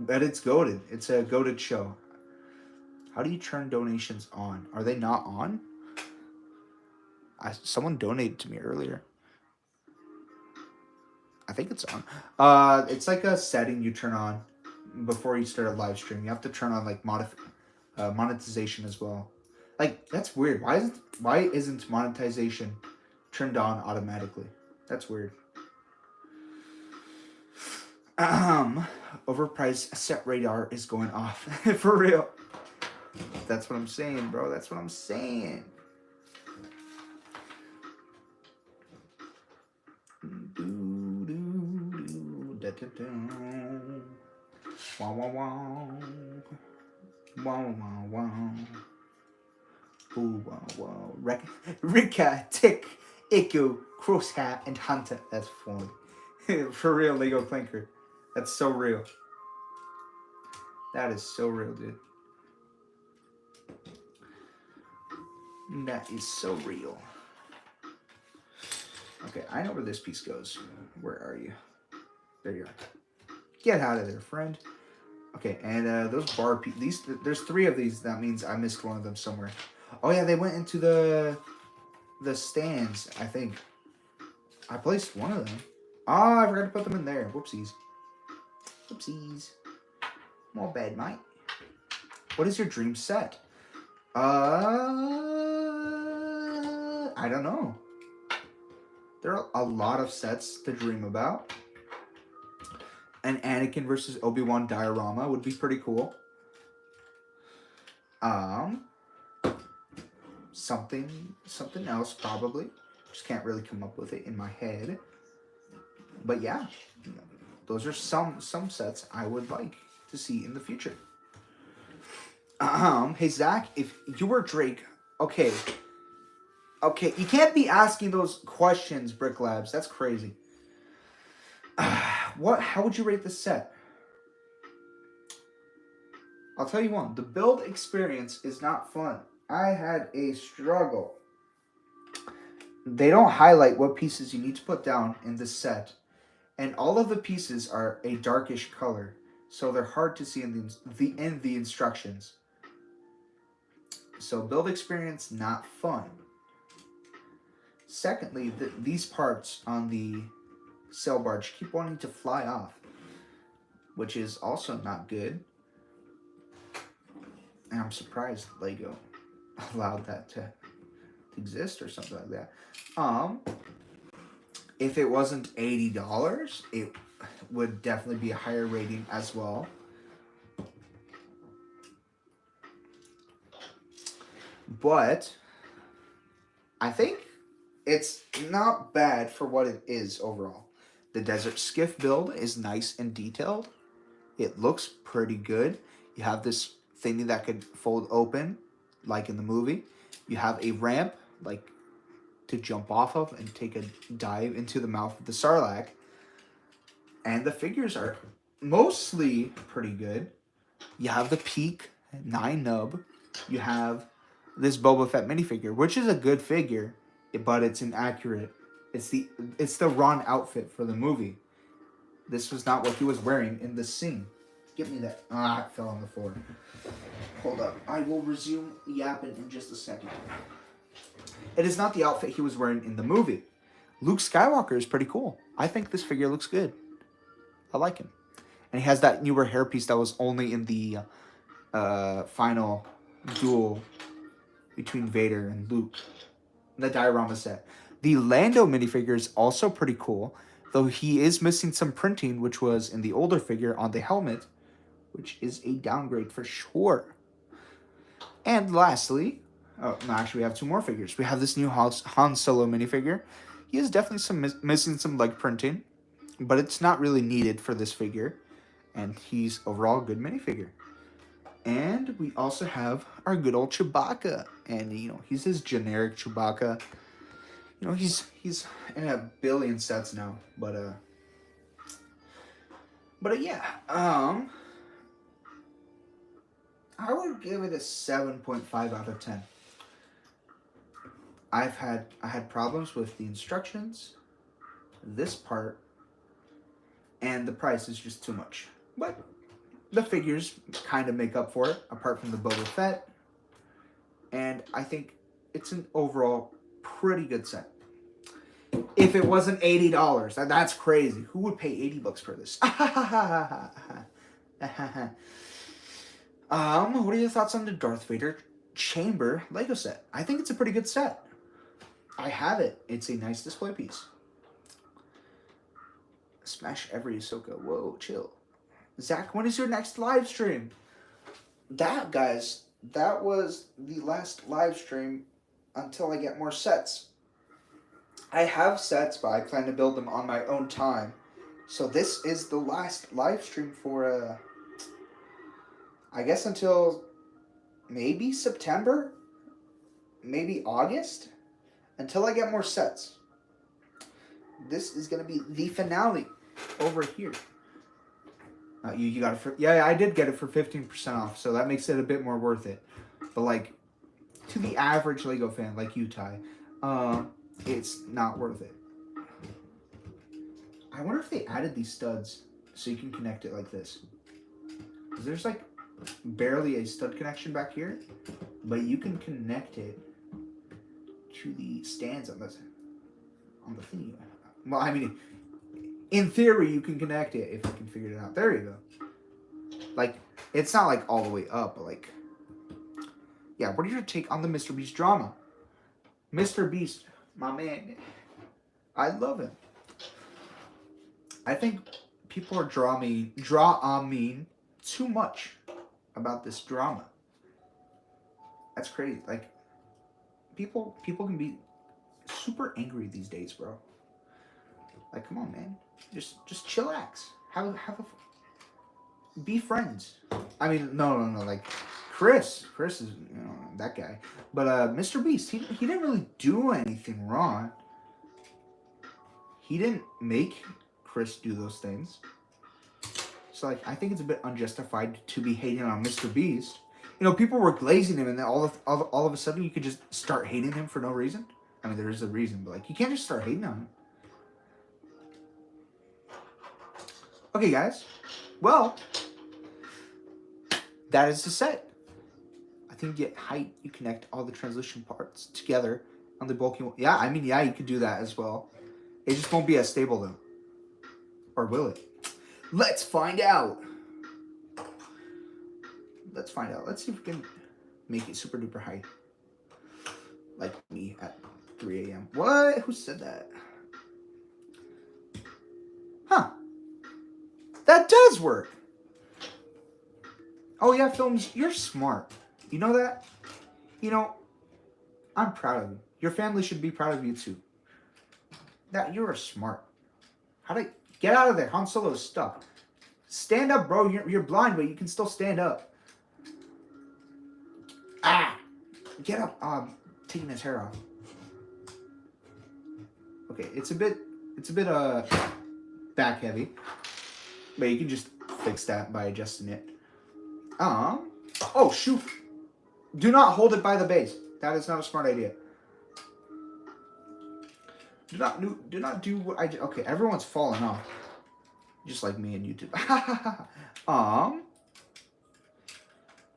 But it's goated. It's a goated show. How do you turn donations on? Are they not on? Someone donated to me earlier. I think it's on. It's like a setting you turn on before you start a live stream. You have to turn on like monetization as well. Like that's weird. Why isn't monetization turned on automatically? That's weird. Overpriced set radar is going off. For real. That's what I'm saying, bro. That's what I'm saying. Wow, wow, wow. Wow, wow, wow. Ooh, wow, wow. Rika, Tick, Iku, Crosshat, and Hunter. That's funny. For real, Lego Clinker. That's so real. That is so real, dude. That is so real. Okay, I know where this piece goes. Where are you? There you are. Get out of there, friend. Okay, and those bar pieces, there's 3 of these. That means I missed one of them somewhere. Oh yeah, they went into the the stands, I think. I placed one of them. Oh, I forgot to put them in there. Whoopsies. Whoopsies. My bad, mate. What is your dream set? I don't know. There are a lot of sets to dream about. An Anakin versus Obi-Wan diorama would be pretty cool. Something else probably. Just can't really come up with it in my head. But yeah, those are some sets I would like to see in the future. Hey Zach, if you were Drake, okay, you can't be asking those questions, Brick Labs. That's crazy. How would you rate this set? I'll tell you one, the build experience is not fun. I had a struggle. They don't highlight what pieces you need to put down in this set. And all of the pieces are a darkish color, so they're hard to see in the instructions. So build experience, not fun. Secondly, these parts on the sail barge keep wanting to fly off, which is also not good. And I'm surprised Lego allowed that to exist or something like that. If it wasn't $80, it would definitely be a higher rating as well. But I think it's not bad for what it is overall. The Desert Skiff build is nice and detailed. It looks pretty good. You have this thingy that could fold open, like in the movie. You have a ramp, like to jump off of and take a dive into the mouth of the Sarlacc. And the figures are mostly pretty good. You have the Peak 9 nub. You have this Boba Fett minifigure, which is a good figure, but it's inaccurate. It's the wrong outfit for the movie. This was not what he was wearing in the scene. Give me that. Ah, it fell on the floor. Hold up. I will resume yapping in just a second. It is not the outfit he was wearing in the movie. Luke Skywalker is pretty cool. I think this figure looks good. I like him. And he has that newer hairpiece that was only in the final duel between Vader and Luke. The diorama set. The Lando minifigure is also pretty cool, though he is missing some printing, which was in the older figure on the helmet, which is a downgrade for sure. And lastly, actually we have two more figures. We have this new Han Solo minifigure. He is definitely missing some leg printing, but it's not really needed for this figure. And he's overall a good minifigure. And we also have our good old Chewbacca. And, he's his generic Chewbacca. He's in a billion sets now. But yeah. I would give it a 7.5 out of 10. I had problems with the instructions, this part, and the price is just too much. But the figures kind of make up for it, apart from the Boba Fett. And I think it's an overall pretty good set. If it wasn't $80, that's crazy. Who would pay $80 for this? What are your thoughts on the Darth Vader chamber Lego set? I think it's a pretty good set. I have it. It's a nice display piece. Smash every Ahsoka. Whoa, chill. Zach, when is your next live stream? Guys, that was the last live stream until I get more sets. I have sets, but I plan to build them on my own time. So this is the last live stream for, I guess until maybe September, maybe August, until I get more sets. This is going to be the finale over here. You got it for, yeah, I did get it for 15% off, so that makes it a bit more worth it. But like, to the average Lego fan like you, Ty, it's not worth it. I wonder if they added these studs so you can connect it like this. 'Cause there's like barely a stud connection back here, but you can connect it to the stands on the thing. Well, I mean, in theory, you can connect it if you can figure it out. There you go. Like, it's not like all the way up, but like, yeah. What is your take on the Mr. Beast drama? Mr. Beast, my man, I love him. I think people are draw on me too much about this drama. That's crazy. Like, people can be super angry these days, bro. Like, come on, man. Just chillax. Be friends. I mean, no. Like, Chris is, that guy. But Mr. Beast, he didn't really do anything wrong. He didn't make Chris do those things. So, like, I think it's a bit unjustified to be hating on Mr. Beast. People were glazing him, and then all of a sudden you could just start hating him for no reason. I mean, there is a reason, but like, you can't just start hating on him. Okay, guys. Well, that is the set. I think you get height. You connect all the transition parts together on the bulky one. Yeah, I mean, yeah, you could do that as well. It just won't be as stable though. Or will it? Let's find out. Let's see if we can make it super duper high. Like me at 3 a.m. What? Who said that? Huh. That does work. Oh yeah, Films, you're smart. You know that? I'm proud of you. Your family should be proud of you too. That you're smart. Get out of there? Han Solo's stuck. Stand up, bro. You're blind, but you can still stand up. Ah! Get up. Taking his hair off. Okay, it's a bit back heavy. But you can just fix that by adjusting it. Oh shoot. Do not hold it by the base. That is not a smart idea. Do not do what I did. Okay, everyone's falling off. Just like me and YouTube.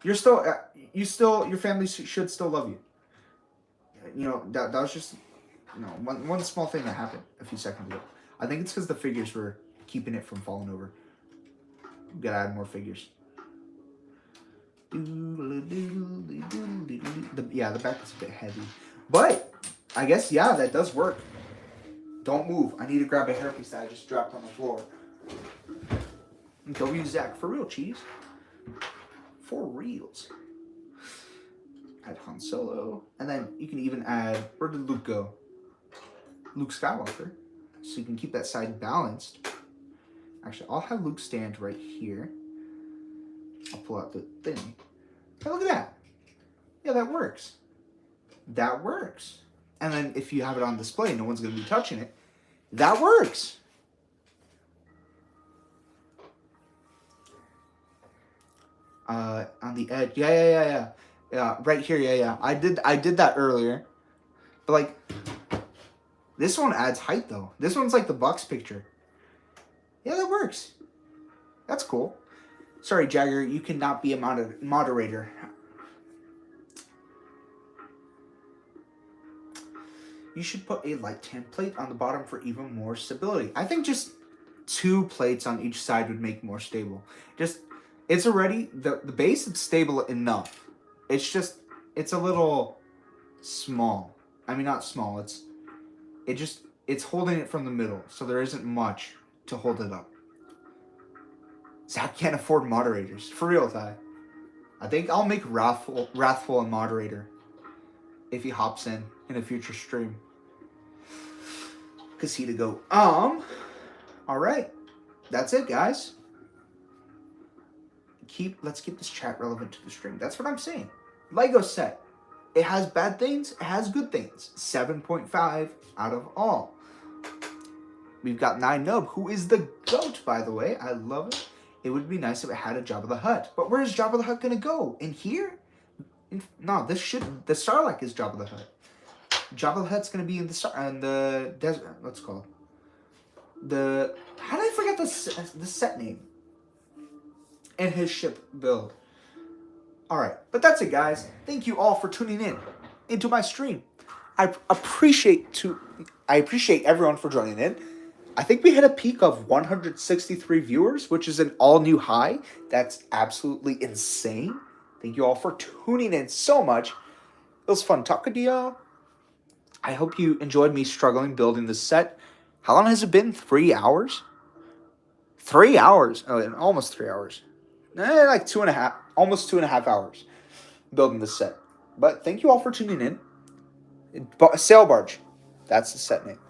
Your family should still love you. That was just, one small thing that happened a few seconds ago. I think it's because the figures were keeping it from falling over. We gotta add more figures. The back is a bit heavy. But, I guess, yeah, that does work. Don't move. I need to grab a hairpiece that I just dropped on the floor. W Zach, for real, cheese. For reals. Add Han Solo. And then you can even add, where did Luke go? Luke Skywalker. So you can keep that side balanced. Actually, I'll have Luke stand right here. I'll pull out the thing. Hey, look at that. Yeah, that works. That works. And then if you have it on display, no one's going to be touching it. That works. On the edge. Yeah. Right here. Yeah. I did that earlier. But like, this one adds height though. This one's like the box picture. Yeah, that works. That's cool. Sorry, Jagger, you cannot be a moderator. You should put a light tan plate on the bottom for even more stability. I think just 2 plates on each side would make more stable. It's already, the base is stable enough. It's a little small. I mean, not small. It's holding it from the middle, so there isn't much to hold it up. Zach can't afford moderators. For real, Ty. I think I'll make Wrathful a moderator if he hops in a future stream. Cause he to go. Alright. That's it, guys. Let's keep this chat relevant to the stream. That's what I'm saying. Lego set. It has bad things, it has good things. 7.5 out of all. We've got 9Nub, who is the GOAT, by the way. I love it. It would be nice if it had a Jabba the Hutt. But where's Jabba the Hutt gonna go? In here? No, the Sarlacc is Jabba the Hutt. Jabba the Hutt's gonna be in the desert. What's it called? How did I forget the set name? And his ship build. Alright, but that's it, guys. Thank you all for tuning in into my stream. I appreciate everyone for joining in. I think we hit a peak of 163 viewers, which is an all-new high. That's absolutely insane. Thank you all for tuning in so much. It was fun talking to y'all. I hope you enjoyed me struggling building this set. How long has it been? 3 hours? 3 hours. Oh, almost 3 hours. Like 2.5, almost 2.5 hours building this set. But thank you all for tuning in. Sail Barge. That's the set name.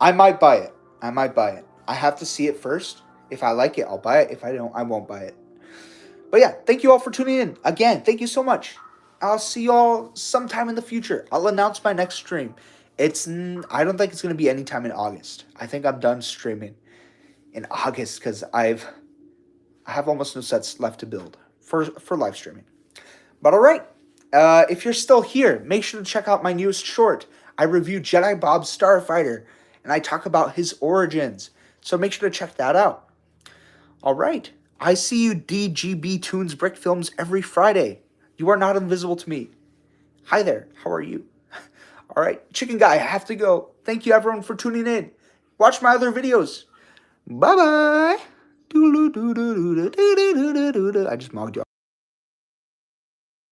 I might buy it. I have to see it first. If I like it, I'll buy it. If I don't, I won't buy it. But yeah, thank you all for tuning in. Again, thank you so much. I'll see y'all sometime in the future. I'll announce my next stream. I don't think it's going to be anytime in August. I think I'm done streaming in August because I have almost no sets left to build for live streaming. But all right, if you're still here, make sure to check out my newest short. I review Jedi Bob Starfighter, and I talk about his origins. So make sure to check that out. All right, I see you DGB Tunes Brick Films every Friday. You are not invisible to me. Hi there, how are you? All right, Chicken Guy, I have to go. Thank you everyone for tuning in. Watch my other videos. Bye-bye. I just mogged you.